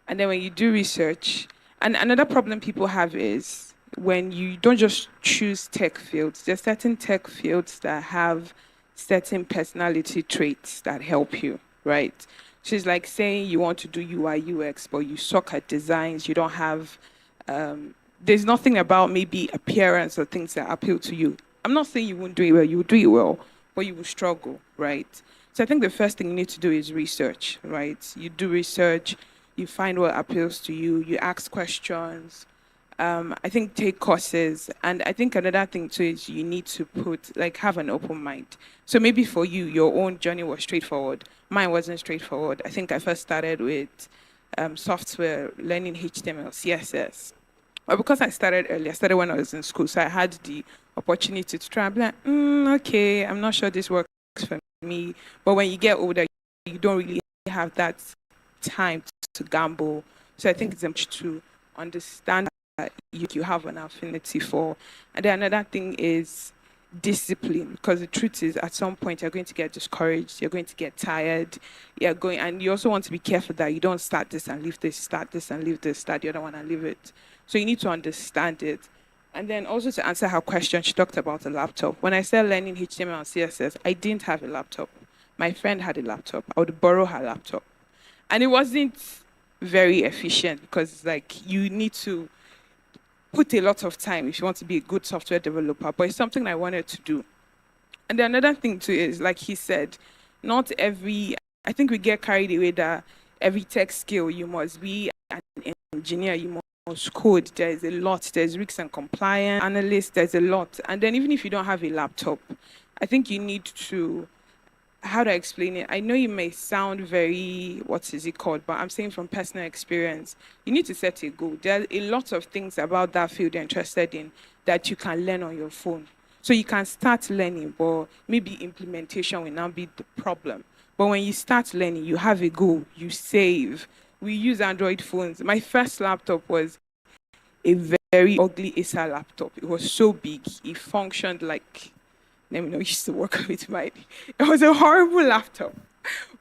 And then when you do research, and another problem people have is when you don't just choose tech fields, there's certain tech fields that have certain personality traits that help you, right? So it's like saying you want to do UI UX, but you suck at designs, you don't have, there's nothing about maybe appearance or things that appeal to you. I'm not saying you won't do it well, you will do it well, but you will struggle, right? So I think the first thing you need to do is research, right? You do research, you find what appeals to you, you ask questions. I think take courses. And I think another thing too is you need to have an open mind. So maybe for you, your own journey was straightforward. Mine wasn't straightforward. I think I first started with software, learning HTML, CSS. But because I started early, I started when I was in school, so I had the opportunity to try and be like, okay, I'm not sure this works for me. But when you get older, you don't really have that time to gamble. So I think it's important to understand that you have an affinity for. And then another thing is discipline, because the truth is at some point you're going to get discouraged, you're going to get tired, and you also want to be careful that you don't start this and leave this, start this and leave this, start the other one and leave it. So you need to understand it. And then also to answer her question, she talked about a laptop. When I started learning HTML and CSS, I didn't have a laptop. My friend had a laptop. I would borrow her laptop. And it wasn't very efficient because you need to put a lot of time if you want to be a good software developer, but it's something I wanted to do. And then another thing too is, like he said, I think we get carried away that every tech skill you must be an engineer, you must code. There's a lot. There's risk and compliance analyst. There's a lot. And then even if you don't have a laptop, I think you need to, how do I explain it? I know you may sound very, what is it called? But I'm saying from personal experience, you need to set a goal. There are a lot of things about that field you're interested in that you can learn on your phone. So you can start learning, but maybe implementation will not be the problem. But when you start learning, you have a goal, you save. We use Android phones. My first laptop was a very ugly Acer laptop. It was so big. It functioned like, let me know, used to work with mine. It was a horrible laptop.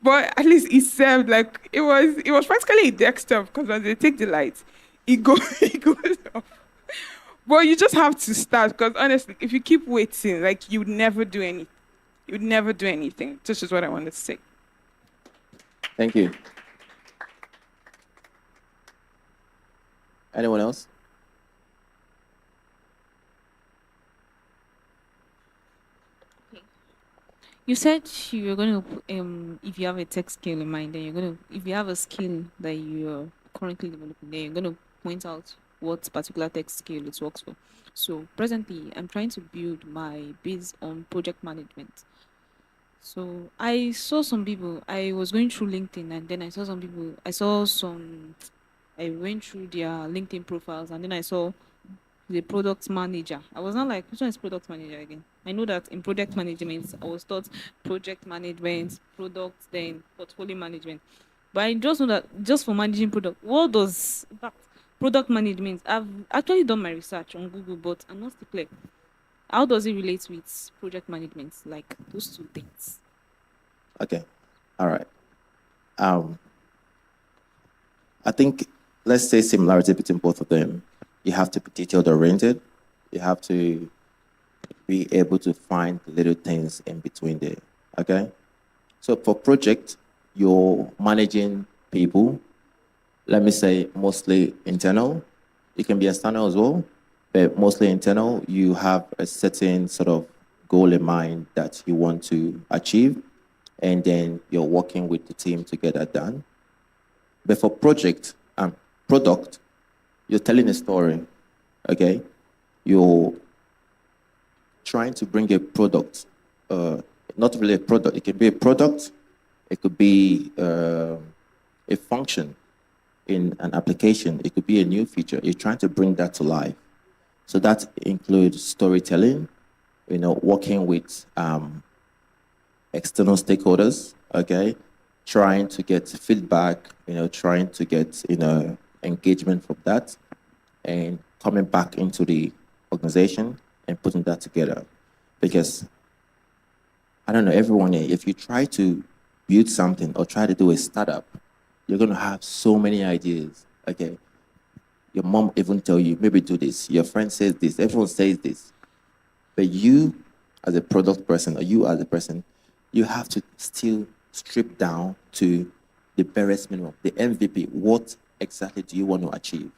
But at least it served, it was practically a desktop, because when they take the lights, it goes off. But you just have to start, because honestly, if you keep waiting, you would never do anything. You would never do anything. This is what I wanted to say. Thank you. Anyone else? You said you were going to, if you have a tech skill in mind, then you're going to, if you have a skill that you're currently developing, then you're going to point out what particular tech skill it works for. So presently, I'm trying to build my base on project management. So I saw some people, I was going through LinkedIn, and then I went through their LinkedIn profiles, and then I saw the product manager. I was not like, which one is product manager again? I know that in product management, I was taught project management, product, then portfolio management. But I just know that just for managing product, product management. I've actually done my research on Google, but I'm not still clear. How does it relate with project management? Like those two things. Okay. All right. Um, I think let's say similarity between both of them. You have to be detailed oriented. You have to be able to find little things in between there. Okay. So for project, you're managing people. Let me say mostly internal. It can be external as well, but mostly internal. You have a certain sort of goal in mind that you want to achieve, and then you're working with the team to get that done. But for project and product, you're telling a story, okay? You're trying to bring a product, not really a product, it can be a product, it could be a function in an application, it could be a new feature. You're trying to bring that to life. So that includes storytelling, working with external stakeholders, okay? Trying to get feedback, trying to get, engagement from that, and coming back into the organization and putting that together. Because, I don't know, everyone here, if you try to build something or try to do a startup, you're going to have so many ideas, okay? Your mom even tell you, maybe do this. Your friend says this. Everyone says this. But you, as a product person, or you as a person, you have to still strip down to the barest minimum, the MVP. What exactly do you want to achieve?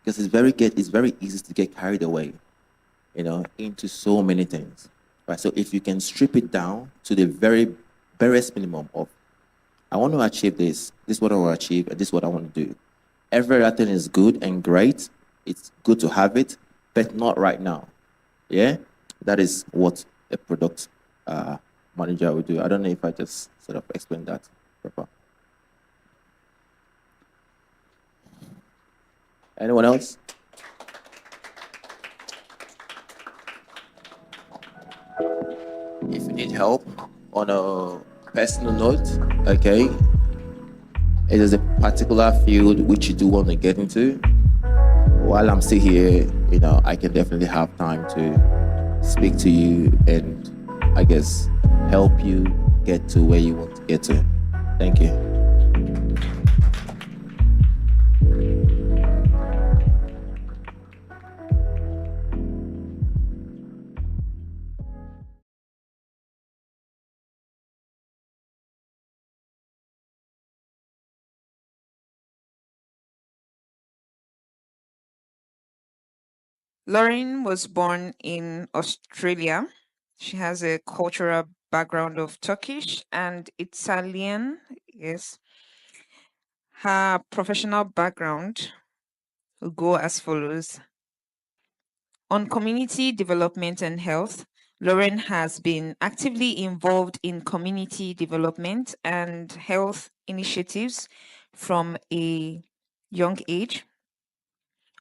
Because it's very easy to get carried away, into so many things. Right? So if you can strip it down to the very barest minimum of, I want to achieve this, this is what I want to achieve, and this is what I want to do. Every other thing is good and great. It's good to have it, but not right now. Yeah? That is what a product manager would do. I don't know if I just sort of explained that proper. Anyone else? If you need help on a personal note, okay, it is a particular field which you do want to get into. While I'm still here, I can definitely have time to speak to you and, I guess, help you get to where you want to get to. Thank you. Lauren was born in Australia. She has a cultural background of Turkish and Italian. Yes. Her professional background will go as follows. On community development and health, Lauren has been actively involved in community development and health initiatives from a young age.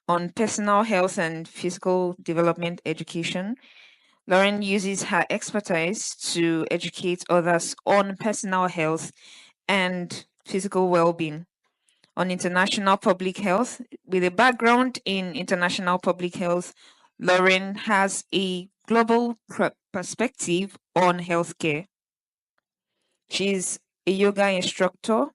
On personal health and physical development education, Lauren uses her expertise to educate others on personal health and physical well-being. On international public health, with a background in international public health, Lauren has a global perspective on healthcare. She's a yoga instructor,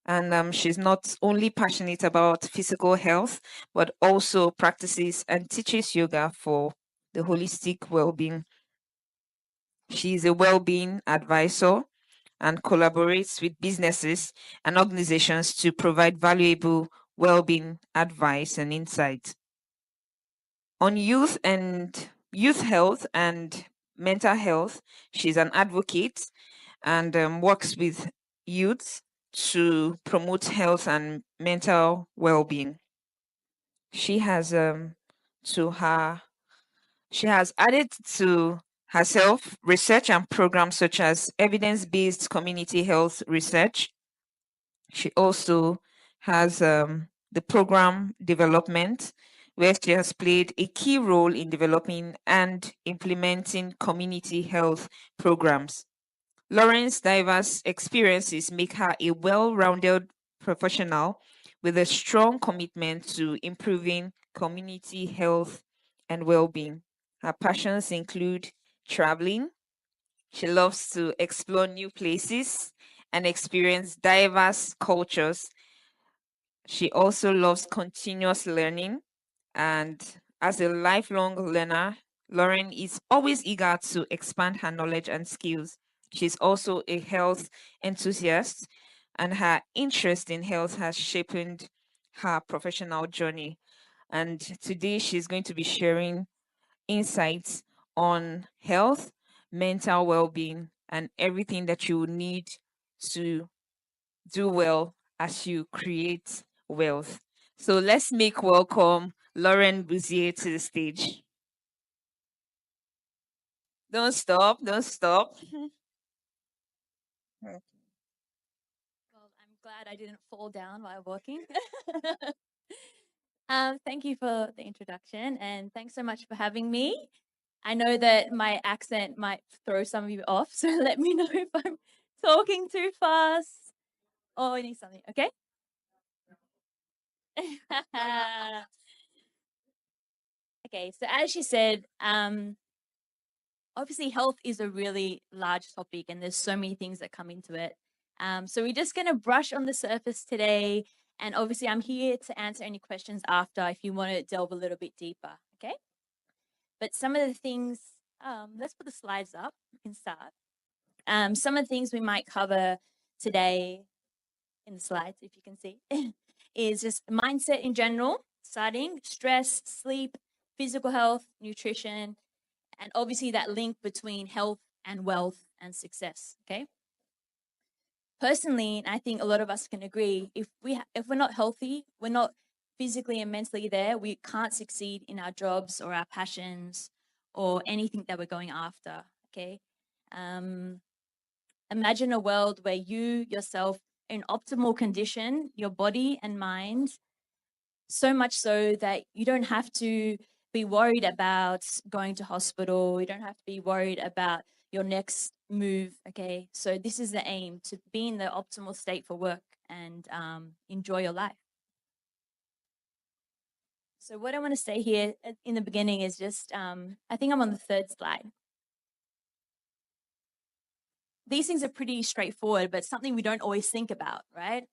and she's not only passionate about physical health, but also practices and teaches yoga for the holistic well-being. She's a well-being advisor and collaborates with businesses and organizations to provide valuable well-being advice and insight. On youth health and mental health, she's an advocate and works with youth to promote health and mental well-being. She has added to herself research and programs such as evidence-based community health research. She also has the program development, where she has played a key role in developing and implementing community health programs. Lauren's diverse experiences make her a well-rounded professional with a strong commitment to improving community health and well-being. Her passions include traveling. She loves to explore new places and experience diverse cultures. She also loves continuous learning, and as a lifelong learner, Lauren is always eager to expand her knowledge and skills. She's also a health enthusiast, and her interest in health has shaped her professional journey. And today she's going to be sharing insights on health, mental well-being, and everything that you need to do well as you create wealth. So let's make welcome Lauren Bouzier to the stage. Don't stop, don't stop. Well, I'm glad I didn't fall down while walking. Thank you for the introduction and thanks so much for having me. I know that my accent might throw some of you off, so let me know if I'm talking too fast or I need something, okay? Okay, so as she said, obviously health is a really large topic and there's so many things that come into it. So we're just going to brush on the surface today. And obviously I'm here to answer any questions after if you want to delve a little bit deeper, okay? But some of the things, let's put the slides up, we can start. Some of the things we might cover today in the slides, if you can see, is just mindset in general, starting stress, sleep, physical health, nutrition, and obviously that link between health and wealth and success, okay? Personally, and I think a lot of us can agree, if we're not healthy, we're not physically and mentally there, we can't succeed in our jobs or our passions or anything that we're going after, okay? Imagine a world where you yourself are in optimal condition, your body and mind, so much so that you don't have to be worried about going to hospital, you don't have to be worried about your next move, okay? So this is the aim, to be in the optimal state for work and enjoy your life. So what I want to say here in the beginning is just, I think I'm on the third slide. These things are pretty straightforward, but something we don't always think about, right?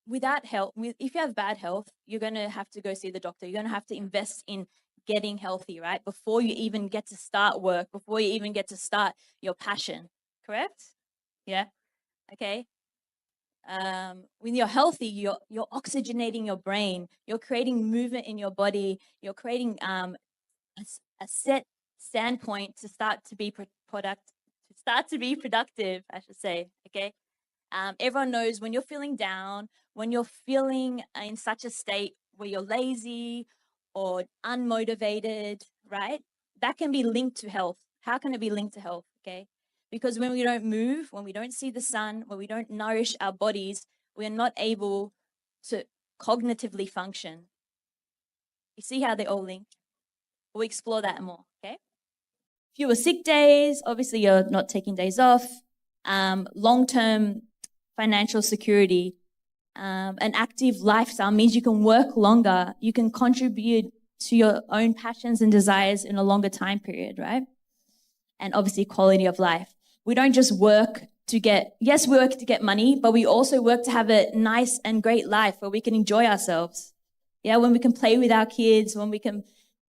Without health, if you have bad health, you're going to have to go see the doctor. You're going to have to invest in getting healthy, right? Before you even get to start work, before you even get to start your passion, correct? Yeah, okay. When you're healthy, you're oxygenating your brain, you're creating movement in your body, you're creating a set standpoint to start to be productive, I should say, okay? Everyone knows when you're feeling down, when you're feeling in such a state where you're lazy or unmotivated, right? That can be linked to health. How can it be linked to health, okay? Because when we don't move, when we don't see the sun, when we don't nourish our bodies, we're not able to cognitively function. You see how they all link? We'll explore that more, okay? Fewer sick days, obviously you're not taking days off. Long-term financial security, an active lifestyle means you can work longer, you can contribute to your own passions and desires in a longer time period, right? And obviously quality of life. We don't just work to get, yes, we work to get money, but we also work to have a nice and great life where we can enjoy ourselves. Yeah, when we can play with our kids, when we can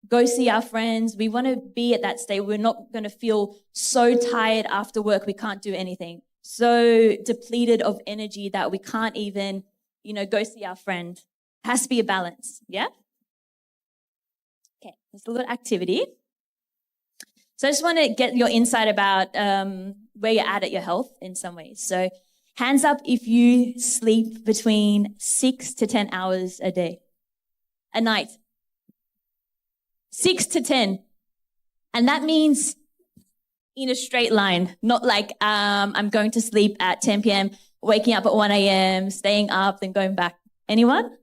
go see our friends, we want to be at that state. We're not going to feel so tired after work we can't do anything, so depleted of energy that we can't even, go see our friend. It has to be a balance, yeah? Okay, there's a little activity. So I just want to get your insight about where you're at your health in some ways. So hands up if you sleep between 6 to 10 hours a day, a night. 6 to 10. And that means in a straight line, not like I'm going to sleep at 10 p.m., waking up at 1 a.m., staying up, then going back. Anyone?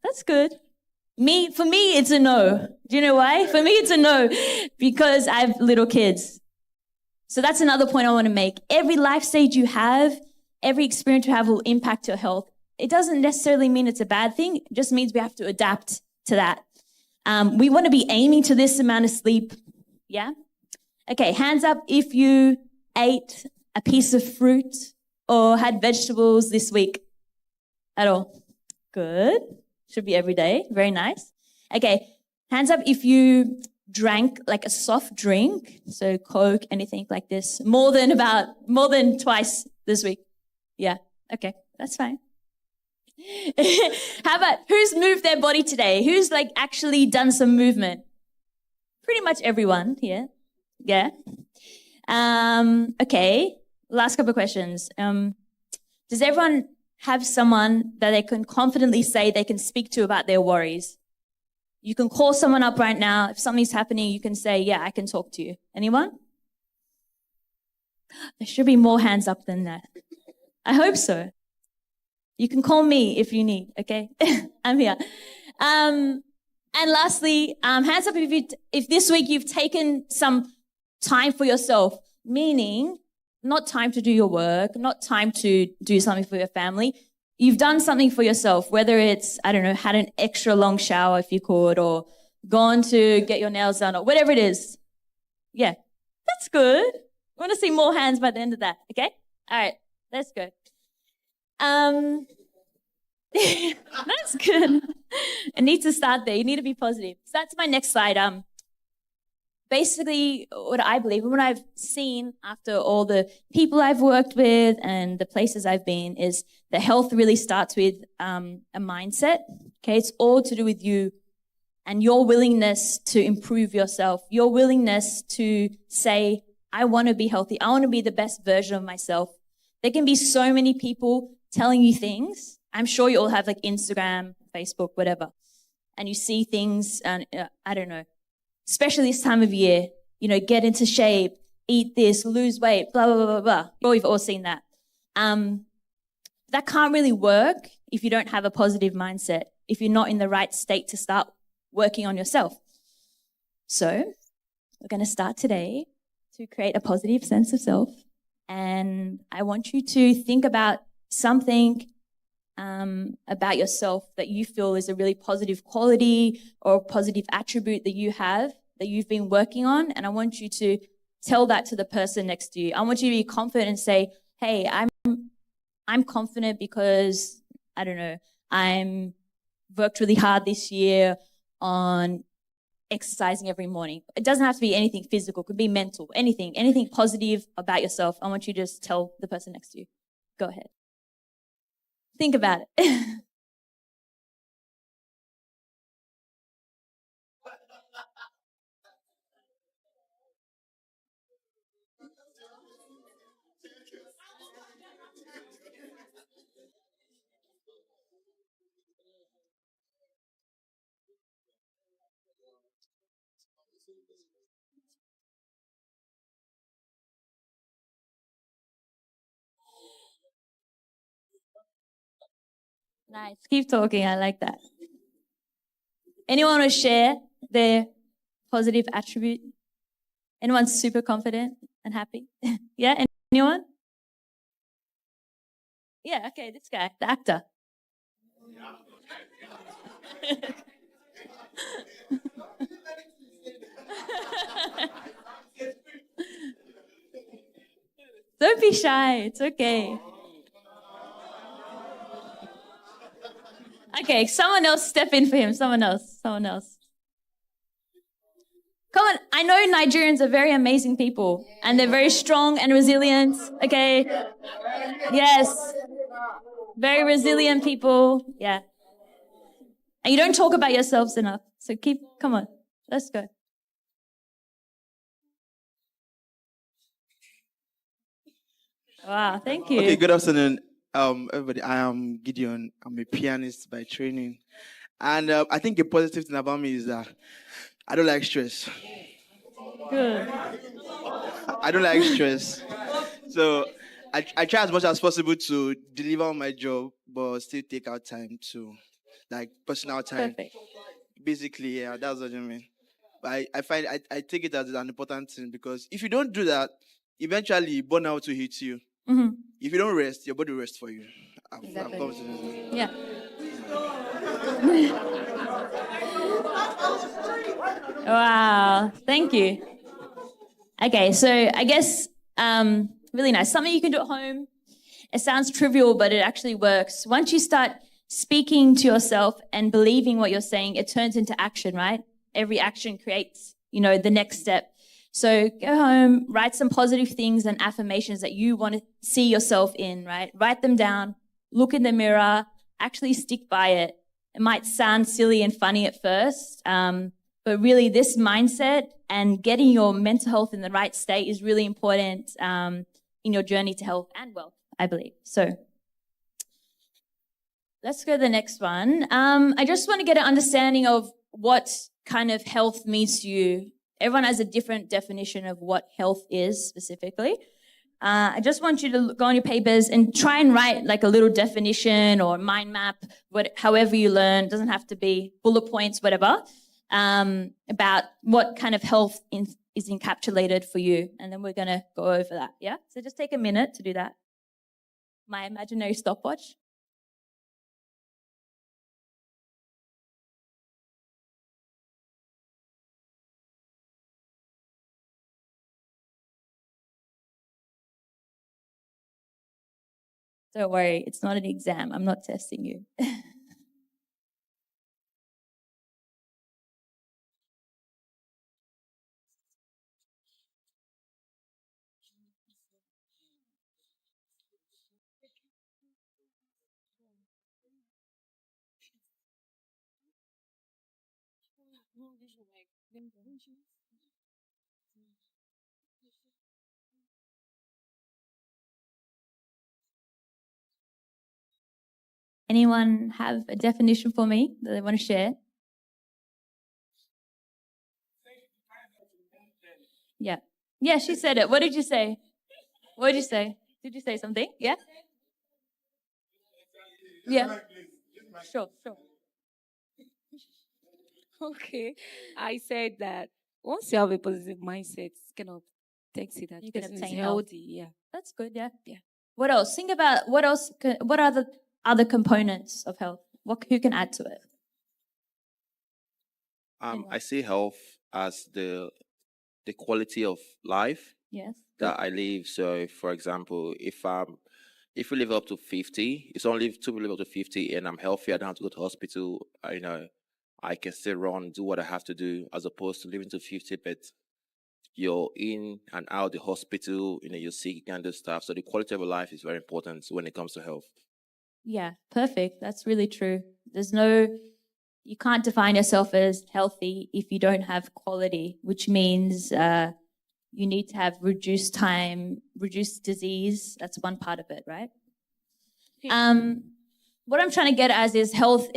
That's good. For me, it's a no. Do you know why? For me, it's a no, because I have little kids. So that's another point I want to make. Every life stage you have, every experience you have will impact your health. it doesn't necessarily mean it's a bad thing. It just means we have to adapt to that. We want to be aiming to this amount of sleep. Yeah? Okay, hands up if you ate a piece of fruit or had vegetables this week at all. Good. Should be every day. Very nice. Okay, hands up if you drank like a soft drink, so Coke, anything like this, more than twice this week. Yeah, okay, that's fine. How about who's moved their body today? Who's like actually done some movement? Pretty much everyone here. Yeah. Okay, last couple of questions. Does everyone have someone that they can confidently say they can speak to about their worries? You can call someone up right now. If something's happening, you can say, yeah, I can talk to you. Anyone? There should be more hands up than that. I hope so. You can call me if you need, okay? I'm here. And lastly, hands up if this week you've taken some time for yourself, meaning not time to do your work, not time to do something for your family. You've done something for yourself, whether it's, I don't know, had an extra long shower if you could, or gone to get your nails done, or whatever it is. Yeah, that's good. I want to see more hands by the end of that, okay? All right, let's go. That's good. It needs to start there. You need to be positive. So that's my next slide. Basically, what I believe and what I've seen after all the people I've worked with and the places I've been is that health really starts with a mindset. Okay, it's all to do with you and your willingness to improve yourself, your willingness to say, I want to be healthy. I want to be the best version of myself. There can be so many people telling you things. I'm sure you all have like Instagram, Facebook, whatever. And you see things, and I don't know, especially this time of year, you know, get into shape, eat this, lose weight, blah, blah, blah, blah, blah. We've all seen that. That can't really work if you don't have a positive mindset, if you're not in the right state to start working on yourself. So we're going to start today to create a positive sense of self. And I want you to think about something about yourself that you feel is a really positive quality or a positive attribute that you have, that you've been working on. And I want you to tell that to the person next to you. I want you to be confident and say, hey, I'm confident because, I don't know, I'm worked really hard this year on exercising every morning. It doesn't have to be anything physical. It could be mental, anything positive about yourself. I want you to just tell the person next to you. Go ahead. Think about it. Nice. Keep talking. I like that. Anyone want to share their positive attribute? Anyone super confident and happy? Yeah? Anyone? Yeah, okay, this guy, the actor. Don't be shy. It's okay. Okay, someone else step in for him. Someone else. Come on, I know Nigerians are very amazing people and they're very strong and resilient. Okay. Yes. Very resilient people. Yeah. And you don't talk about yourselves enough. So come on, let's go. Wow, thank you. Okay, good afternoon, everybody. I am Gideon. I'm a pianist by training. And I think a positive thing about me is that I don't like stress. Good. I don't like stress. So I try as much as possible to deliver on my job, but still take out time to, like, personal time. Perfect. Basically, yeah, that's what I mean. But I find I take it as an important thing because if you don't do that, eventually burnout will hit you. If you don't rest, your body rests for you. Exactly. come to- Yeah. Wow. Thank you. Okay, so I guess really nice. Something you can do at home. It sounds trivial, but it actually works. Once you start speaking to yourself and believing what you're saying, it turns into action, right? Every action creates, the next step. So go home, write some positive things and affirmations that you want to see yourself in, right? Write them down, look in the mirror, actually stick by it. It might sound silly and funny at first, but really this mindset and getting your mental health in the right state is really important in your journey to health and wealth, I believe. So let's go to the next one. I just want to get an understanding of what kind of health means to you. Everyone has a different definition of what health is specifically. I just want you to go on your papers and try and write like a little definition or mind map, however you learn. It doesn't have to be bullet points, whatever, about what kind of health is encapsulated for you. And then we're going to go over that, yeah? So just take a minute to do that. My imaginary stopwatch. Don't worry, it's not an exam. I'm not testing you. Anyone have a definition for me that they want to share? Yeah. Yeah, she said it. What did you say? What did you say? Did you say something? Yeah? Yeah. Sure. Okay. I said that once you have a positive mindset, it kind of takes it that You can person is obtain health. healthy. Yeah. That's good, yeah. What else? Think about what are the other components of health? Who can add to it? I see health as the quality of life Yes. that I live. So, for example, if we live up to 50, it's only two people live up to 50, and I'm healthy, I don't have to go to hospital. I can still run, do what I have to do, as opposed to living to 50, but you're in and out the hospital, you're sick, you can't do stuff. So the quality of life is very important when it comes to health. Yeah, perfect. That's really true. You can't define yourself as healthy if you don't have quality, which means you need to have reduced time, reduced disease. That's one part of it, right? What I'm trying to get at is health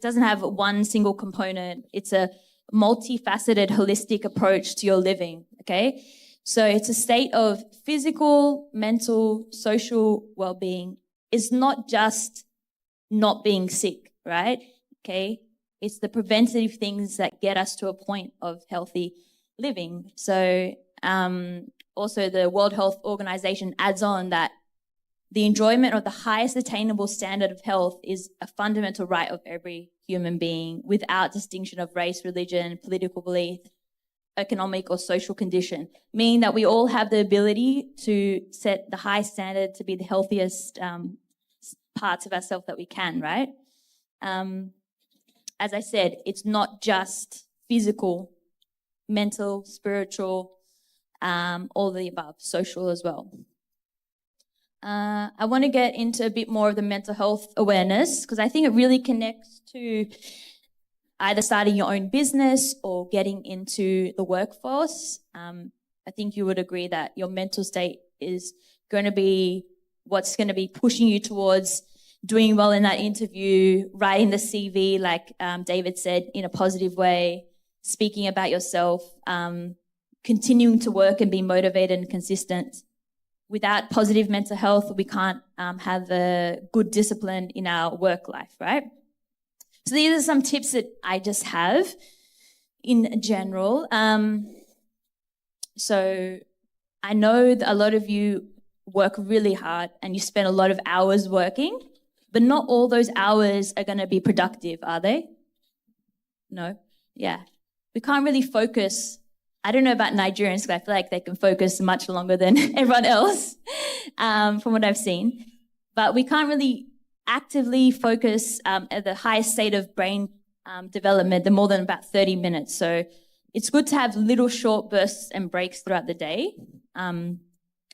doesn't have one single component. It's a multifaceted, holistic approach to your living, okay? So it's a state of physical, mental, social well-being. It's not just not being sick, right? Okay? It's the preventative things that get us to a point of healthy living. So also the World Health Organization adds on that the enjoyment of the highest attainable standard of health is a fundamental right of every human being without distinction of race, religion, political belief, economic or social condition, meaning that we all have the ability to set the high standard to be the healthiest parts of ourselves that we can, right? As I said, it's not just physical, mental, spiritual, all the above, social as well. I want to get into a bit more of the mental health awareness because I think it really connects to either starting your own business or getting into the workforce. I think you would agree that your mental state is going to be what's going to be pushing you towards doing well in that interview, writing the CV, like David said, in a positive way, speaking about yourself, continuing to work and be motivated and consistent. Without positive mental health, we can't have a good discipline in our work life, right? So these are some tips that I just have in general. So I know that a lot of you work really hard and you spend a lot of hours working, but not all those hours are going to be productive, are they? No? Yeah. We can't really focus. I don't know about Nigerians because I feel like they can focus much longer than everyone else, from what I've seen. But we can't really actively focus at the highest state of brain development than more than about 30 minutes. So it's good to have little short bursts and breaks throughout the day,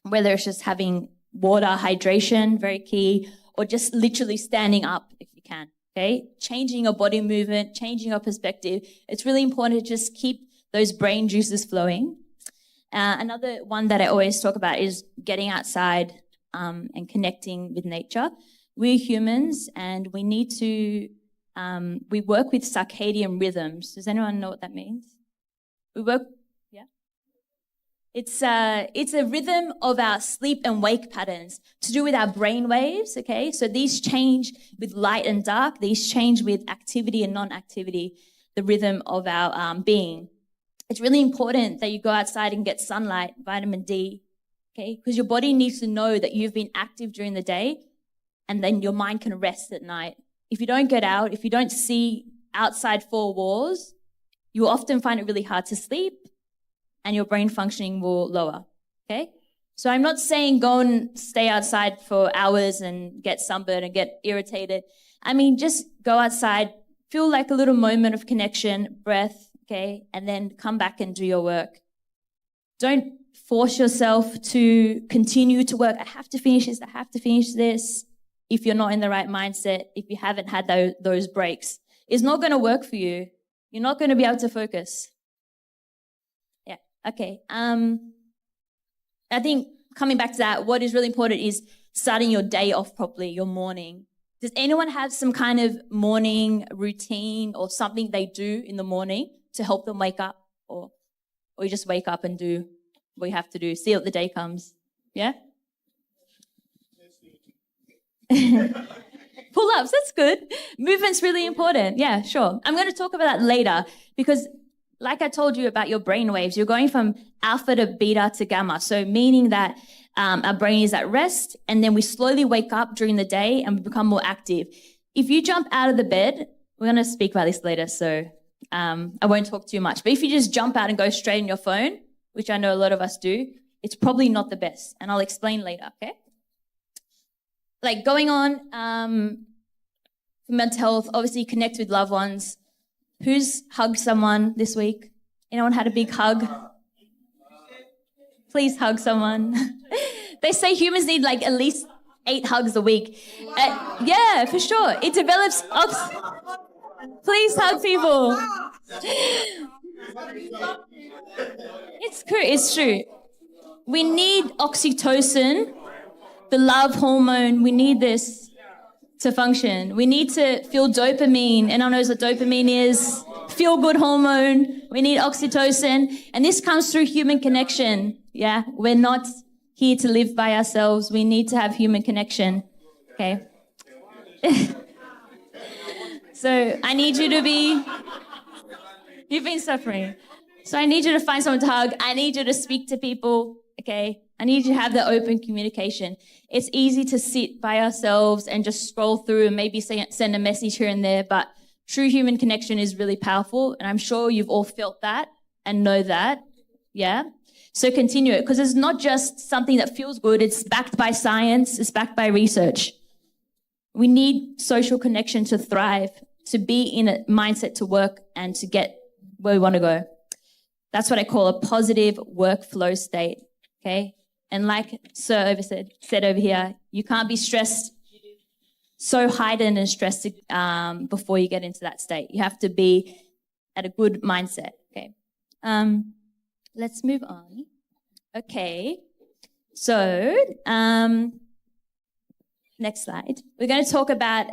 whether it's just having water, hydration, very key, or just literally standing up if you can, okay? Changing your body movement, changing your perspective. It's really important to just keep those brain juices flowing. Another one that I always talk about is getting outside and connecting with nature. We're humans and we need to, we work with circadian rhythms. Does anyone know what that means? We work, yeah? It's a rhythm of our sleep and wake patterns to do with our brain waves, okay? So these change with light and dark. These change with activity and non-activity, the rhythm of our being. It's really important that you go outside and get sunlight, vitamin D, okay? Because your body needs to know that you've been active during the day and then your mind can rest at night. If you don't get out, if you don't see outside four walls, you will often find it really hard to sleep and your brain functioning will lower, okay? So I'm not saying go and stay outside for hours and get sunburned and get irritated. I mean, just go outside, feel like a little moment of connection, breath, okay? And then come back and do your work. Don't force yourself to continue to work. I have to finish this, I have to finish this. If you're not in the right mindset, if you haven't had those breaks, it's not going to work for you. You're not going to be able to focus. Yeah, okay. I think coming back to that, what is really important is starting your day off properly, your morning. Does anyone have some kind of morning routine or something they do in the morning to help them wake up? Or you just wake up and do what you have to do, see what the day comes? Yeah? Pull-ups, that's good. Movement's really important. Yeah, sure. I'm going to talk about that later because like I told you about your brain waves, you're going from alpha to beta to gamma. So meaning that our brain is at rest and then we slowly wake up during the day and we become more active. If you jump out of the bed, we're going to speak about this later, so I won't talk too much. But if you just jump out and go straight on your phone, which I know a lot of us do, it's probably not the best. And I'll explain later, okay? Like going on for mental health, obviously connect with loved ones. Who's hugged someone this week? Anyone had a big hug? Please hug someone. They say humans need like at least 8 hugs a week. Yeah, for sure. It develops... Please hug people. It's true. We need oxytocin, the love hormone. We need this to function. We need to feel dopamine. Anyone knows what dopamine is? Feel-good hormone. We need oxytocin. And this comes through human connection. Yeah, we're not here to live by ourselves. We need to have human connection. Okay. So I need you to be... You've been suffering. So I need you to find someone to hug. I need you to speak to people, okay? I need you to have the open communication. It's easy to sit by ourselves and just scroll through and maybe send a message here and there, but true human connection is really powerful, and I'm sure you've all felt that and know that, yeah? So continue it, because it's not just something that feels good. It's backed by science. It's backed by research. We need social connection to thrive, to be in a mindset to work and to get where we want to go. That's what I call a positive workflow state, okay? And like Sir said over here, you can't be stressed, so heightened and stressed before you get into that state. You have to be at a good mindset, okay? Let's move on. Okay, so next slide. We're going to talk about,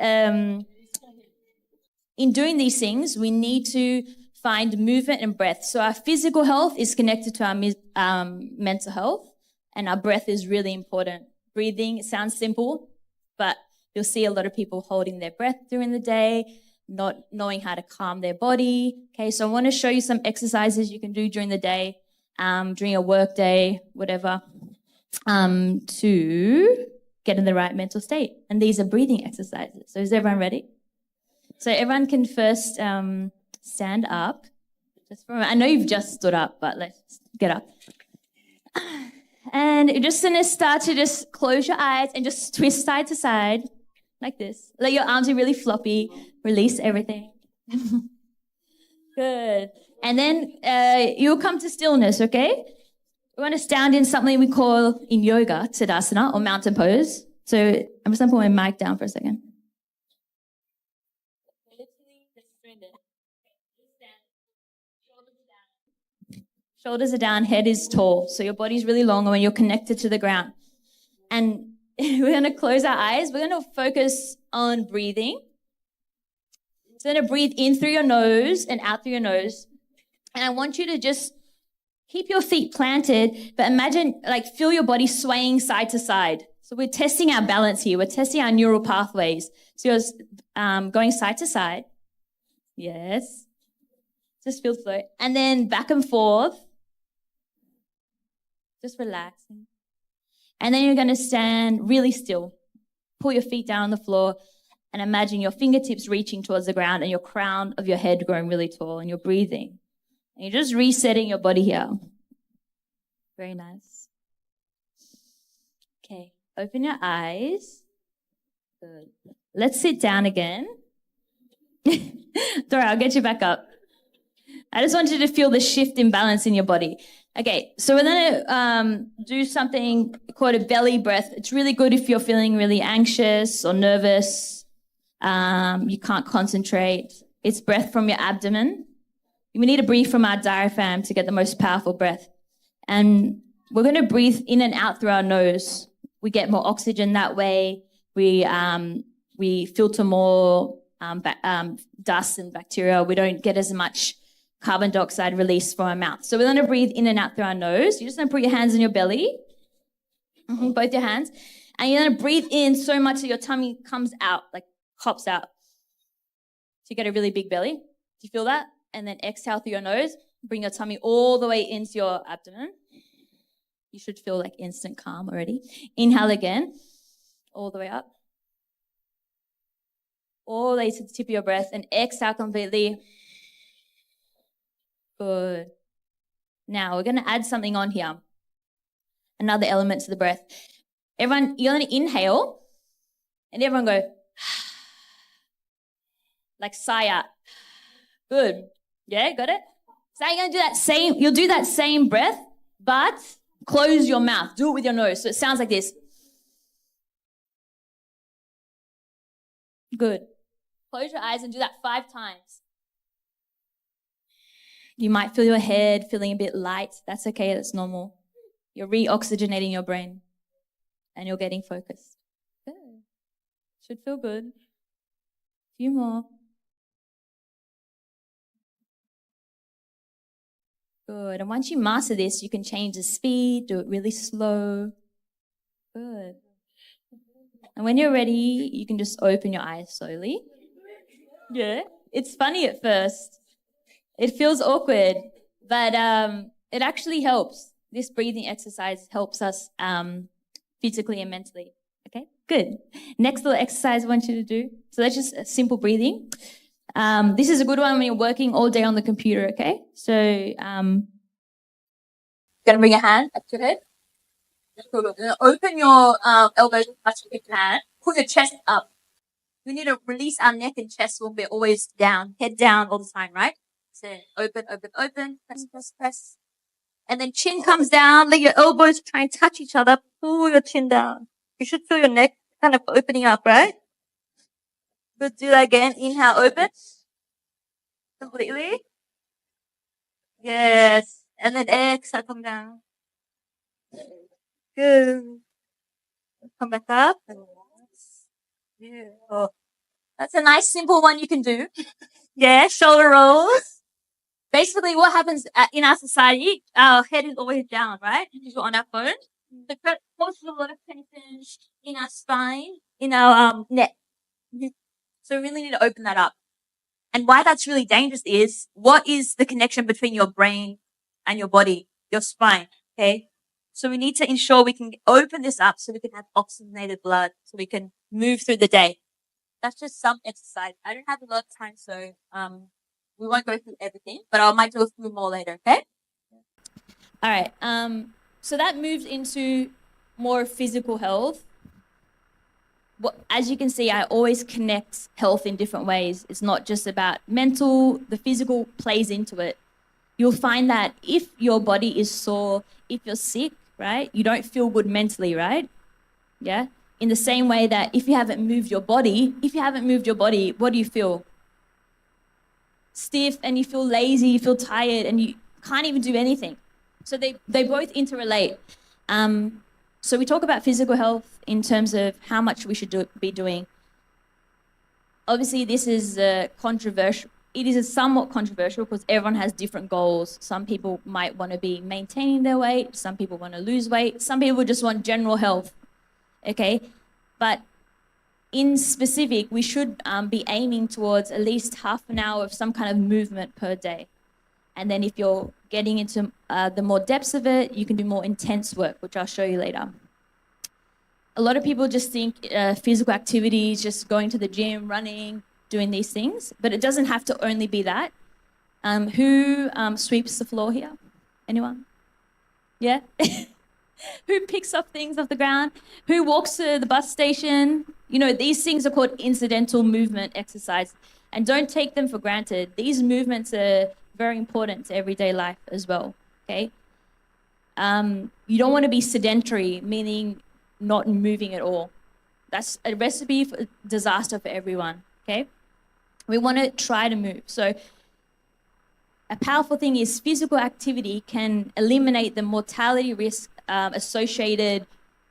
in doing these things, we need to find movement and breath. So our physical health is connected to our mental health, and our breath is really important. Breathing, it sounds simple, but you'll see a lot of people holding their breath during the day, not knowing how to calm their body. Okay, so I want to show you some exercises you can do during the day, during a work day, whatever. to get in the right mental state. And these are breathing exercises. So is everyone ready? So everyone can first stand up. Just for a moment. I know you've just stood up, but let's get up. And you're just going to start to just close your eyes and just twist side to side like this. Let your arms be really floppy. Release everything. Good. And then you'll come to stillness, okay? We want to stand in something we call in yoga, Tadasana or mountain pose. So I'm just going to put my mic down for a second. Shoulders are down, head is tall. So your body's really long when you're connected to the ground. And we're going to close our eyes. We're going to focus on breathing. So we're going to breathe in through your nose and out through your nose. And I want you to just keep your feet planted, but imagine, feel your body swaying side to side. So we're testing our balance here. We're testing our neural pathways. So you're going side to side. Yes. Just feel slow. And then back and forth. Just relaxing. And then you're going to stand really still. Pull your feet down on the floor and imagine your fingertips reaching towards the ground and your crown of your head growing really tall, and you're breathing. And you're just resetting your body here. Very nice. Okay, open your eyes. Good. Let's sit down again. Dora, I'll get you back up. I just want you to feel the shift in balance in your body. Okay, so we're going to do something called a belly breath. It's really good if you're feeling really anxious or nervous. You can't concentrate. It's breath from your abdomen. We need to breathe from our diaphragm to get the most powerful breath. And we're going to breathe in and out through our nose. We get more oxygen that way. We filter more dust and bacteria. We don't get as much carbon dioxide release from our mouth. So we're going to breathe in and out through our nose. You're just going to put your hands on your belly, both your hands, and you're going to breathe in so much that your tummy comes out, hops out. So you get a really big belly. Do you feel that? And then exhale through your nose. Bring your tummy all the way into your abdomen. You should feel instant calm already. Inhale again, all the way up. All the way to the tip of your breath, and exhale completely. Good. Now we're going to add something on here. Another element to the breath. Everyone, you're going to inhale, and everyone go, like sigh out. Good. Yeah, got it? So you're going to do that same, you'll do that same breath, but close your mouth. Do it with your nose. So it sounds like this. Good. Close your eyes and do that 5 times. You might feel your head feeling a bit light. That's okay. That's normal. You're reoxygenating your brain and you're getting focused. Good. Should feel good. A few more. Good. And once you master this, you can change the speed, do it really slow. Good. And when you're ready, you can just open your eyes slowly. Yeah. It's funny at first. It feels awkward, but it actually helps. This breathing exercise helps us physically and mentally. Okay, good. Next little exercise I want you to do. So that's just simple breathing. This is a good one when you're working all day on the computer, okay? So you're going to bring your hand up to your head. Open your elbows, touch your hand. Put your chest up. We need to release our neck and chest when we're always down. Head down all the time, right? So open, open, open. Press, press, press. And then chin comes down. Let your elbows try and touch each other. Pull your chin down. You should feel your neck kind of opening up, right? Good. Do that again. Inhale, open. Completely. Yes. And then exhale, come down. Good. Come back up. Yeah. Oh. That's a nice, simple one you can do. Yeah, shoulder rolls. Basically, what happens in our society, our head is always down, right? Because we're on our phone. So it causes a lot of tension in our spine, in our neck. So we really need to open that up. And why that's really dangerous is, what is the connection between your brain and your body, your spine, okay? So we need to ensure we can open this up so we can have oxygenated blood, so we can move through the day. That's just some exercise. I don't have a lot of time, so we won't go through everything, but I might go through more later, okay? All right. So that moves into more physical health. As you can see, I always connect health in different ways. It's not just about mental, the physical plays into it. You'll find that if your body is sore, if you're sick, right, you don't feel good mentally, right? Yeah? In the same way that if you haven't moved your body, what do you feel? Stiff, and you feel lazy, you feel tired, and you can't even do anything. So they both interrelate. So we talk about physical health in terms of how much we should be doing. Obviously, this is controversial. It is somewhat controversial because everyone has different goals. Some people might want to be maintaining their weight. Some people want to lose weight. Some people just want general health. Okay, but in specific, we should be aiming towards at least half an hour of some kind of movement per day. And then if you're getting into the more depths of it, you can do more intense work, which I'll show you later. A lot of people just think physical activities, just going to the gym, running, doing these things, but it doesn't have to only be that. Who sweeps the floor here? Anyone? Yeah? Who picks up things off the ground? Who walks to the bus station? You know, these things are called incidental movement exercise, and don't take them for granted. These movements are very important to everyday life as well, okay? You don't want to be sedentary, meaning not moving at all. That's a recipe for disaster for everyone, okay? We want to try to move. So a powerful thing is physical activity can eliminate the mortality risk associated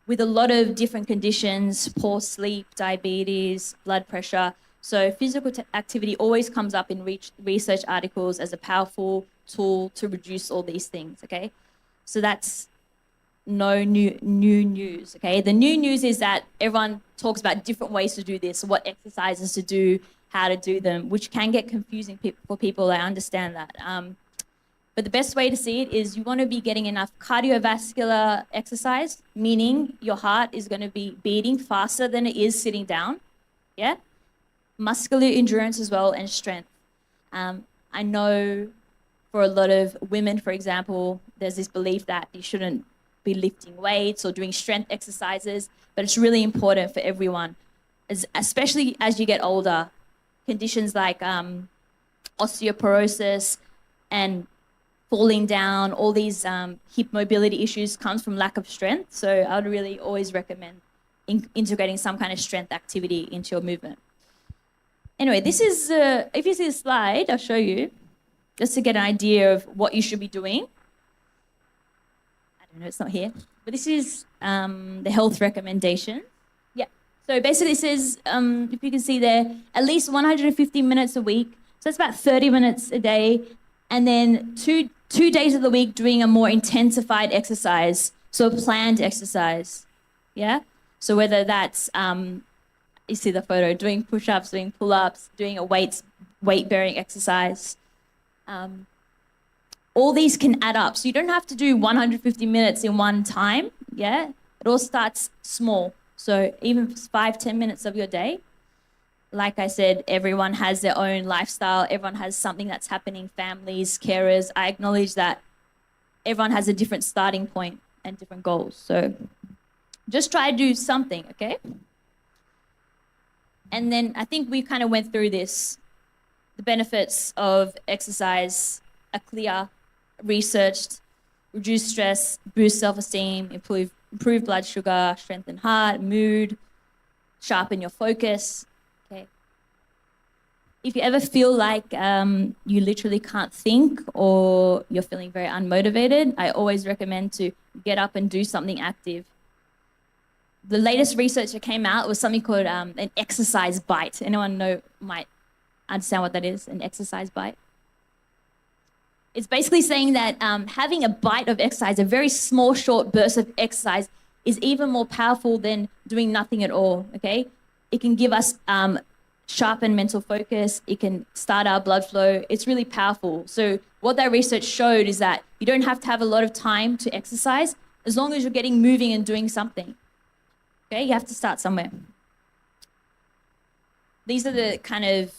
with a lot of different conditions, poor sleep, diabetes, blood pressure. So physical activity always comes up in research articles as a powerful tool to reduce all these things, okay? So that's no new news, okay? The new news is that everyone talks about different ways to do this, what exercises to do, how to do them, which can get confusing for people, I understand that. But the best way to see it is you want to be getting enough cardiovascular exercise, meaning your heart is going to be beating faster than it is sitting down, yeah? Muscular endurance as well, and strength. I know for a lot of women, for example, there's this belief that you shouldn't be lifting weights or doing strength exercises, but it's really important for everyone, especially as you get older. Conditions like osteoporosis and falling down, all these hip mobility issues comes from lack of strength. So I would really always recommend integrating some kind of strength activity into your movement. Anyway, this is, if you see the slide, I'll show you, just to get an idea of what you should be doing. I don't know, it's not here. But this is the health recommendation. Yeah, so basically it says, if you can see there, at least 150 minutes a week. So it's about 30 minutes a day. And then two days of the week doing a more intensified exercise, so a planned exercise, yeah? So whether that's, you see the photo, doing push-ups, doing pull-ups, doing a weight-bearing exercise. All these can add up. So you don't have to do 150 minutes in one time, yeah? It all starts small. So even 5-10 minutes of your day. Like I said, everyone has their own lifestyle. Everyone has something that's happening, families, carers. I acknowledge that everyone has a different starting point and different goals. So just try to do something, okay? And then I think we kind of went through this. The benefits of exercise are clear, researched, reduce stress, boost self-esteem, improve blood sugar, strengthen heart, mood, sharpen your focus. Okay. If you ever feel like you literally can't think or you're feeling very unmotivated, I always recommend to get up and do something active. The latest research that came out was something called an exercise bite. Anyone might understand what that is, an exercise bite? It's basically saying that having a bite of exercise, a very small, short burst of exercise, is even more powerful than doing nothing at all, okay? It can give us sharpen mental focus. It can start our blood flow. It's really powerful. So what that research showed is that you don't have to have a lot of time to exercise. as long as you're getting moving and doing something. Okay, you have to start somewhere. These are the kind of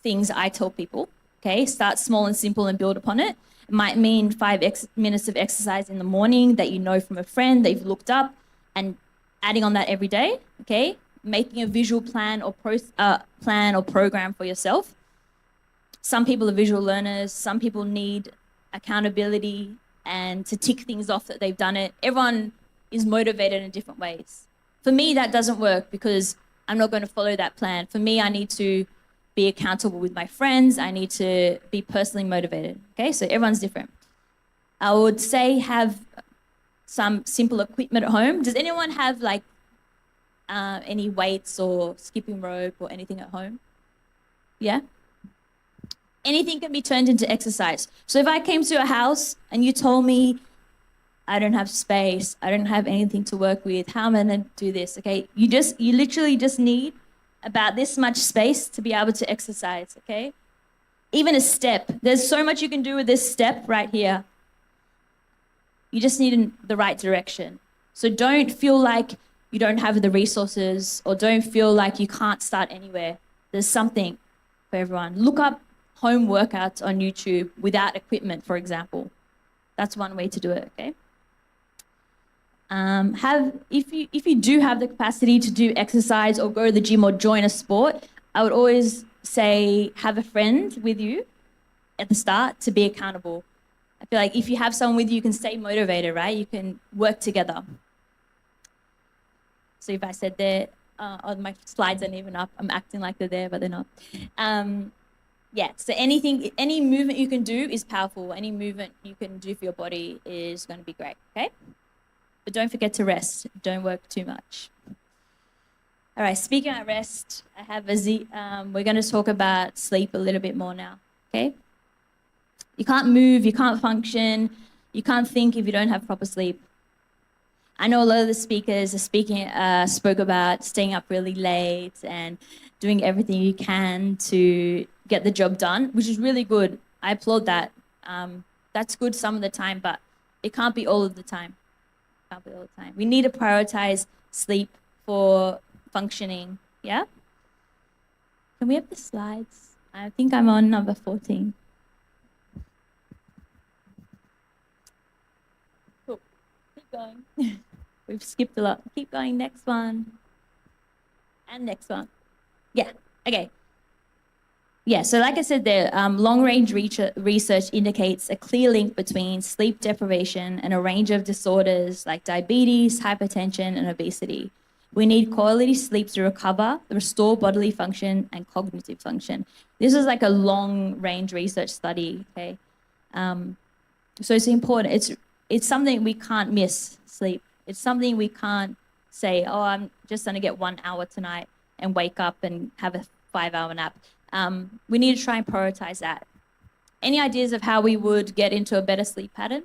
things I tell people. Okay, start small and simple and build upon it. It might mean 5 minutes of exercise in the morning that you know from a friend that you've looked up, and adding on that every day. Okay, making a visual plan or program for yourself. Some people are visual learners. Some people need accountability and to tick things off that they've done it. Everyone is motivated in different ways. For me, that doesn't work because I'm not going to follow that plan. For me, I need to be accountable with my friends. I need to be personally motivated. Okay, so everyone's different. I would say have some simple equipment at home. Does anyone have like any weights or skipping rope or anything at home? Yeah? Anything can be turned into exercise. So if I came to your house and you told me, I don't have space, I don't have anything to work with, how am I going to do this? Okay, you literally just need about this much space to be able to exercise, okay? Even a step. There's so much you can do with this step right here. You just need the right direction. So don't feel like you don't have the resources or don't feel like you can't start anywhere. There's something for everyone. Look up home workouts on YouTube without equipment, for example. That's one way to do it, okay? If you do have the capacity to do exercise or go to the gym or join a sport, I would always say have a friend with you at the start to be accountable. I feel like if you have someone with you, you can stay motivated, right? You can work together. So if I said there, my slides aren't even up. I'm acting like they're there, but they're not. Yeah, so any movement you can do is powerful. Any movement you can do for your body is going to be great, okay? But don't forget to rest. Don't work too much. All right, speaking of rest, I have we're going to talk about sleep a little bit more now, okay? You can't move, you can't function, you can't think if you don't have proper sleep. I know a lot of the speakers spoke about staying up really late and doing everything you can to get the job done, which is really good. I applaud that. That's good some of the time, but it can't be all of the time. Can't be all the time. We need to prioritize sleep for functioning, yeah? Can we have the slides? I think I'm on number 14. Cool. Keep going. We've skipped a lot. Keep going. Next one. And next one. Yeah. Okay. Yeah, so like I said there, long-range research indicates a clear link between sleep deprivation and a range of disorders like diabetes, hypertension, and obesity. We need quality sleep to recover, restore bodily function, and cognitive function. This is like a long-range research study, okay? So it's important. It's something we can't miss, sleep. It's something we can't say, oh, I'm just going to get 1 hour tonight and wake up and have a 5-hour nap. We need to try and prioritize that. Any ideas of how we would get into a better sleep pattern?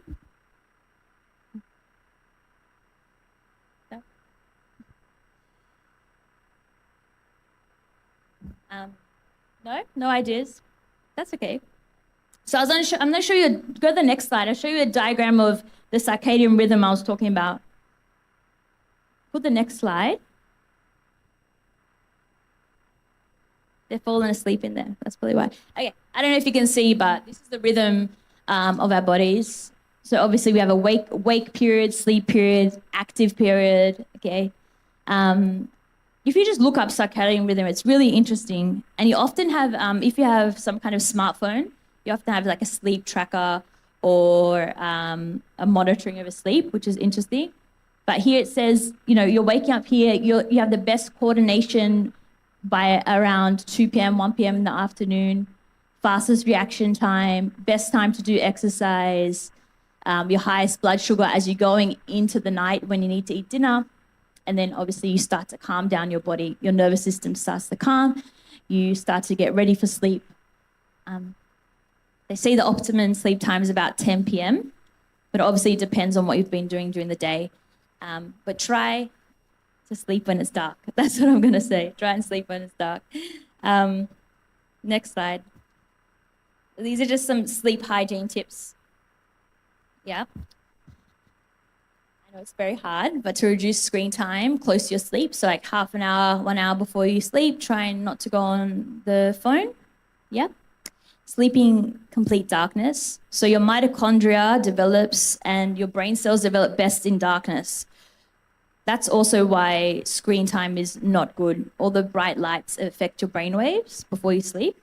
No? No ideas? That's okay. So I'm going to show you, go to the next slide. I'll show you a diagram of the circadian rhythm I was talking about. Put the next slide. They're falling asleep in there. That's probably why. Okay, I don't know if you can see, but this is the rhythm of our bodies. So obviously we have a wake period, sleep period, active period, okay? If you just look up circadian rhythm, it's really interesting. And you often have, if you have some kind of smartphone, you often have like a sleep tracker or a monitoring of a sleep, which is interesting. But here it says, you know, you're waking up here, you have the best coordination by around 2 p.m., 1 p.m. in the afternoon, fastest reaction time, best time to do exercise, your highest blood sugar as you're going into the night when you need to eat dinner. And then obviously you start to calm down your body. Your nervous system starts to calm. You start to get ready for sleep. They say the optimum sleep time is about 10 p.m., but obviously it depends on what you've been doing during the day. But try to sleep when it's dark. That's what I'm going to say. Try and sleep when it's dark. Next slide. These are just some sleep hygiene tips. Yeah. I know, it's very hard, but to reduce screen time close to your sleep, so like half an hour, 1 hour before you sleep, trying not to go on the phone. Yeah. Sleeping complete darkness. So your mitochondria develops and your brain cells develop best in darkness. That's also why screen time is not good. All the bright lights affect your brain waves before you sleep.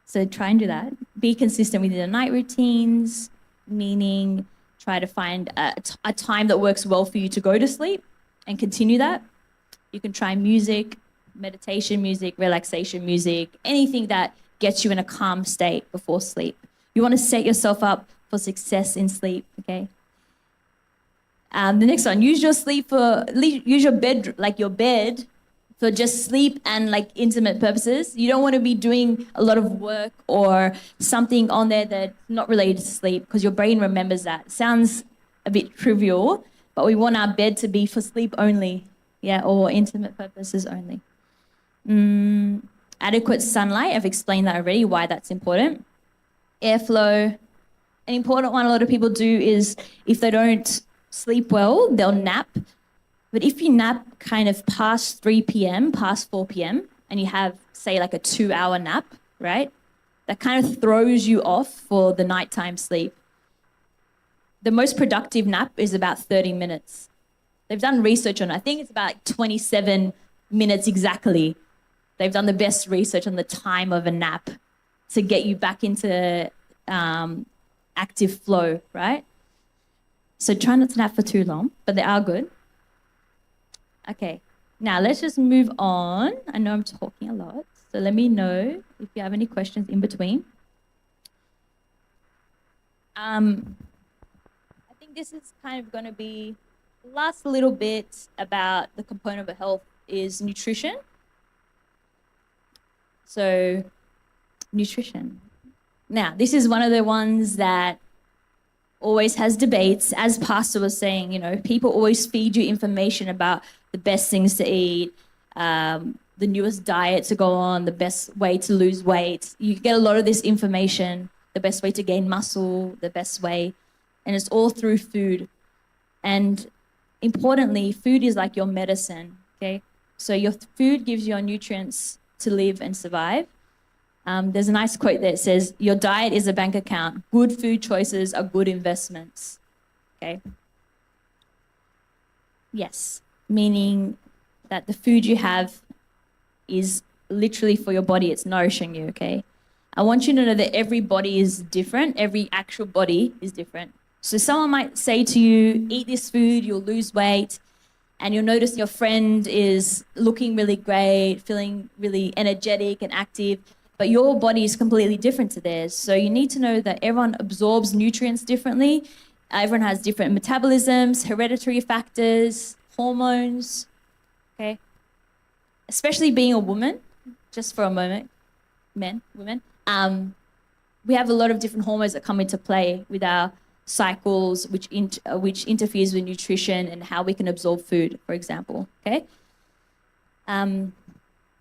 So try and do that. Be consistent with your night routines, meaning try to find a time that works well for you to go to sleep and continue that. You can try music, meditation music, relaxation music, anything that gets you in a calm state before sleep. You want to set yourself up for success in sleep, okay? The next one, use your bed, like your bed, for just sleep and like intimate purposes. You don't want to be doing a lot of work or something on there that's not related to sleep, because your brain remembers that. It sounds a bit trivial, but we want our bed to be for sleep only, yeah, or intimate purposes only. Adequate sunlight, I've explained that already, why that's important. Airflow, an important one a lot of people do is if they don't sleep well, they'll nap. But if you nap kind of past 3 p.m., past 4 p.m., and you have, say, like a 2-hour nap, right? That kind of throws you off for the nighttime sleep. The most productive nap is about 30 minutes. They've done research on it. I think it's about 27 minutes exactly. They've done the best research on the time of a nap to get you back into active flow, right? So try not to nap for too long, but they are good. Okay, now let's just move on. I know I'm talking a lot, so let me know if you have any questions in between. I think this is kind of going to be the last little bit about the component of health is nutrition. So, nutrition. Now, this is one of the ones that always has debates. As Pastor was saying, you know, people always feed you information about the best things to eat, the newest diet to go on, the best way to lose weight. You get a lot of this information, the best way to gain muscle, the best way, and it's all through food. And importantly, food is like your medicine, okay? So your food gives you your nutrients to live and survive. There's a nice quote that says, your diet is a bank account. Good food choices are good investments, okay? Yes, meaning that the food you have is literally for your body. It's nourishing you, okay? I want you to know that every body is different. Every actual body is different. So someone might say to you, eat this food, you'll lose weight, and you'll notice your friend is looking really great, feeling really energetic and active, but your body is completely different to theirs. So you need to know that everyone absorbs nutrients differently. Everyone has different metabolisms, hereditary factors, hormones, okay? Especially being a woman, just for a moment, women, we have a lot of different hormones that come into play with our cycles, which interferes with nutrition and how we can absorb food, for example, okay?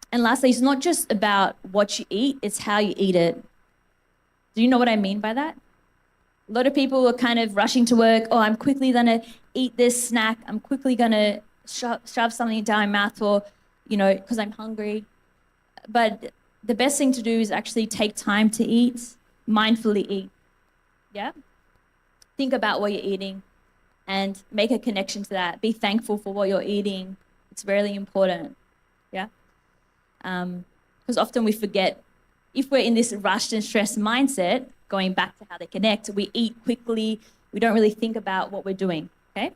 And lastly, it's not just about what you eat, it's how you eat it. Do you know what I mean by that? A lot of people are kind of rushing to work. Oh, I'm quickly gonna eat this snack. I'm quickly gonna shove something down my mouth or, you know, because I'm hungry. But the best thing to do is actually take time to eat, mindfully eat, yeah? Think about what you're eating and make a connection to that. Be thankful for what you're eating. It's really important, yeah? Because often we forget, if we're in this rushed and stressed mindset, going back to how they connect, we eat quickly, we don't really think about what we're doing, okay?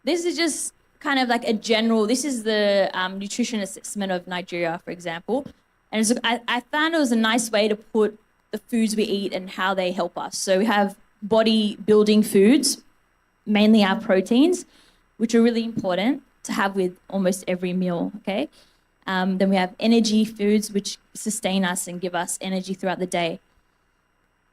This is just kind of like a general, this is the nutrition assessment of Nigeria, for example. And I found it was a nice way to put the foods we eat and how they help us. So we have body building foods, mainly our proteins, which are really important to have with almost every meal, okay? Then we have energy foods, which sustain us and give us energy throughout the day.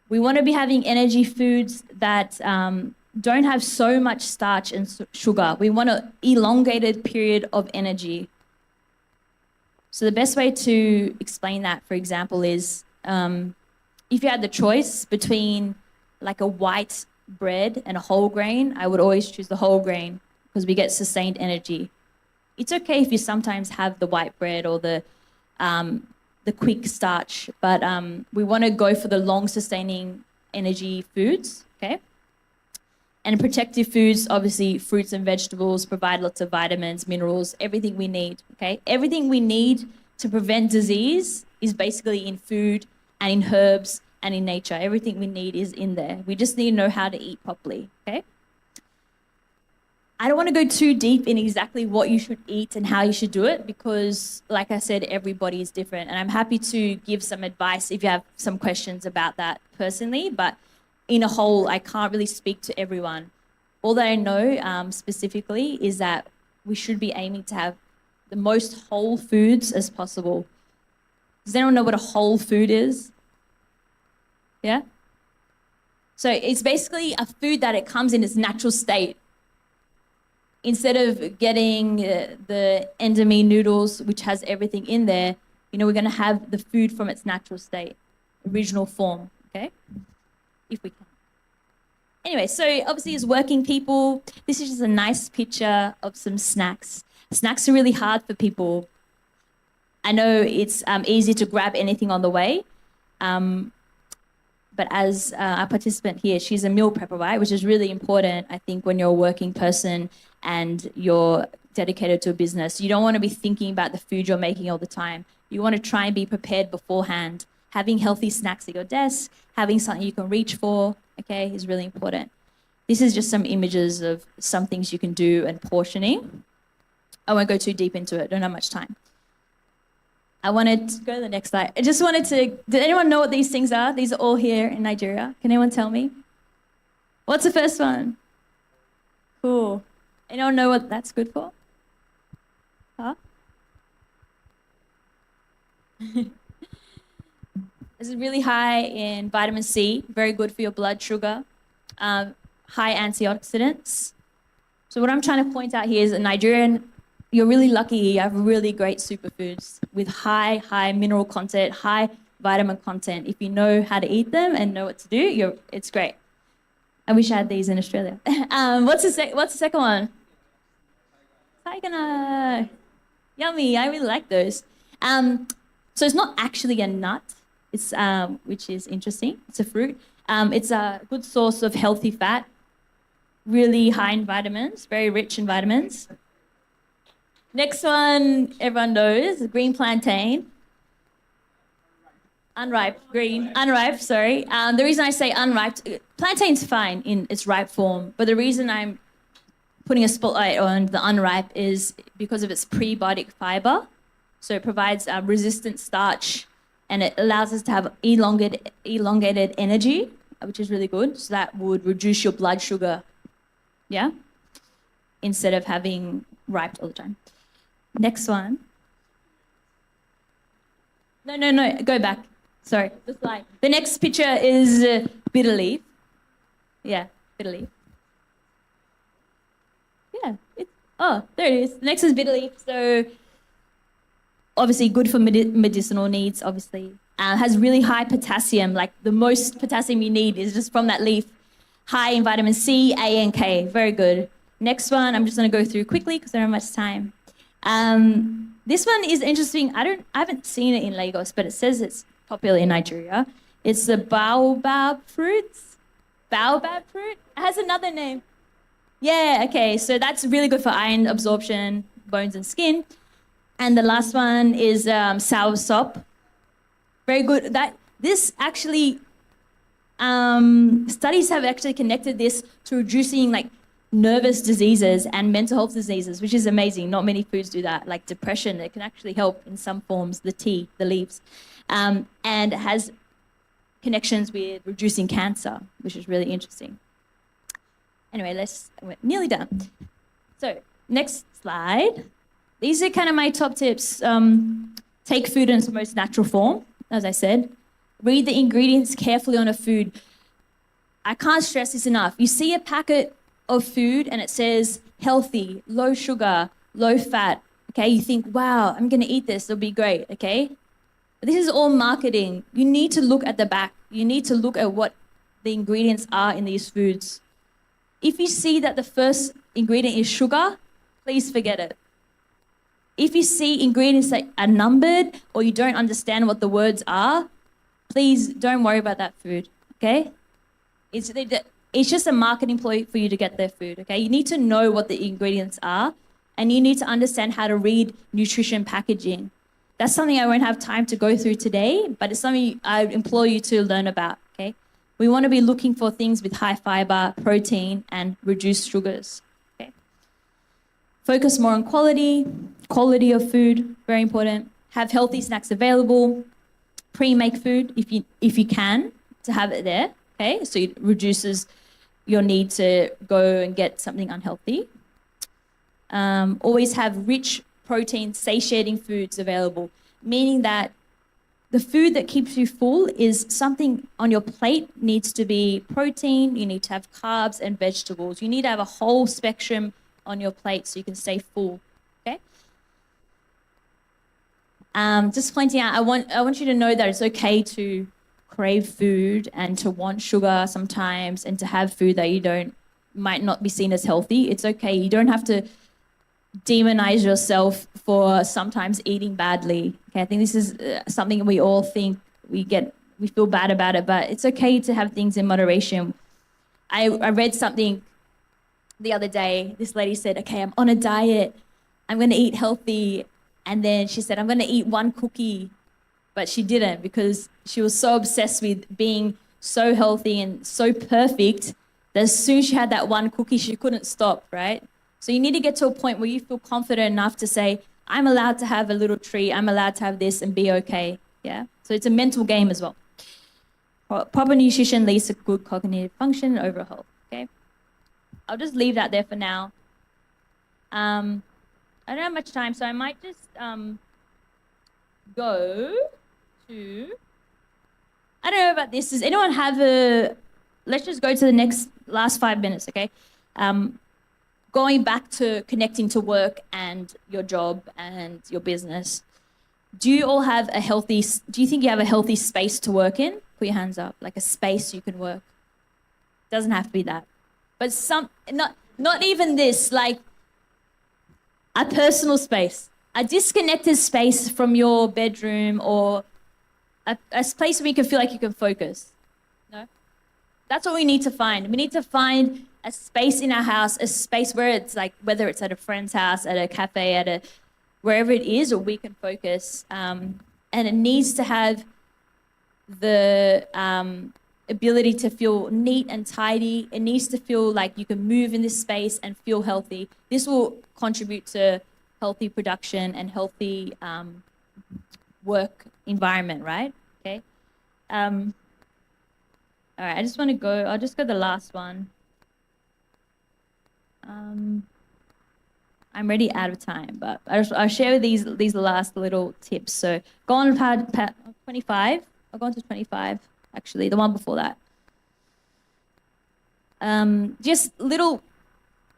We want to be having energy foods that don't have so much starch and sugar. We want an elongated period of energy. So the best way to explain that, for example, is if you had the choice between like a white bread and a whole grain, I would always choose the whole grain because we get sustained energy. It's okay if you sometimes have the white bread or the quick starch, but we want to go for the long sustaining energy foods, okay? And protective foods, obviously fruits and vegetables provide lots of vitamins, minerals, everything we need, okay? Everything we need to prevent disease is basically in food and in herbs and in nature. Everything we need is in there. We just need to know how to eat properly, okay? I don't want to go too deep in exactly what you should eat and how you should do it because, like I said, everybody is different. And I'm happy to give some advice if you have some questions about that personally. But in a whole, I can't really speak to everyone. All that I know specifically is that we should be aiming to have the most whole foods as possible. Does anyone know what a whole food is? Yeah? So it's basically a food that it comes in its natural state. Instead of getting the Endomie noodles, which has everything in there, we're going to have the food from its natural state, original form, okay? If we can. Anyway, so obviously as working people, this is just a nice picture of some snacks. Snacks are really hard for people. I know it's easy to grab anything on the way, but as our participant here, she's a meal prepper, right? Which is really important, I think, when you're a working person and you're dedicated to a business. You don't want to be thinking about the food you're making all the time. You want to try and be prepared beforehand. Having healthy snacks at your desk, having something you can reach for, okay, is really important. This is just some images of some things you can do and portioning. I won't go too deep into it, don't have much time. I wanted to go to the next slide. I just wanted to, did anyone know what these things are? These are all here in Nigeria. Can anyone tell me? What's the first one? Cool. Anyone know what that's good for? Huh? This is really high in vitamin C, very good for your blood sugar, high antioxidants. So what I'm trying to point out here is that Nigerian, you're really lucky. You have really great superfoods with high mineral content, high vitamin content. If you know how to eat them and know what to do, it's great. I wish I had these in Australia. What's the second one? Tiger. Yummy. I really like those. So it's not actually a nut, it's which is interesting. It's a fruit. It's a good source of healthy fat, really high in vitamins, very rich in vitamins. Next one, everyone knows, green plantain. Unripe, sorry. The reason I say unripe, plantain's fine in its ripe form, but the reason I'm putting a spotlight on the unripe is because of its prebiotic fiber. So it provides resistant starch and it allows us to have elongated energy, which is really good. So that would reduce your blood sugar, yeah? Instead of having ripe all the time. Next one. No, go back. Sorry, the slide. The next picture is bitter leaf. Yeah, bitter leaf. Yeah, there it is. Next is bitter leaf. So obviously good for medicinal needs, obviously. Has really high potassium, like the most potassium you need is just from that leaf. High in vitamin C, A, and K, very good. Next one, I'm just gonna go through quickly because I don't have much time. This one is interesting. I haven't seen it in Lagos, but it says it's popular in Nigeria. It's the baobab fruits. Baobab fruit? It has another name. Yeah, okay, so that's really good for iron absorption, bones and skin. And the last one is soursop. Very good. This actually, studies have actually connected this to reducing like nervous diseases and mental health diseases, which is amazing. Not many foods do that, like depression. It can actually help in some forms, the leaves. And it has connections with reducing cancer, which is really interesting. Anyway, we're nearly done. So next slide. These are kind of my top tips. Take food in its most natural form, as I said. Read the ingredients carefully on a food. I can't stress this enough. You see a packet of food and it says healthy, low sugar, low fat, okay? You think, wow, I'm gonna eat this, it'll be great, okay? But this is all marketing. You need to look at the back. You need to look at what the ingredients are in these foods. If you see that the first ingredient is sugar, please forget it. If you see ingredients that are numbered or you don't understand what the words are, please don't worry about that food, okay? It's just a marketing ploy for you to get their food, okay? You need to know what the ingredients are, and you need to understand how to read nutrition packaging. That's something I won't have time to go through today, but it's something I implore you to learn about, okay? We want to be looking for things with high fiber, protein, and reduced sugars, okay? Focus more on quality of food, very important. Have healthy snacks available. Pre-make food if you can, to have it there, okay? So it reduces your need to go and get something unhealthy. Always have rich protein, satiating foods available, meaning that the food that keeps you full is something on your plate needs to be protein, you need to have carbs and vegetables. You need to have a whole spectrum on your plate so you can stay full, okay? Just pointing out, I want you to know that it's okay to crave food and to want sugar sometimes and to have food that might not be seen as healthy. It's okay. You don't have to demonize yourself for sometimes eating badly. Okay, I think this is something we all think we feel bad about it, but it's okay to have things in moderation. I read something the other day. This lady said, okay, I'm on a diet. I'm going to eat healthy. And then she said, I'm going to eat one cookie. But she didn't, because she was so obsessed with being so healthy and so perfect that as soon as she had that one cookie, she couldn't stop, right? So you need to get to a point where you feel confident enough to say, I'm allowed to have a little treat, I'm allowed to have this and be okay, yeah? So it's a mental game as well. Proper nutrition leads to good cognitive function and overall health, okay? I'll just leave that there for now. I don't have much time, so I might just go to, I don't know about this. Does anyone have let's just go to the last 5 minutes, okay? Going back to connecting to work and your job and your business. Do you think you have a healthy space to work in? Put your hands up, like a space you can work. Doesn't have to be that. But not even this, like a personal space, a disconnected space from your bedroom, or a place where you can feel like you can focus. No? That's what we need to find. We need to find a space in our house, a space where it's like, whether it's at a friend's house, at a cafe, wherever it is, or we can focus. And it needs to have the ability to feel neat and tidy. It needs to feel like you can move in this space and feel healthy. This will contribute to healthy production and healthy work environment, right? Okay. All right, I'll just go the last one. I'm already out of time, but I'll share these last little tips. So go on pad 25. I'll go on to 25, actually, the one before that.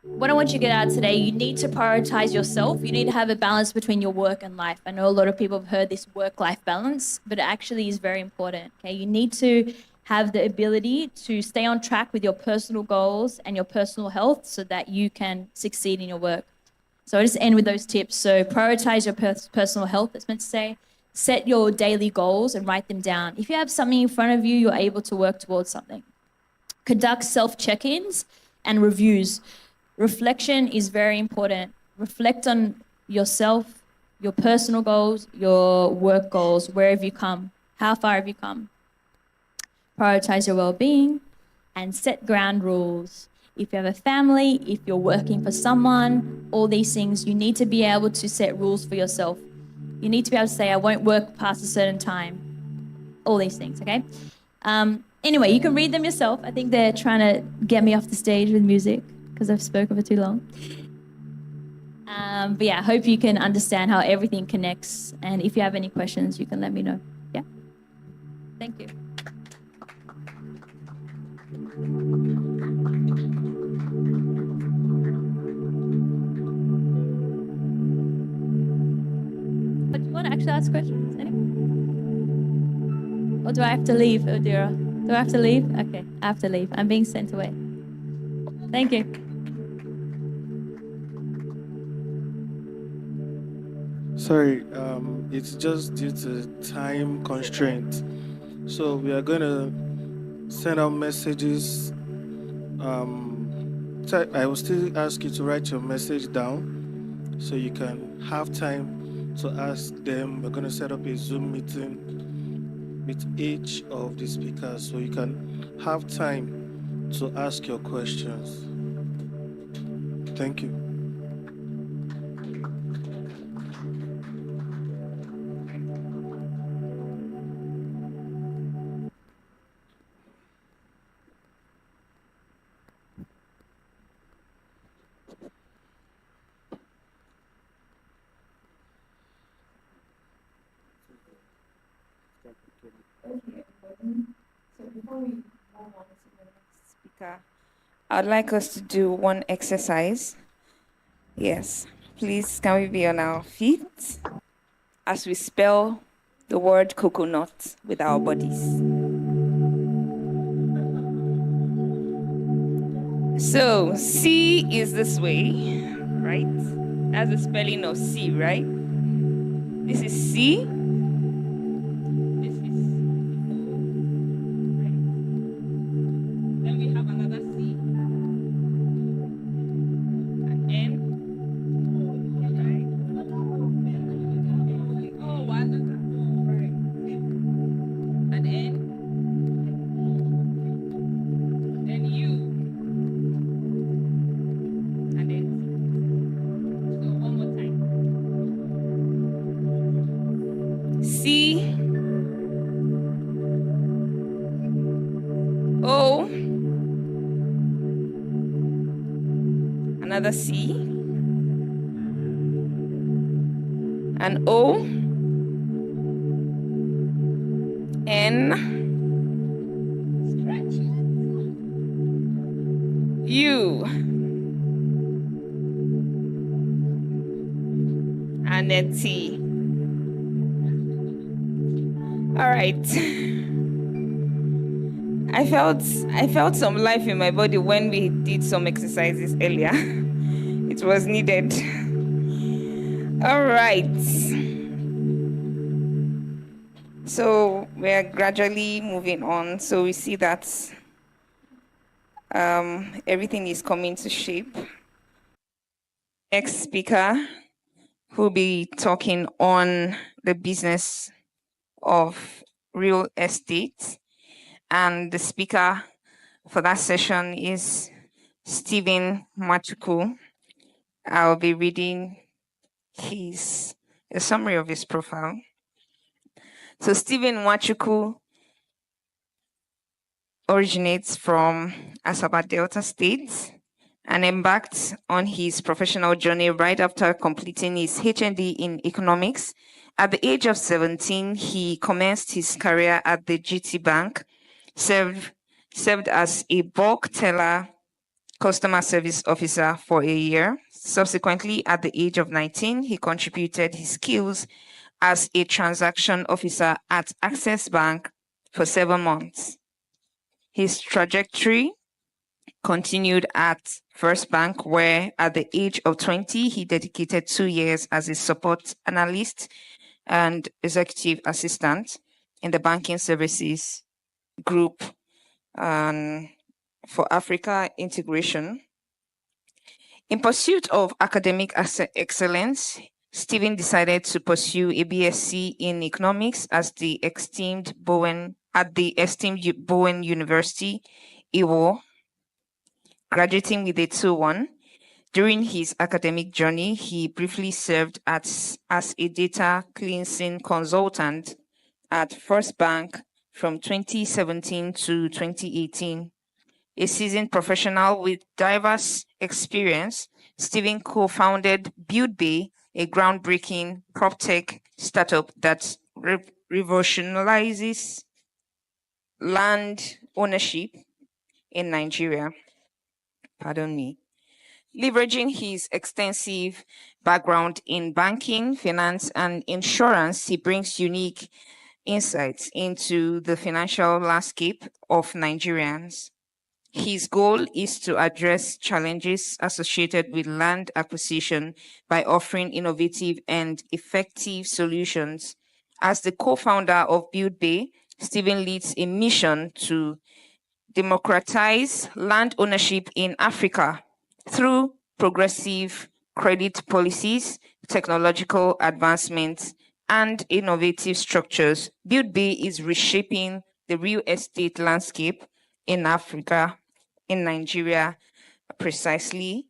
What I want you to get out today, you need to prioritize yourself. You need to have a balance between your work and life. I know a lot of people have heard this work-life balance, but it actually is very important, okay? You need to have the ability to stay on track with your personal goals and your personal health so that you can succeed in your work. So I'll just end with those tips. So prioritize your personal health, that's meant to say. Set your daily goals and write them down. If you have something in front of you, you're able to work towards something. Conduct self-check-ins and reviews. Reflection is very important. Reflect on yourself, your personal goals, your work goals. Where have you come? How far have you come? Prioritize your well-being and set ground rules. If you have a family, if you're working for someone, all these things, you need to be able to set rules for yourself. You need to be able to say, I won't work past a certain time. All these things, okay? Anyway, you can read them yourself. I think they're trying to get me off the stage with music because I've spoken for too long. But yeah, I hope you can understand how everything connects. And if you have any questions, you can let me know. Yeah? Thank you. But do you want to actually ask questions? Or do I have to leave, Odira? Do I have to leave? Okay, I have to leave. I'm being sent away. Thank you. Sorry, it's just due to time constraint. So we are going to send out messages. I will still ask you to write your message down so you can have time to ask them. We're going to set up a Zoom meeting with each of the speakers so you can have time to ask your questions. Thank you. So before we move on to the next speaker, I'd like us to do one exercise. Yes, please, can we be on our feet as we spell the word coconut with our bodies? So, C is this way, right? That's the spelling of C, right? This is C. This is right? Then we have another C. An N. Right? Oh, one. Right. An N. Then U. And then so one more time. C O, another C, an O, N, stretch, U, and a T. All right. I felt some life in my body when we did some exercises earlier. It was needed. All right. So we're gradually moving on. So we see that everything is coming to shape. Next speaker who'll be talking on the business of real estate. And the speaker for that session is Stephen Nwachukwu. I'll be reading a summary of his profile. So Stephen Nwachukwu originates from Asaba Delta State and embarked on his professional journey right after completing his HND in economics. At the age of 17, he commenced his career at the GT Bank, served as a bulk teller customer service officer for a year. Subsequently, at the age of 19, he contributed his skills as a transaction officer at Access Bank for 7 months. His trajectory continued at First Bank, where at the age of 20, he dedicated 2 years as a support analyst and executive assistant in the banking services group for Africa integration. In pursuit of academic excellence, Stephen decided to pursue a BSc in economics at the esteemed Bowen University, Iwo, graduating with a 2-1. During his academic journey, he briefly served as a data cleansing consultant at First Bank from 2017 to 2018. A seasoned professional with diverse experience, Stephen co-founded BuildBay, a groundbreaking PropTech startup that revolutionizes land ownership in Nigeria. Pardon me. Leveraging his extensive background in banking, finance, and insurance, he brings unique insights into the financial landscape of Nigerians. His goal is to address challenges associated with land acquisition by offering innovative and effective solutions. As the co-founder of Build Bay, Stephen leads a mission to democratize land ownership in Africa through progressive credit policies, technological advancements, and innovative structures. Build Bay is reshaping the real estate landscape in Africa, in Nigeria precisely.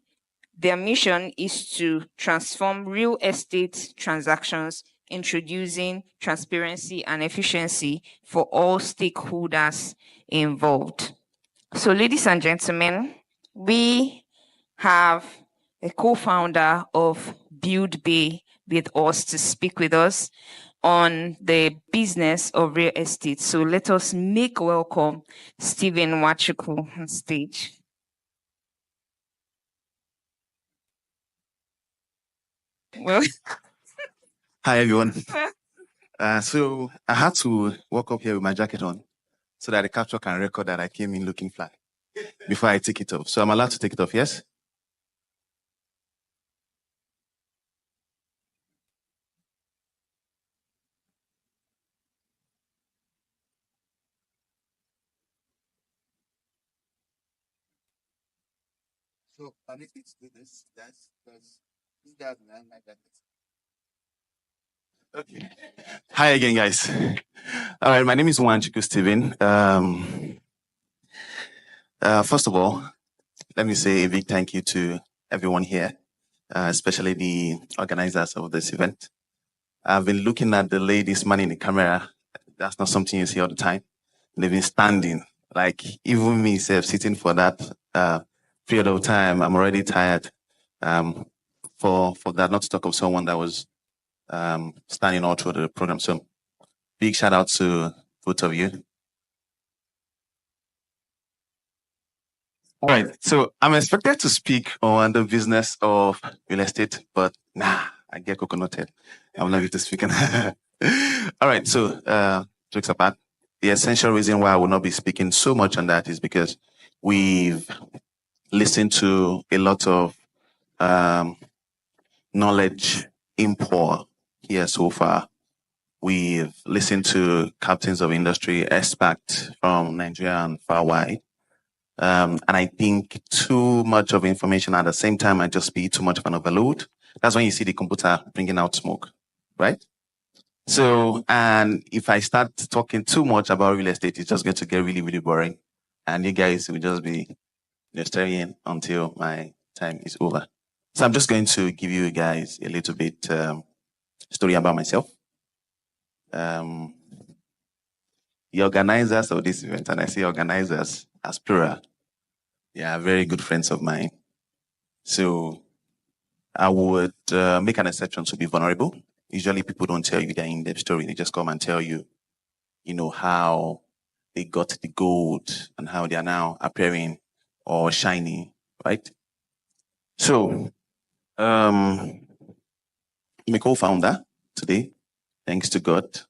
Their mission is to transform real estate transactions, introducing transparency and efficiency for all stakeholders involved. So, ladies and gentlemen, we have a co-founder of Build Bay with us to speak with us on the business of real estate. So let us make welcome Stephen Nwachukwu on stage. Well, Hi everyone. So I had to walk up here with my jacket on so that the capture can record that I came in looking fly before I take it off. So I'm allowed to take it off, yes? So I need to do this, that's because these guys man my jacket. Okay. Hi again, guys. All right, my name is Nwachukwu Stephen. First of all, let me say a big thank you to everyone here, especially the organizers of this event. I've been looking at the ladies man in the camera. That's not something you see all the time. They've been standing, like even me self sitting for that period of time. I'm already tired. For that, not to talk of someone that was standing all through the program. So big shout out to both of you. All right, so I'm expected to speak on the business of real estate, but nah, I get coconutted. I'm not going to speak. All right, so jokes apart, the essential reason why I will not be speaking so much on that is because we've listened to a lot of knowledge import here so far. We've listened to captains of industry, experts from Nigeria and far wide. And I think too much of information at the same time might just be too much of an overload. That's when you see the computer bringing out smoke, right? So, and if I start talking too much about real estate, it's just going to get really, really boring. And you guys will just be staring until my time is over. So I'm just going to give you guys a little bit story about myself. The organizers of this event, and I say organizers as plural, they are very good friends of mine. So I would make an exception to be vulnerable. Usually people don't tell you their in-depth story. They just come and tell you, how they got the gold and how they are now appearing or shining, right? So I'm a co-founder today, thanks to God,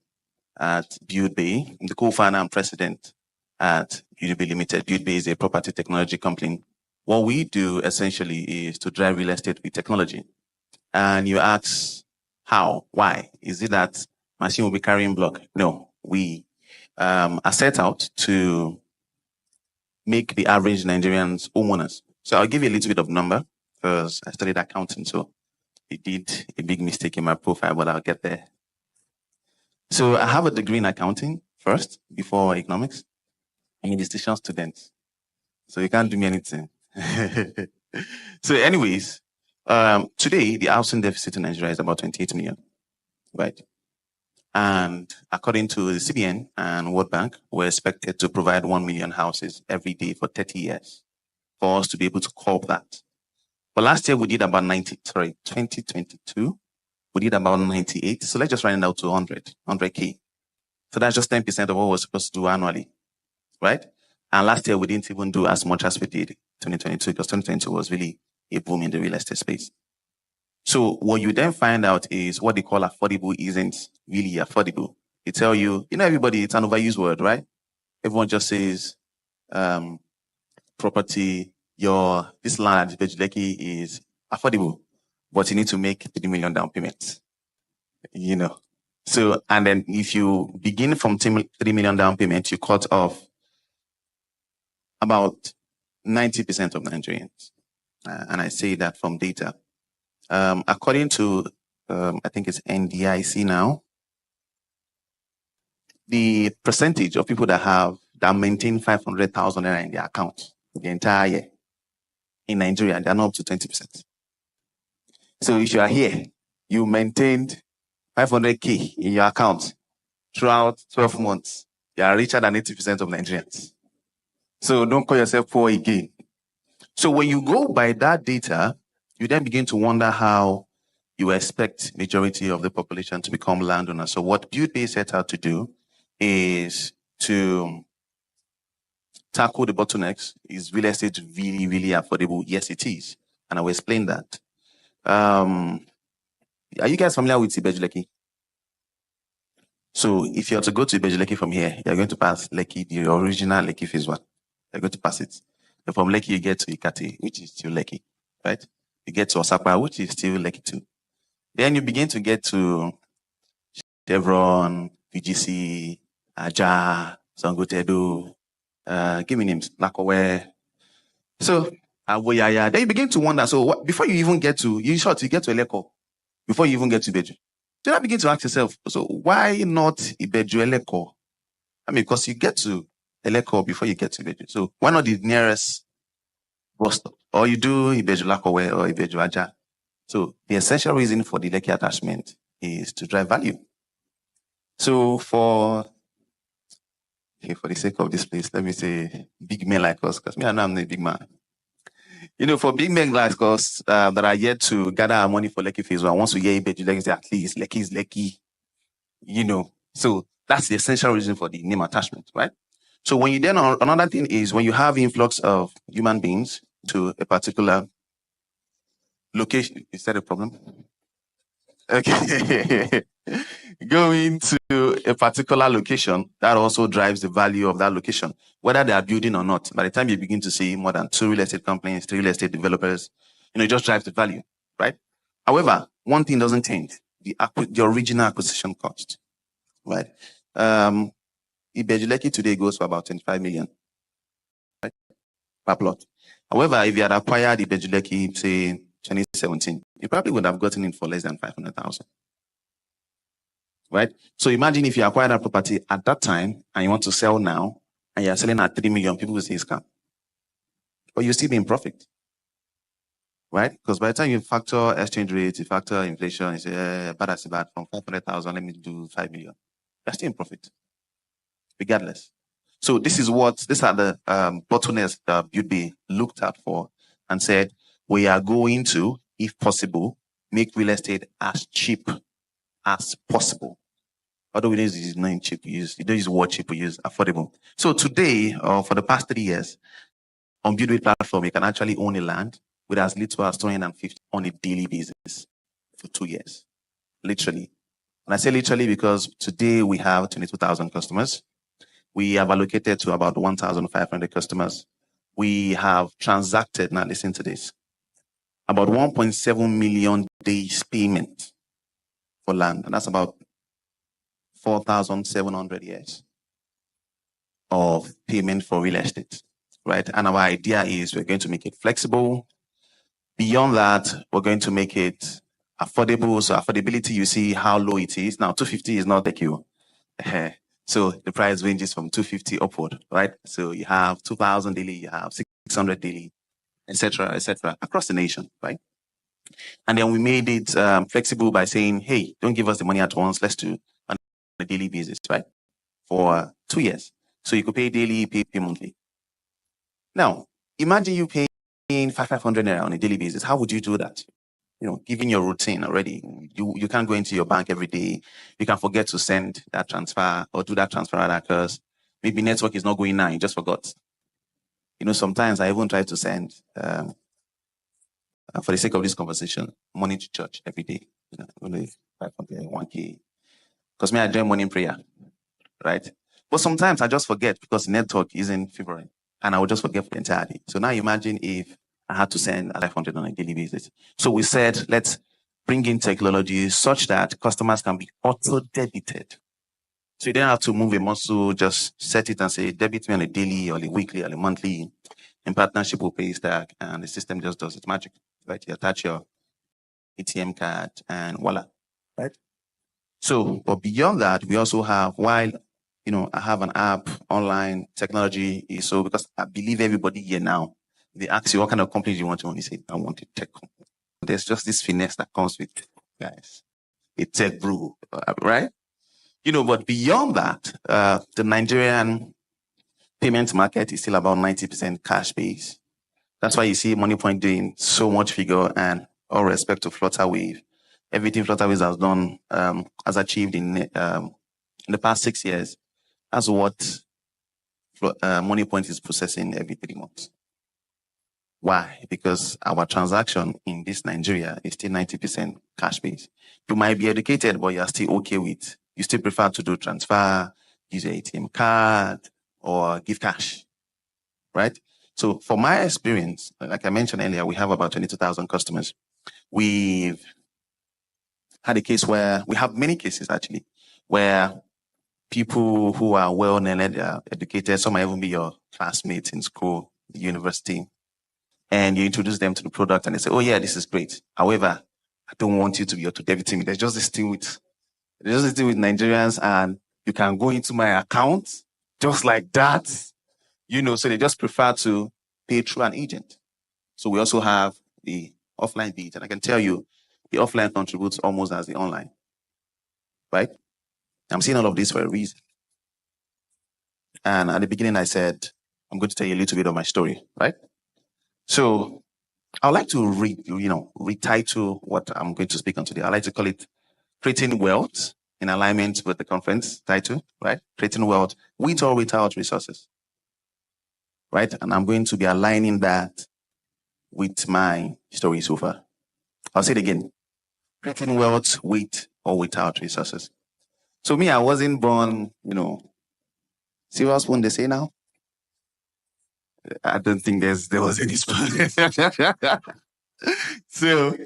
at Build Bay. I'm the co-founder and president at Build Bay Limited. Build Bay is a property technology company. What we do essentially is to drive real estate with technology. And you ask, how? Why? Is it that machine will be carrying block? No, we are set out to make the average Nigerians homeowners. So I'll give you a little bit of number because I studied accounting, so it did a big mistake in my profile, but I'll get there. So I have a degree in accounting first, before economics. I'm a distinction student, so you can't do me anything. So anyways, today the housing deficit in Nigeria is about 28 million, right? And according to the CBN and World Bank, we're expected to provide 1 million houses every day for 30 years for us to be able to cope that. But last year we did about 2022, we did about 98. So let's just round it out to 100K. So that's just 10% of what we're supposed to do annually, right? And last year we didn't even do as much as we did 2022 because 2022 was really a boom in the real estate space. So what you then find out is what they call affordable isn't really affordable. They tell you, everybody, it's an overused word, right? Everyone just says, property, this land at Bejuleki is affordable, but you need to make 3 million down payments. So, and then if you begin from 3 million down payment, you cut off about 90% of Nigerians. And I say that from data. According to, I think it's NDIC now, the percentage of people that maintain 500,000 naira in their account the entire year in Nigeria, they're not up to 20%. So if you are here, you maintained 500K in your account throughout 12 months, you are richer than 80% of Nigerians. So don't call yourself poor again. So when you go by that data, you then begin to wonder how you expect majority of the population to become landowners. So what BuildPay set out to do is to tackle the bottlenecks. Is real estate really, really affordable? Yes, it is. And I will explain that. Are you guys familiar with Ibejuleki? So if you're to go to Ibejuleki from here, you're going to pass Lekki, the original Lekki phase 1. You're going to pass it. And from Lekki, you get to Ikati, which is still Lekki, right? You get to Osapa, which is still Lekki too. Then you begin to get to Chevron, VGC, Aja, Sangotedo, give me names, Lakowe. So, Aboyaya. Then you begin to wonder, so before you even get to, you get to Eleko, before you even get to Ibeju. Then I begin to ask yourself, so why not Ibeju Eleko? I mean, because you get to Eleko before you get to Ibeju. So why not the nearest bus stop? Or you do Ibeju Lakowe or Ibeju Aja. So the essential reason for the Lekki attachment is to drive value. So for the sake of this place, let me say big men like us, because me, I know I'm not a big man. For big men like us that are yet to gather our money for Lekki phase 1, once we hear Ibeju, Lekki, at least Lekki is Lekki. So that's the essential reason for the name attachment, right? So when you then, another thing is when you have influx of human beings to a particular location, is that a problem? Okay. Going to a particular location, that also drives the value of that location, whether they are building or not. By the time you begin to see more than 2 real estate companies, 3 real estate developers, it just drives the value, right? However, one thing doesn't change, the original acquisition cost, right? Ibejuleki today goes for about 25 million, right, per plot. However, if you had acquired Ibejuleki, say 2017, you probably would have gotten it for less than 500,000. Right? So imagine if you acquired that property at that time and you want to sell now and you're selling at 3 million, people will say it's scam. But you'll still be in profit. Right? Because by the time you factor exchange rate, you factor inflation, you say, bad as bad, from 500,000, let me do 5 million. You're still in profit. Regardless. So these are the bottlenecks that BuildPay looked at for and said, we are going to, if possible, make real estate as cheap as possible. Although we don't use name cheap, you don't use word cheap, we use affordable. So today, for the past 3 years, on BuildPay platform, you can actually own a land with as little as 250 on a daily basis for 2 years. Literally. And I say literally because today we have 22,000 customers. We have allocated to about 1,500 customers. We have transacted, now listen to this, about 1.7 million days payment for land. And that's about 4,700 years of payment for real estate, right? And our idea is we're going to make it flexible. Beyond that, we're going to make it affordable. So affordability, you see how low it is. Now, 250 is not the queue. So the price ranges from 250 upward, right? So you have 2,000 daily, you have 600 daily, etc., across the nation, right? And then we made it flexible by saying, hey, don't give us the money at once. Let's do on a daily basis, right? For 2 years. So you could pay daily, pay monthly. Now, imagine you paying 500 naira on a daily basis. How would you do that? Given your routine already, you can't go into your bank every day. You can forget to send that transfer or do that transfer because maybe network is not going now. You just forgot. Sometimes I even try to send, for the sake of this conversation, money to church every day. Only 500, 1K. Because I join morning prayer, right? But sometimes I just forget because the network isn't favoring. and I would just forget for the entire day. So now imagine if I had to send 500 on a daily basis. So we said, let's bring in technology such that customers can be auto-debited. So you don't have to move a muscle, just set it and say, debit me on a daily or a weekly or a monthly. In partnership with Paystack, and the system just does its magic, right? You attach your ATM card and voila, right? So, but beyond that, we also have, while, I have an app, online technology is so, because I believe everybody here now, they ask you what kind of company do you want to own, you say, I want a tech company. There's just this finesse that comes with, guys, a tech brew, right? But beyond that, the Nigerian payment market is still about 90% cash based. That's why you see MoneyPoint doing so much figure, and all respect to Flutterwave. Everything Flutterwave has done, has achieved in the past 6 years. That's what MoneyPoint is processing every 3 months. Why? Because our transaction in this Nigeria is still 90% cash based. You might be educated, but you're still okay with, you still prefer to do transfer, use your ATM card, or give cash, right? So for my experience, like I mentioned earlier, we have about 22,000 customers. We've had a case where, we have many cases actually, where people who are well-known, educated, some might even be your classmates in school, university, and you introduce them to the product and they say, oh yeah, this is great. However, I don't want you to be auto-debiting me. There's just this thing with Nigerians, and you can go into my account just like that. So they just prefer to pay through an agent. So we also have the offline bit, and I can tell you the offline contributes almost as the online, right? I'm saying all of this for a reason. And at the beginning I said, I'm going to tell you a little bit of my story, right? So I would like to retitle what I'm going to speak on today. I like to call it Creating Wealth in alignment with the conference title, right? Creating Wealth with or without resources. Right? And I'm going to be aligning that with my story so far. I'll say it again. Creating wealth with or without resources. So me, I wasn't born, silver spoon, they say now. I don't think there was any spoon. So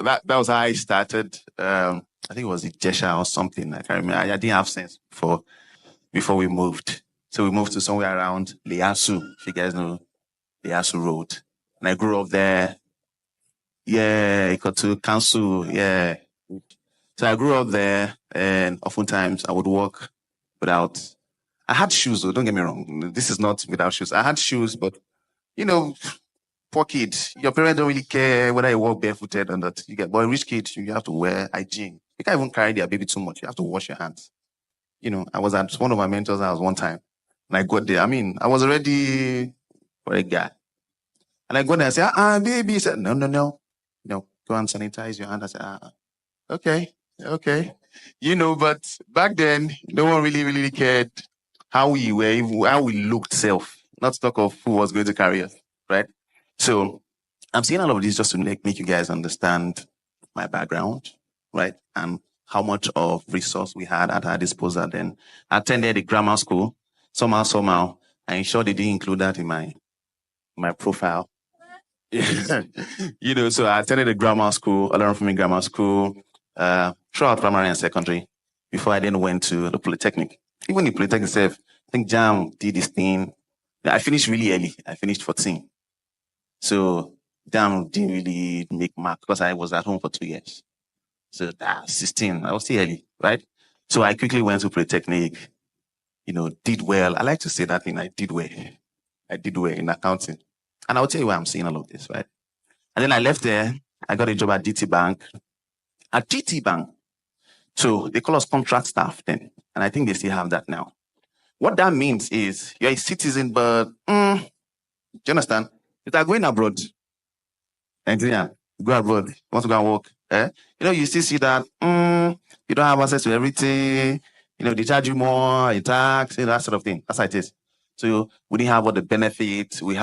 that was how I started. I think it was Ijesha or something. I can't remember. I didn't have sense before we moved. So we moved to somewhere around Liasu, if you guys know Liasu Road. And I grew up there. Yeah, Ikotu Council, yeah. So I grew up there, and oftentimes I would walk without, I had shoes though, don't get me wrong. This is not without shoes. I had shoes, but poor kid. Your parents don't really care whether you walk barefooted or not. But rich kid, you have to wear hygiene. You can't even carry their baby too much. You have to wash your hands. I was at one of my mentors' house one time. And I got there. I was already for a guy. And I got there and said, baby. He said, no. Go and sanitize your hand. I said, okay. But back then, no one really cared how we were, how we looked self. Not to talk of who was going to carry us, right? So I'm saying all of this just to make you guys understand my background, right? And how much of resource we had at our disposal then. I attended a grammar school. Somehow, I ensure they didn't include that in my profile. So I attended a grammar school, Olorunfunmi Grammar School, throughout primary and secondary, before I then went to the Polytechnic. Even the Polytechnic itself, I think JAM did this thing. I finished really early. I finished 14. So JAM didn't really make mark because I was at home for 2 years. So 16, I was still early, right? So I quickly went to Polytechnic, did well. I like to say that thing, I did well. I did well in accounting. And I'll tell you why I'm saying all of this, right? And then I left there. I got a job at GT Bank. At GT Bank. So they call us contract staff then. And I think they still have that now. What that means is you're a citizen, but do you understand? It's like going abroad. Nigeria, you go abroad, you want to go and work. You still see that you don't have access to everything. They charge you more in tax, that sort of thing. That's how it is. So we didn't have all the benefits. We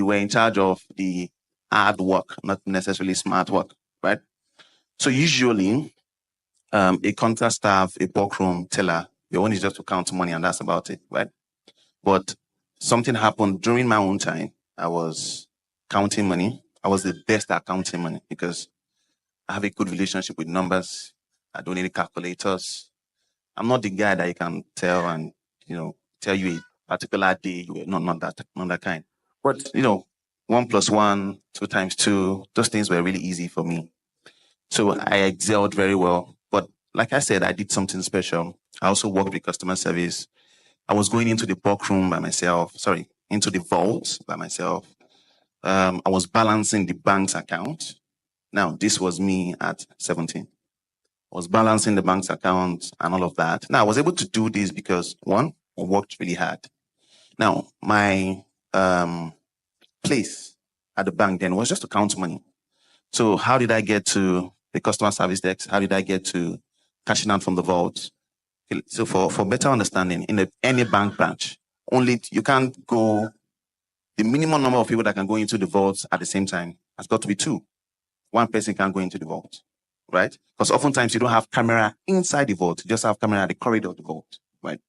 were in charge of the hard work, not necessarily smart work, right? So usually, a contract staff, a bulkroom teller, your one is just to count money and that's about it, right? But something happened during my own time. I was counting money. I was the best at counting money because I have a good relationship with numbers. I don't need calculators. I'm not the guy that you can tell and, tell you a particular day. Not that kind. But, 1 + 1, 2 × 2, those things were really easy for me. So I excelled very well. But like I said, I did something special. I also worked with customer service. I was going into the bulk room by myself. Sorry, into the vault by myself. I was balancing the bank's account. Now, this was me at 17. I was balancing the bank's account and all of that. Now, I was able to do this because, one, I worked really hard. Now, my place at the bank then was just to count money. So how did I get to the customer service desk? How did I get to cashing out from the vault? So for better understanding, in any bank branch, only you can't go, the minimum number of people that can go into the vault at the same time has got to be 2. One person can't go into the vault, right? Because oftentimes you don't have camera inside the vault, you just have camera at the corridor of the vault, right?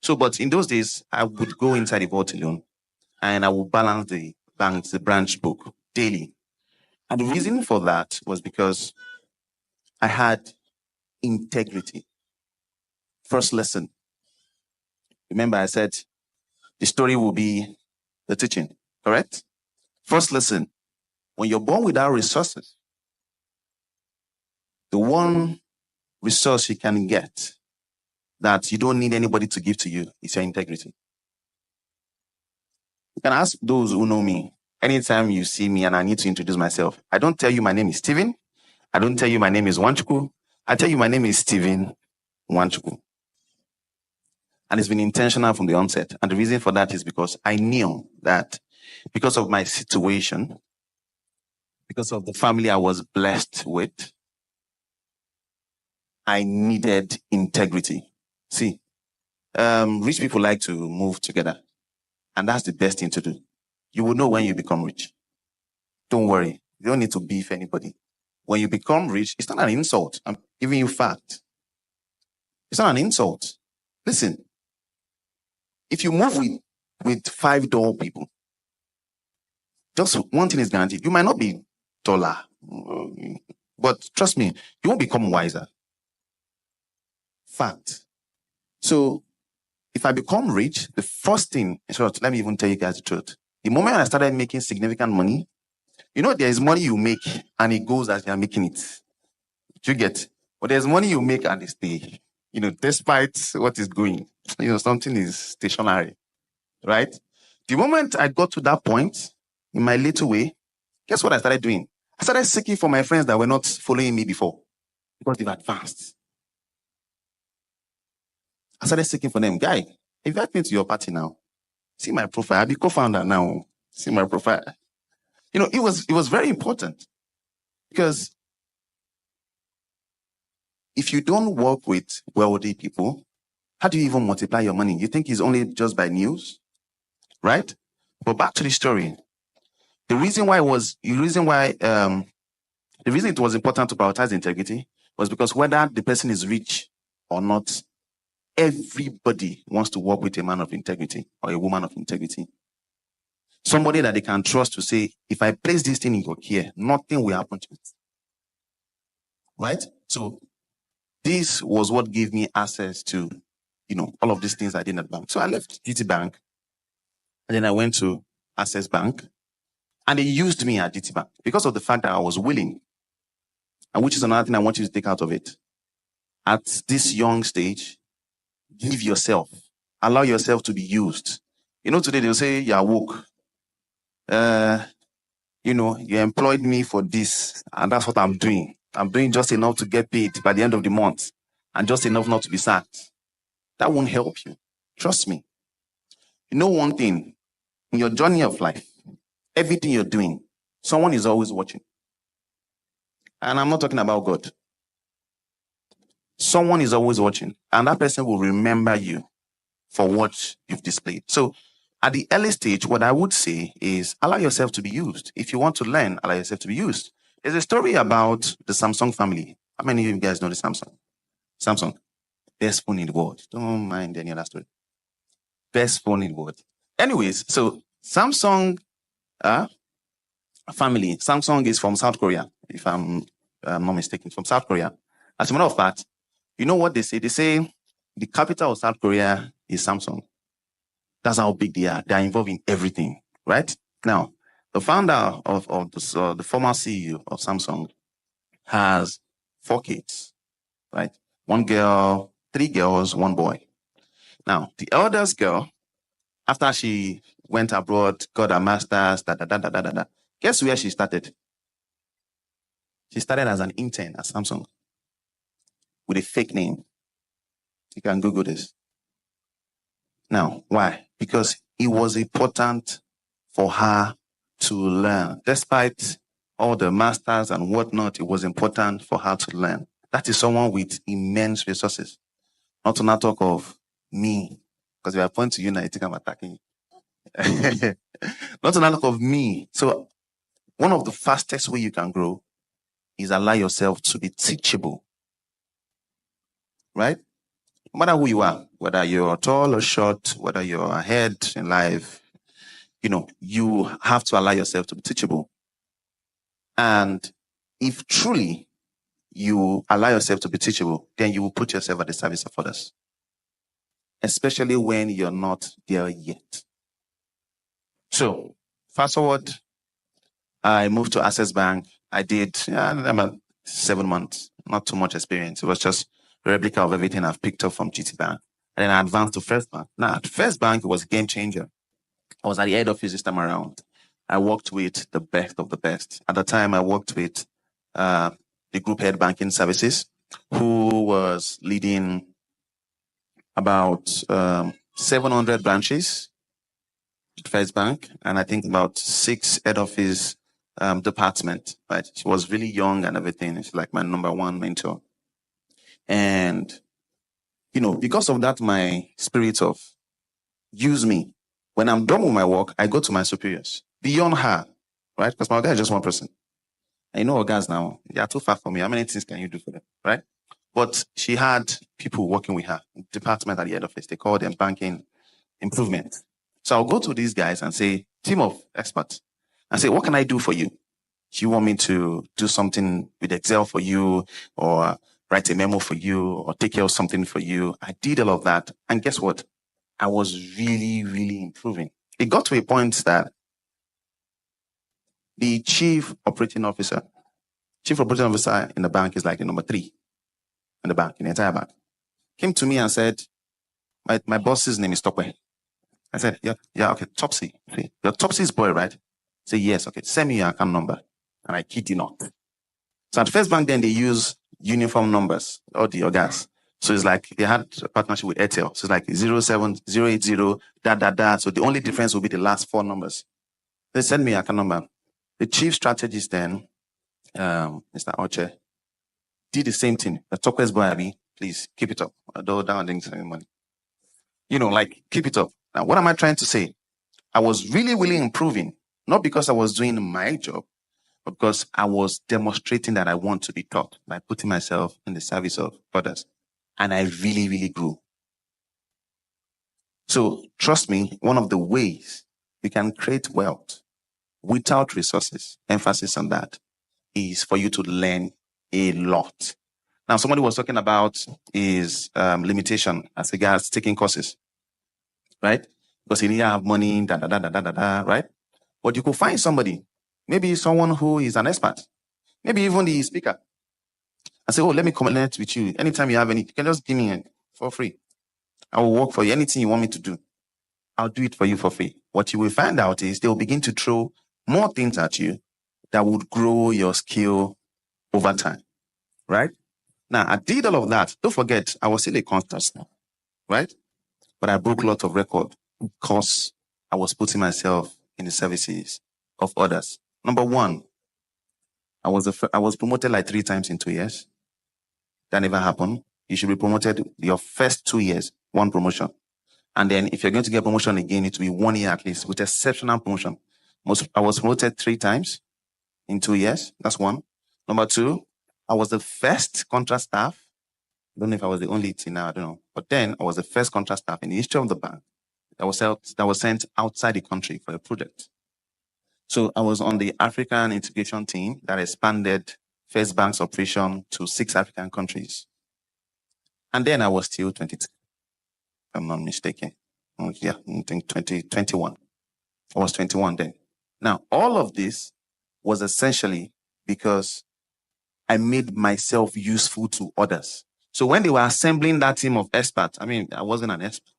So, but in those days, I would go inside the vault alone and I would balance the branch book daily. And the reason for that was because I had integrity. First lesson. Remember, I said the story will be the teaching, correct? First lesson. When you're born without resources, the one resource you can get that you don't need anybody to give to you is your integrity. You can ask those who know me. Anytime you see me and I need to introduce myself, I don't tell you my name is Steven. I don't tell you my name is Wanchuku. I tell you my name is Steven Wanchuku. And it's been intentional from the onset. And the reason for that is because I knew that because of my situation, because of the family I was blessed with, I needed integrity. See, rich people like to move together. And that's the best thing to do. You will know when you become rich. Don't worry. You don't need to beef anybody. When you become rich, it's not an insult. I'm giving you fact. It's not an insult. Listen, if you move with 5 dull people, just one thing is guaranteed. You might not be taller, but trust me, you won't become wiser. Fact. So if I become rich, the first thing, in short, let me even tell you guys the truth. The moment I started making significant money, there is money you make and it goes as you're making it. You get? But there's money you make and it stays. Despite what is going, something is stationary, right? The moment I got to that point in my little way, guess what I started doing? I started seeking for my friends that were not following me before because they've advanced. I started seeking for them. Guy, invite me to your party now. See my profile. I'll be co-founder now. See my profile. It was very important because if you don't work with wealthy people, how do you even multiply your money? You think it's only just by news, right? But back to the story. The reason it was important to prioritize integrity was because whether the person is rich or not, everybody wants to work with a man of integrity or a woman of integrity. Somebody that they can trust to say, if I place this thing in your care, nothing will happen to it. Right? So this was what gave me access to, all of these things I did at the bank. So I left GT Bank and then I went to Access Bank and they used me at GT Bank because of the fact that I was willing. And which is another thing I want you to take out of it. At this young stage, give yourself. Allow yourself to be used. Today they'll say, you're woke. You employed me for this, and that's what I'm doing. I'm doing just enough to get paid by the end of the month, and just enough not to be sacked. That won't help you. Trust me. One thing, in your journey of life, everything you're doing, someone is always watching. And I'm not talking about God. Someone is always watching, and that person will remember you for what you've displayed. So at the early stage, what I would say is allow yourself to be used. If you want to learn, allow yourself to be used. There's a story about the Samsung family. How many of you guys know the Samsung? Samsung, best phone in the world. Don't mind any other story. Best phone in the world. Anyways, so Samsung family. Samsung is from South Korea, if I'm not mistaken, from South Korea. As a matter of fact, you know what they say? They say the capital of South Korea is Samsung. That's how big they are. They are involved in everything, right? Now, the founder of the former CEO of Samsung has 4 kids, right? 1 girl, 3 girls, 1 boy. Now, the eldest girl, after she went abroad, got a master's, guess where she started? She started as an intern at Samsung with a fake name. You can Google this. Now, why? Because it was important for her to learn. Despite all the masters and whatnot, it was important for her to learn. That is someone with immense resources. Not to not talk of me, because if I point to you now, I think I'm attacking you. Not to not talk of me. So one of the fastest way you can grow is allow yourself to be teachable. Right? No matter who you are, whether you're tall or short, whether you're ahead in life, you have to allow yourself to be teachable. And if truly you allow yourself to be teachable, then you will put yourself at the service of others, especially when you're not there yet. So, fast forward, I moved to Access Bank. I did about 7 months, not too much experience. It was just a replica of everything I've picked up from GT Bank. And then I advanced to First Bank. Now, at First Bank, it was a game changer. I was at the head office this time around. I worked with the best of the best. At the time, I worked with the group head banking services, who was leading about 700 branches at First Bank, and I think about 6 head office department. Right? She was really young and everything. She's like my number 1 mentor. And, because of that, my spirit of use me. When I'm done with my work, I go to my superiors beyond her, right? Because my guy is just one person. And guys now, they are too far for me. How many things can you do for them, right? But she had people working with her, department at the head office. They call them banking improvement. So I'll go to these guys and say, team of experts, and say, what can I do for you? Do you want me to do something with Excel for you, or write a memo for you, or take care of something for you? I did all of that. And guess what? I was really, really improving. It got to a point that the chief operating officer in the bank is like the number 3 in the bank, in the entire bank, came to me and said, my boss's name is Tokwe. I said, yeah, okay, Topsy. You're Topsy's boy, right? Say, yes, okay, send me your account number. And I kid you not. So at First Bank, then they use uniform numbers, all the guys. So it's like they had a partnership with Airtel. So it's like 07080, So the only difference will be the last 4 numbers. They send me an account number. The chief strategist then, Mr. Oche, did the same thing. The Tokwe's boy, please keep it up. Although down things money. Keep it up. Now, what am I trying to say? I was really, really improving, not because I was doing my job, but because I was demonstrating that I want to be taught by putting myself in the service of others. And I really, really grew. So trust me, one of the ways you can create wealth without resources, emphasis on that, is for you to learn a lot. Now, somebody was talking about his limitation as regards taking courses, right? Because he didn't have money, right? But you could find somebody, maybe someone who is an expert, maybe even the speaker, and say, let me connect with you. Anytime you have anything, you can just give me it for free. I will work for you. Anything you want me to do, I'll do it for you for free. What you will find out is they will begin to throw more things at you that would grow your skill over time, right? Now, I did all of that. Don't forget, I was still a contractor, right? But I broke a lot of records because I was putting myself in the services of others. Number 1, I was promoted like 3 times in 2 years. That never happened. You should be promoted your first 2 years, 1 promotion. And then if you're going to get promotion again, it will be 1 year at least with exceptional promotion. I was promoted 3 times in 2 years. That's 1. Number 2, I was the first contract staff. I don't know if I was the only till now, I don't know. But then I was the first contract staff in the history of the bank that was sent outside the country for a project. So I was on the African integration team that expanded First Bank's operation to 6 African countries. And then I was still 22, if I'm not mistaken. Yeah, I think 21. I was 21 then. Now, all of this was essentially because I made myself useful to others. So when they were assembling that team of experts, I mean, I wasn't an expert.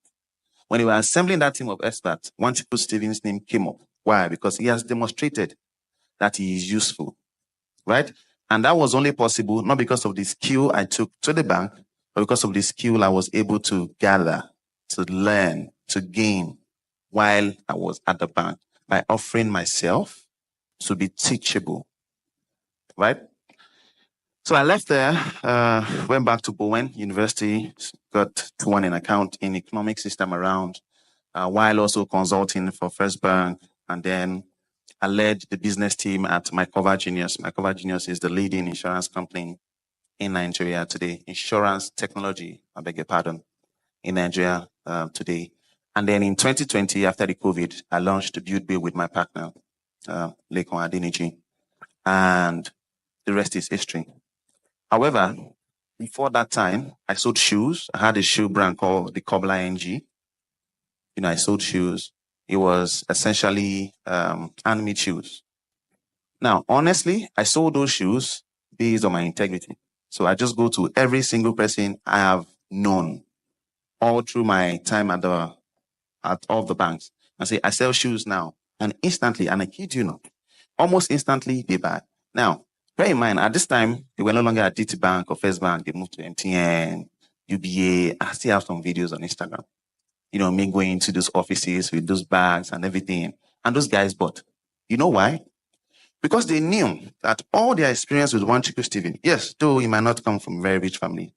When they were assembling that team of experts, Wanchukwu Stephen's name came up. Why? Because he has demonstrated that he is useful, right? And that was only possible not because of the skill I took to the bank, but because of the skill I was able to gather, to learn, to gain while I was at the bank by offering myself to be teachable, right? So I left there, went back to Bowen University, got 2-1 in account in economic system around, while also consulting for First Bank. And then I led the business team at Mycova Genius. Mycova Genius is the leading insurance company in Nigeria today. Insurance technology, I beg your pardon, in Nigeria today. And then in 2020, after the COVID, I launched Build Bill with my partner, Lekon Adeniji. And the rest is history. However, before that time, I sold shoes. I had a shoe brand called the Cobbler NG. I sold shoes. It was essentially handmade shoes. Now, honestly, I sold those shoes based on my integrity. So I just go to every single person I have known all through my time at all the banks and say, I sell shoes now. And instantly, and I kid you not, almost instantly they buy. Now, bear in mind, at this time, they were no longer at DT Bank or First Bank. They moved to MTN, UBA. I still have some videos on Instagram. Me going into those offices with those bags and everything. And those guys bought. You know why? Because they knew that all their experience with Wanchukwu Stephen, yes, though he might not come from a very rich family.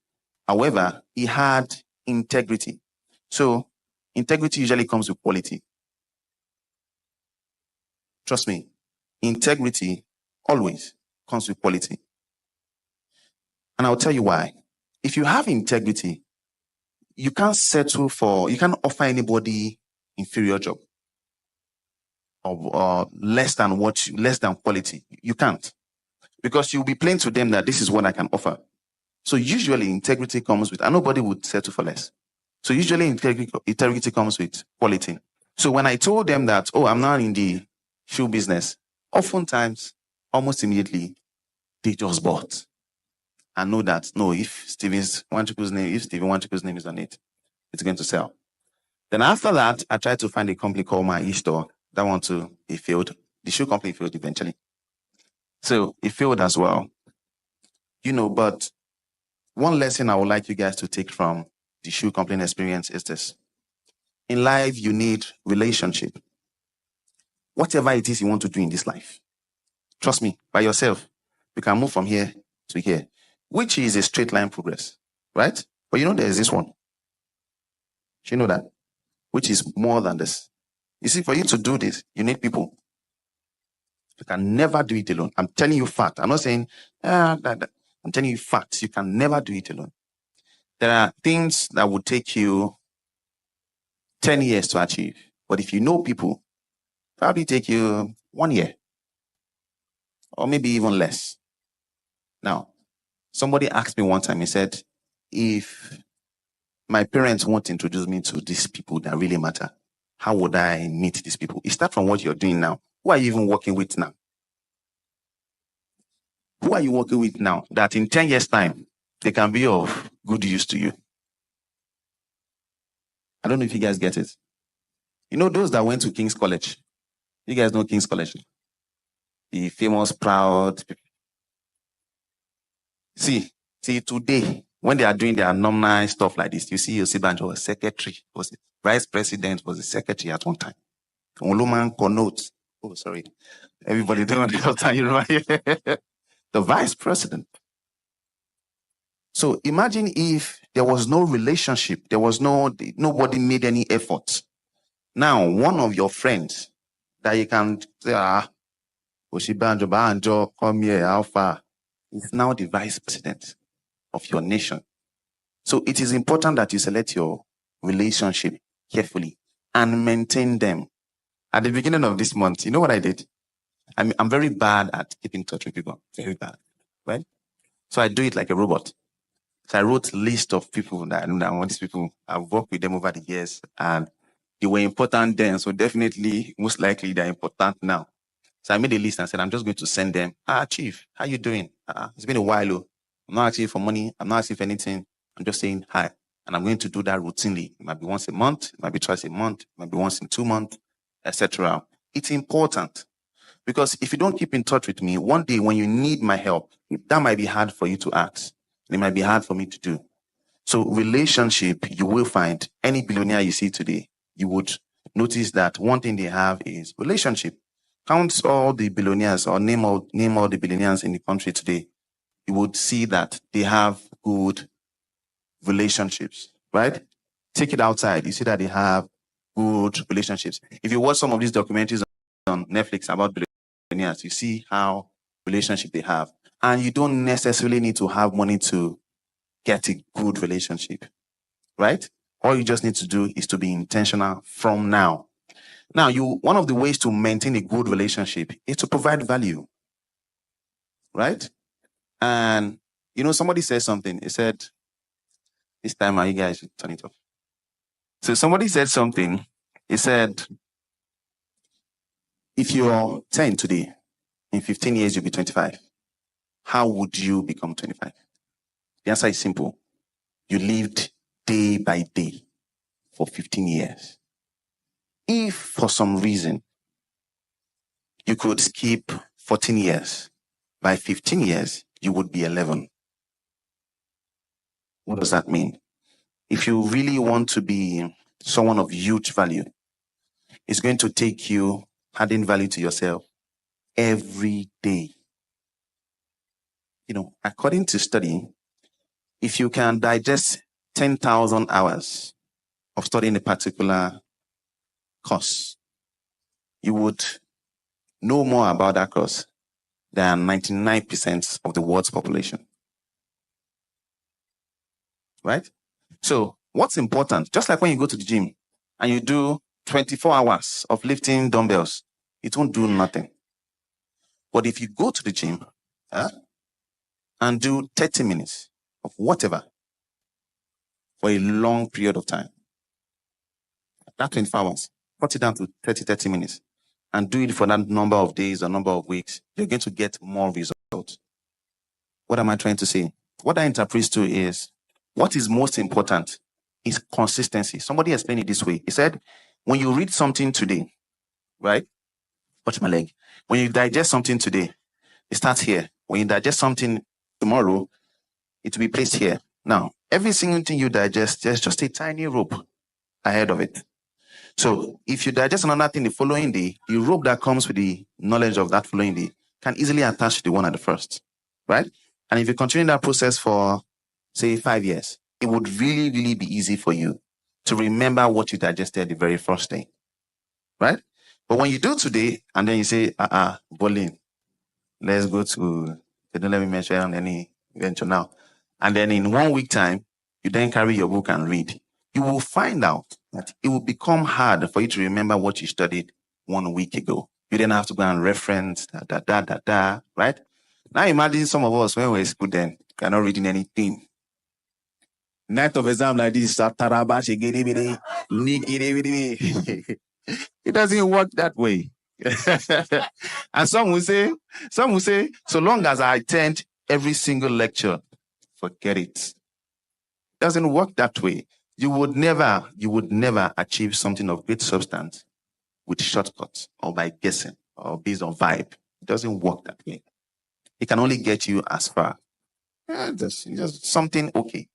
However, he had integrity. So integrity usually comes with quality. Trust me, integrity always comes with quality. And I'll tell you why. If you have integrity, you can't offer anybody inferior job or less than quality. You can't. Because you'll be playing to them that this is what I can offer. So usually integrity comes with, and nobody would settle for less. So usually integrity comes with quality. So when I told them that, I'm not in the shoe business, oftentimes, almost immediately, they just bought. And know that, no, if Stephen Wanchukwu's name is on it, it's going to sell. Then after that, I tried to find a company called My eStore. That one too, it failed. The shoe company failed eventually. So it failed as well. But one lesson I would like you guys to take from the shoe company experience is this. In life, you need relationship. Whatever it is you want to do in this life, trust me, by yourself, you can move from here to here, which is a straight line progress, right? But there's this one. You know that? Which is more than this. You see, for you to do this, you need people. You can never do it alone. I'm telling you fact. I'm not saying, I'm telling you facts. You can never do it alone. There are things that would take you 10 years to achieve. But if you know people, probably take you 1 year. Or maybe even less. Now, somebody asked me one time, he said, if my parents won't introduce me to these people that really matter, how would I meet these people? It starts from what you're doing now. Who are you even working with now? Who are you working with now that in 10 years' time, they can be of good use to you? I don't know if you guys get it. Those that went to King's College. You guys know King's College? The famous, proud. See, today, when they are doing their alumni stuff like this, you see Osibanjo was secretary, was vice president, was a secretary at one time. Oluman connotes. Oh, sorry. Everybody don't understand. The vice president. So imagine if there was no relationship, nobody made any effort. Now, one of your friends that you can say, Osibanjo, Banjo, come here, Alpha, is now the vice president of your nation. So it is important that you select your relationship carefully. and maintain them. At the beginning of this month, you know what I did? I'm very bad at keeping in touch with people. Very bad, right? So I do it like a robot. So I wrote a list of people that I want these people. I've worked with them over the years and they were important then. So definitely, most likely they're important now. So I made a list and said, I'm just going to send them. Chief, how you doing? It's been a while. I'm not asking for money. I'm not asking for anything. I'm just saying hi. And I'm going to do that routinely. It might be once a month. It might be twice a month. It might be once in 2 months, etc. It's important because if you don't keep in touch with me, one day when you need my help, that might be hard for you to ask. It might be hard for me to do. So relationship, you will find any billionaire you see today, you would notice that one thing they have is relationship. Count all the billionaires or name all the billionaires in the country today. You would see that they have good relationships, right? Take it outside. You see that they have good relationships. If you watch some of these documentaries on Netflix about billionaires, you see how relationship they have. And you don't necessarily need to have money to get a good relationship, right? All you just need to do is to be intentional from now. Now, one of the ways to maintain a good relationship is to provide value, right? And, somebody said something. He said, this time, you guys should turn it off. So somebody said something. He said, if you're 10 today, in 15 years, you'll be 25. How would you become 25? The answer is simple. You lived day by day for 15 years. If for some reason you could skip 14 years, by 15 years, you would be 11. What does that mean? If you really want to be someone of huge value, it's going to take you adding value to yourself every day. According to study, if you can digest 10,000 hours of studying a particular course, you would know more about that course than 99% of the world's population. Right? So what's important, just like when you go to the gym and you do 24 hours of lifting dumbbells, it won't do nothing. But if you go to the gym and do 30 minutes of whatever for a long period of time, that 24 hours, cut it down to 30 minutes and do it for that number of days or number of weeks, you're going to get more results. What am I trying to say? What I interpret to is what is most important is consistency. Somebody explained it this way. He said, when you read something today, right? Watch my leg. When you digest something today, it starts here. When you digest something tomorrow, it will be placed here. Now, every single thing you digest, there's just a tiny rope ahead of it. So if you digest another thing the following day, the rope that comes with the knowledge of that following day can easily attach to the one at the first, right? And if you continue that process for, say, 5 years, it would really, really be easy for you to remember what you digested the very first day, right? But when you do today, and then you say, bowling, let's go to, don't let me mention any venture now. And then in 1 week time, you then carry your book and read. You will find out that it will become hard for you to remember what you studied 1 week ago. You then have to go and reference, right? Now imagine some of us, when we were in school then, we are not reading anything. Night of exam like this, it doesn't work that way. And some will say, so long as I attend every single lecture, forget it. It doesn't work that way. You would never achieve something of great substance with shortcuts or by guessing or based on vibe. It doesn't work that way. It can only get you as far. Just something okay.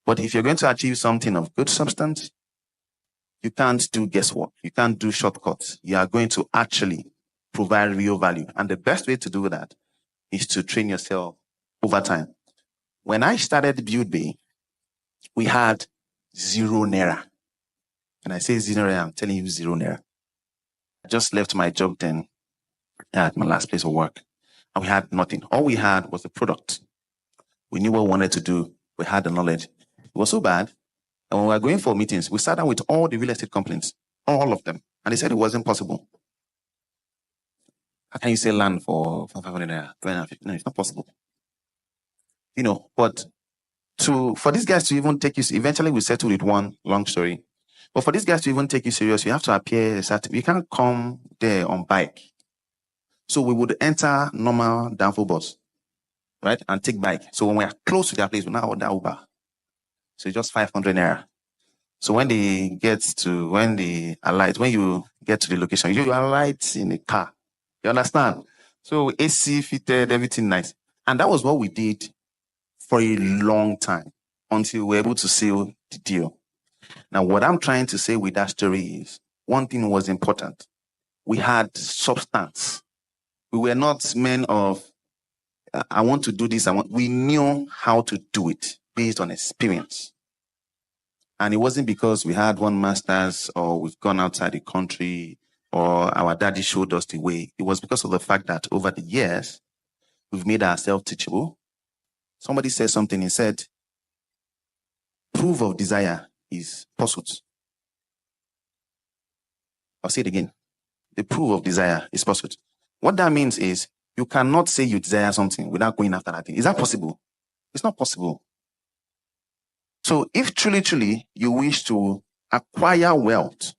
But if you're going to achieve something of good substance, you can't do guesswork. You can't do shortcuts. You are going to actually provide real value. And the best way to do that is to train yourself over time. When I started Build Bay, we had 0 naira. When I say 0 naira, I'm telling you 0 naira. I just left my job then at my last place of work. And we had nothing. All we had was the product. We knew what we wanted to do. We had the knowledge. It was so bad. And when we were going for meetings, we sat down with all the real estate companies. All of them. And they said it wasn't possible. How can you sell land for 500 naira? No, it's not possible. But for these guys to even take you, eventually we settled with one, long story. But for these guys to even take you serious, you have to appear you can't come there on bike. So we would enter normal downfall bus, right? And take bike. So when we are close to their place, we now order Uber. So it's just 500 naira. So when you get to the location, you alight in a car. You understand? So AC fitted, everything nice. And that was what we did for a long time until we were able to seal the deal. Now, what I'm trying to say with that story is one thing was important. We had substance. We were not men of, I want to do this. We knew how to do it based on experience. And it wasn't because we had one master's or we've gone outside the country or our daddy showed us the way. It was because of the fact that over the years, we've made ourselves teachable. Somebody said something, he said, proof of desire is pursuit. I'll say it again. The proof of desire is pursuit. What that means is you cannot say you desire something without going after that thing. Is that possible? It's not possible. So if truly you wish to acquire wealth,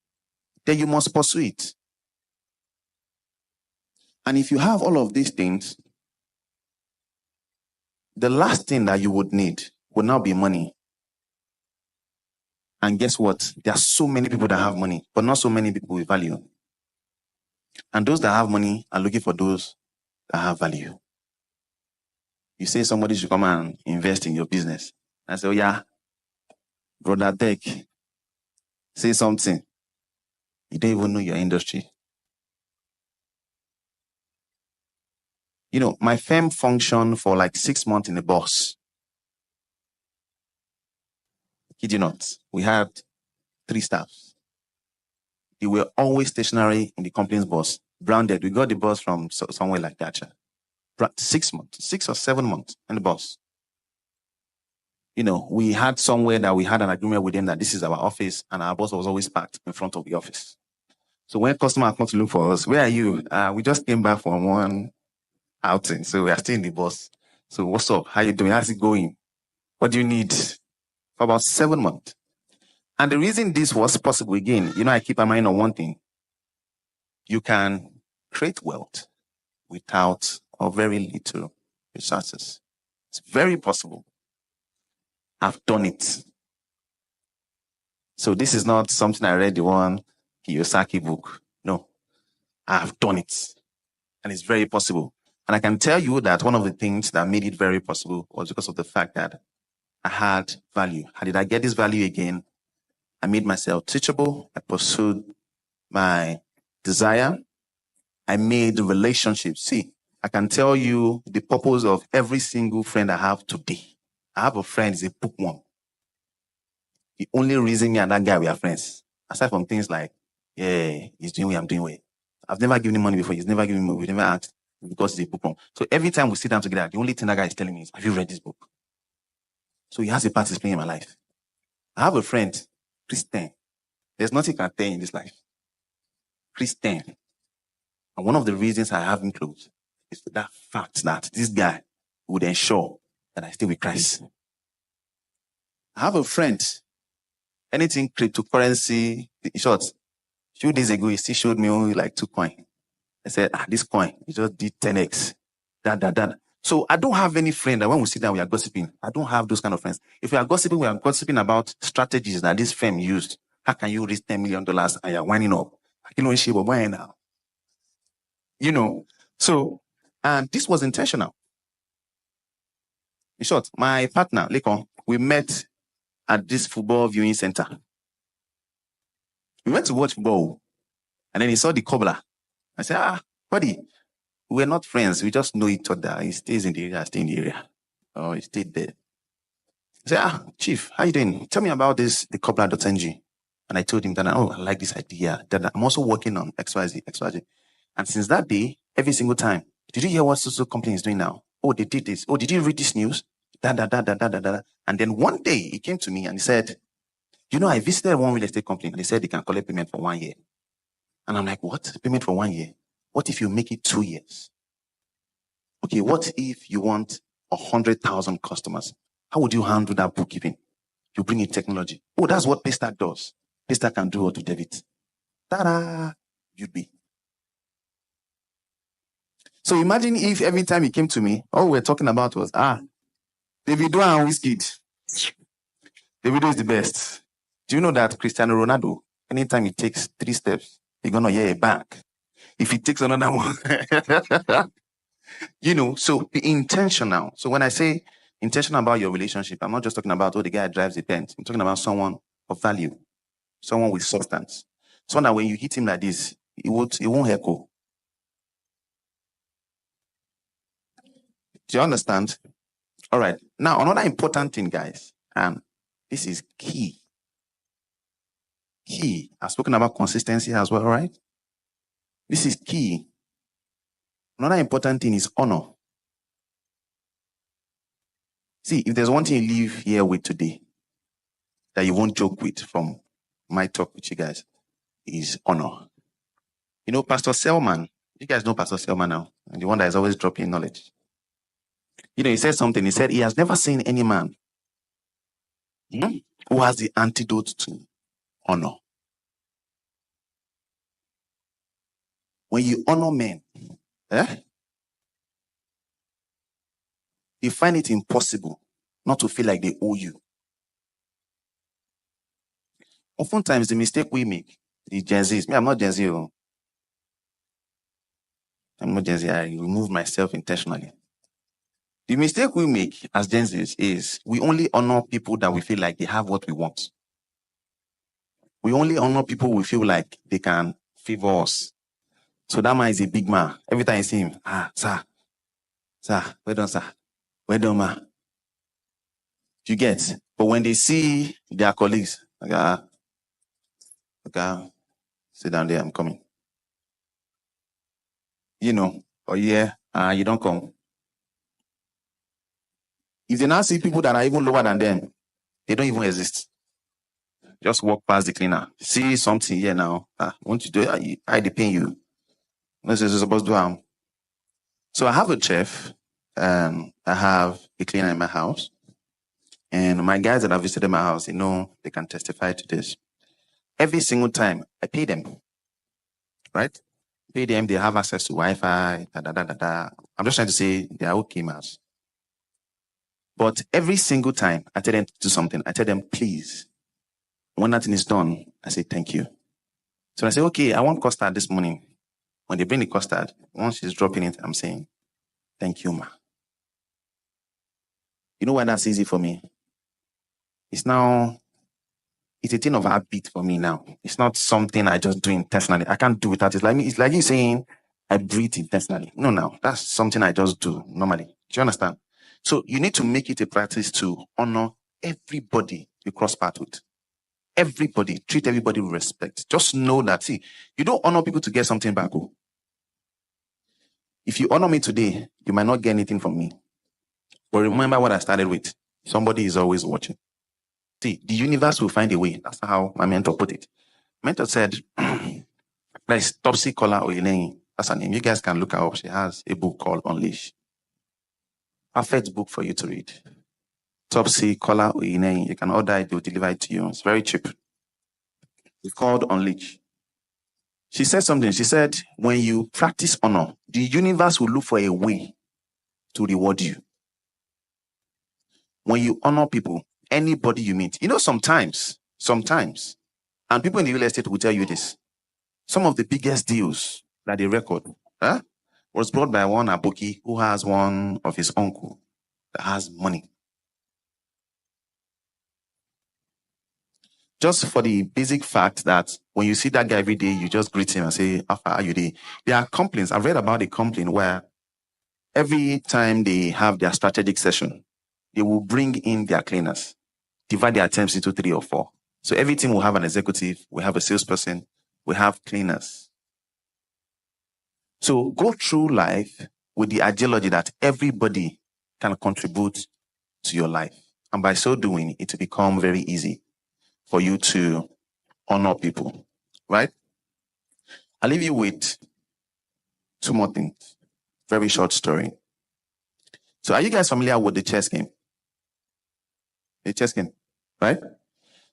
then you must pursue it. And if you have all of these things, the last thing that you would need would now be money. And guess what? There are so many people that have money, but not so many people with value. And those that have money are looking for those that have value. You say somebody should come and invest in your business. I say, oh yeah, brother Tech, say something. You don't even know your industry. My firm functioned for like 6 months in a bus. Kid you not. We had 3 staffs. They were always stationary in the company's bus. Branded. We got the bus from somewhere like that. 6 months, 6 or 7 months in the bus. We had somewhere that we had an agreement with them that this is our office, and our bus was always parked in front of the office. So when customers come to look for us, where are you? We just came back from one outing, so we are still in the bus. So what's up? How you doing? How's it going? What do you need? For about 7 months. And the reason this was possible, again, I keep my mind on one thing. You can create wealth without or very little resources. It's very possible. I've done it. So this is not something I read the one Kiyosaki book. No, I've done it. And it's very possible. And I can tell you that one of the things that made it very possible was because of the fact that I had value. How did I get this value again? I made myself teachable. I pursued my desire. I made relationships. See, I can tell you the purpose of every single friend I have today. I have a friend, he's a bookworm. The only reason me and that guy we are friends, aside from things like, yeah, he's doing what I'm doing well. I've never given him money before. He's never given me money. We never asked because he's a bookworm. So every time we sit down together, the only thing that guy is telling me is, have you read this book? So he has a part to play in my life. I have a friend, Christian. There's nothing I can tell in this life. Christian. And one of the reasons I have him close is for that fact that this guy would ensure that I stay with Christ. I have a friend, anything cryptocurrency, in short, a few days ago, he still showed me only like 2 coins. I said, this coin, it just did 10x. That. So I don't have any friend that when we sit down, we are gossiping. I don't have those kind of friends. If we are gossiping about strategies that this firm used. How can you raise $10 million and you're winding up? Now. So, and this was intentional. In short, my partner, Lekon, we met at this football viewing center. We went to watch football, and then he saw the cobbler. I said, buddy, we're not friends. We just know each other. He stays in the area, I stay in the area. Oh, he stayed there. I said, Chief, how you doing? Tell me about this, the cobbler.ng. And I told him that, I like this idea. That I'm also working on XYZ. And since that day, every single time, did you hear what social company is doing now? Oh, they did this. Oh, did you read this news? And then one day he came to me and he said, You know, I visited one real estate company and they said they can collect payment for 1 year. And I'm like, what? Payment for 1 year? What if you make it 2 years? Okay, what if you want 100,000 customers? How would you handle that bookkeeping? You bring in technology. Oh, that's what Paystack does. Paystack can do auto debit. Ta-da! You'd be. So imagine if every time he came to me, all we're talking about was, Davido and Wizkid. Davido is the best. Do you know that Cristiano Ronaldo, anytime he takes 3 steps, he's gonna hear a bang. If he takes another one, so be intentional. So when I say intentional about your relationship, I'm not just talking about, the guy drives a Benz. I'm talking about someone of value, someone with substance. So that when you hit him like this, it won't echo. Do you understand? All right. Now, another important thing, guys, and this is key. Key. I've spoken about consistency as well, right? This is key. Another important thing is honor. See, if there's one thing you leave here with today that you won't joke with from my talk with you guys is honor. You know, Pastor Selman, you guys know Pastor Selman now, and the one that is always dropping knowledge. You know, he said something. He said he has never seen any man who has the antidote to honor. When you honor men, you find it impossible not to feel like they owe you. Oftentimes, the mistake we make, the Gen Zs, I'm not Gen Z. I'm not Gen Z. I remove myself intentionally. The mistake we make as Gen Zs is we only honor people that we feel like they have what we want. We only honor people we feel like they can favor us. So that man is a big man. Every time I see him, sir, well done, sir. Well done, ma. You get? But when they see their colleagues, okay, sit down there, I'm coming. You know, you don't come. If they now see people that are even lower than them, they don't even exist. Just walk past the cleaner. See something here now. Want to do it? I depend you. This is supposed to do. So I have a chef. I have a cleaner in my house. And my guys that have visited my house, they can testify to this. Every single time, I pay them. Right? Pay them, they have access to Wi-Fi, I'm just trying to say they are okay, mas. But every single time I tell them to do something, I tell them, please. When nothing is done, I say, thank you. So I say, okay, I want custard this morning. When they bring the custard, once she's dropping it, I'm saying, thank you, ma. You know why that's easy for me? It's a thing of habit for me now. It's not something I just do intentionally. I can't do without it. It's like you saying, I breathe intentionally. No, that's something I just do normally. Do you understand? So you need to make it a practice to honor everybody you cross path with. Everybody, treat everybody with respect. Just know that, you don't honor people to get something back. If you honor me today, you might not get anything from me. But remember what I started with. Somebody is always watching. The universe will find a way. That's how my mentor put it. Mentor said, there's Topsy Kola Oyeleni. That's her name. You guys can look her up. She has a book called Unleash. Perfect book for you to read. Topsy Kola Oyeleni. You can order it, they'll deliver it to you. It's very cheap. It's called Unleash. She said something. She said, when you practice honor, the universe will look for a way to reward you. When you honor people, anybody you meet, sometimes, and people in the real estate will tell you this, some of the biggest deals that they record was brought by one Aboki who has one of his uncle that has money. Just for the basic fact that when you see that guy every day, you just greet him and say, how are you doing? There are complaints. I've read about a complaint where every time they have their strategic session, they will bring in their cleaners, divide their attempts into 3 or 4. So every team will have an executive, we have a salesperson, we have cleaners. So go through life with the ideology that everybody can contribute to your life. And by so doing, it will become very easy. for you to honor people, right? I'll leave you with two more things. Very short story. So are you guys familiar with the chess game? The chess game, right?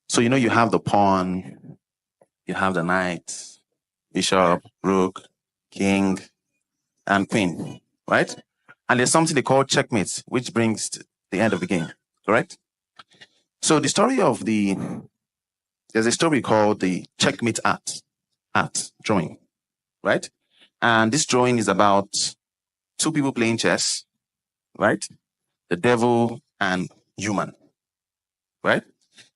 So you know you have the pawn, you have the knight, bishop, rook, king, and queen, right? And there's something they call checkmate, which brings the end of the game, correct? So the story of there's a story called the checkmate art drawing, right? And this drawing is about two people playing chess, right? The devil and human, right?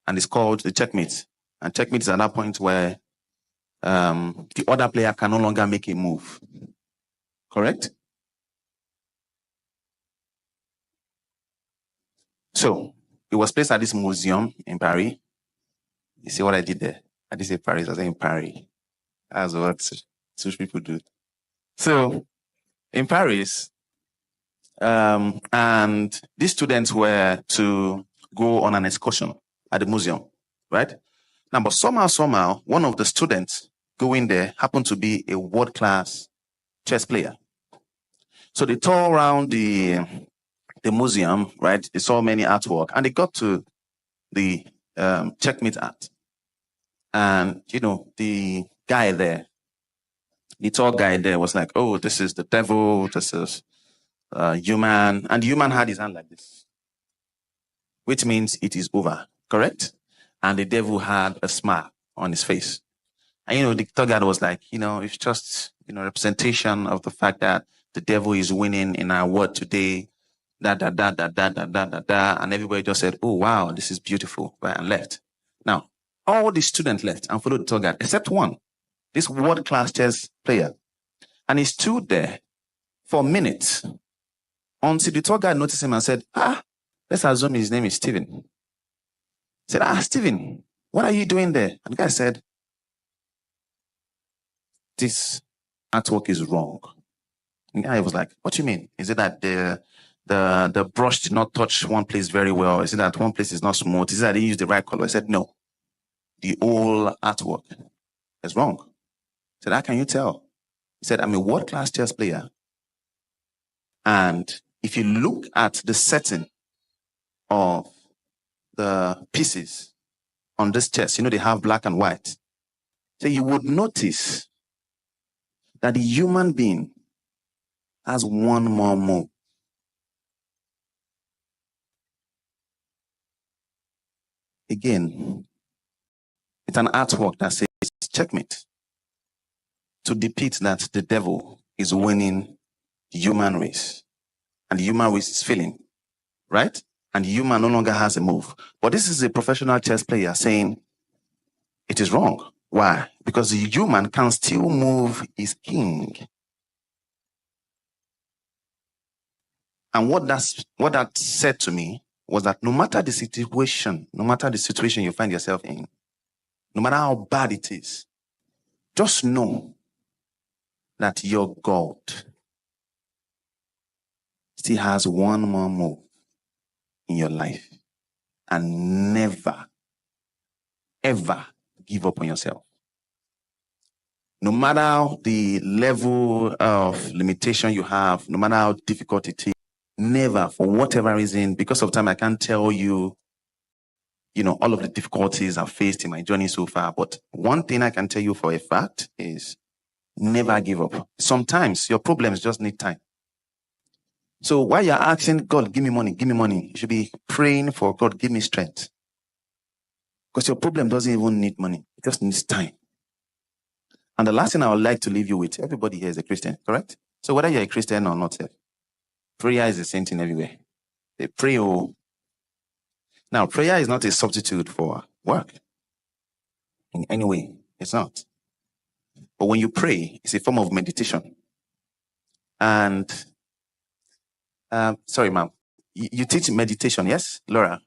And it's called the checkmate. And checkmate is at that point where the other player can no longer make a move, correct? So it was placed at this museum in Paris. You see what I did there? I didn't say Paris, I said in Paris. That's what Swiss people do. So in Paris, and these students were to go on an excursion at the museum, right? Now, but somehow, one of the students going there happened to be a world-class chess player. So they toured around the museum, right? They saw many artwork, and they got to the checkmate art. And, you know, the guy there, the tall guy there was like, oh, this is the devil, this is human. And the human had his hand like this, which means it is over, correct? And the devil had a smile on his face. And, you know, the tall guy was like, you know, it's just, you know, representation of the fact that the devil is winning in our world today, and everybody just said, oh, wow, this is beautiful, right, and left. Now, all the students left and followed the tour guide, except one, this world-class chess player. And he stood there for minutes until the tour guide noticed him and said, let's assume his name is Stephen. He said, Stephen, what are you doing there? And the guy said, this artwork is wrong. And the guy was like, what do you mean? Is it that the brush did not touch one place very well? Is it that one place is not smooth? Is it that they used the right color? I said, no. The whole artwork is wrong. I said, how can you tell? He said, I'm a world-class chess player. And if you look at the setting of the pieces on this chess, you know, they have black and white. So you would notice that the human being has one more move. Again, it's an artwork that says checkmate to depict that the devil is winning the human race. And the human race is failing, right? And the human no longer has a move. But this is a professional chess player saying it is wrong. Why? Because the human can still move his king. And what that said to me was that no matter the situation you find yourself in, no matter how bad it is, just know that your God still has one more move in your life. And never, ever give up on yourself. No matter the level of limitation you have, no matter how difficult it is, never, for whatever reason, because of time, I can't tell you, you know, all of the difficulties I've faced in my journey so far. But one thing I can tell you for a fact is never give up. Sometimes your problems just need time. So while you're asking God, give me money, you should be praying for God, give me strength. Because your problem doesn't even need money. It just needs time. And the last thing I would like to leave you with, everybody here is a Christian, correct? So whether you're a Christian or not, prayer is the same thing everywhere. They pray. Now, prayer is not a substitute for work. In any way, it's not. But when you pray, it's a form of meditation. And, sorry, ma'am, you teach meditation, yes, Laura?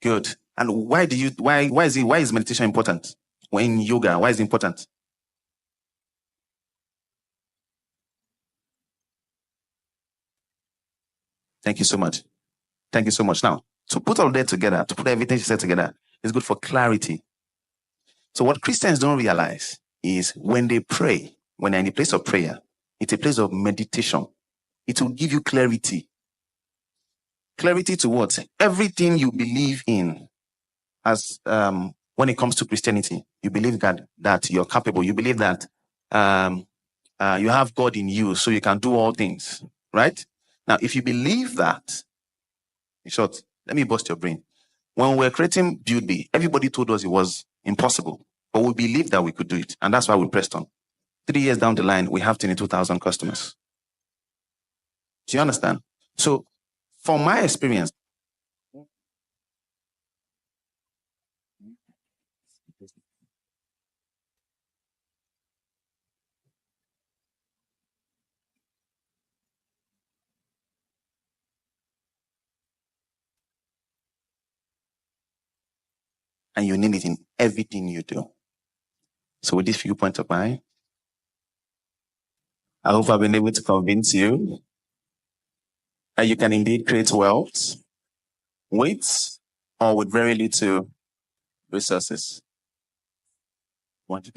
Good. And why is meditation important? When yoga, why is it important? Thank you so much. Thank you so much. Now, to put all that together, to put everything she said together, is good for clarity. So what Christians don't realize is when they pray, when they're in a place of prayer, it's a place of meditation. It will give you clarity. Clarity to what? Everything you believe in as when it comes to Christianity, you believe that you're capable. You believe that you have God in you, so you can do all things, right? Now, if you believe that, in short, let me bust your brain. When we were creating Build B, everybody told us it was impossible, but we believed that we could do it, and that's why we pressed on. 3 years down the line, we have 22,000 customers. Do you understand? So, from my experience, and you need it in everything you do. So with these few points of mine, I hope I've been able to convince you that you can indeed create wealth with or with very little resources. Want to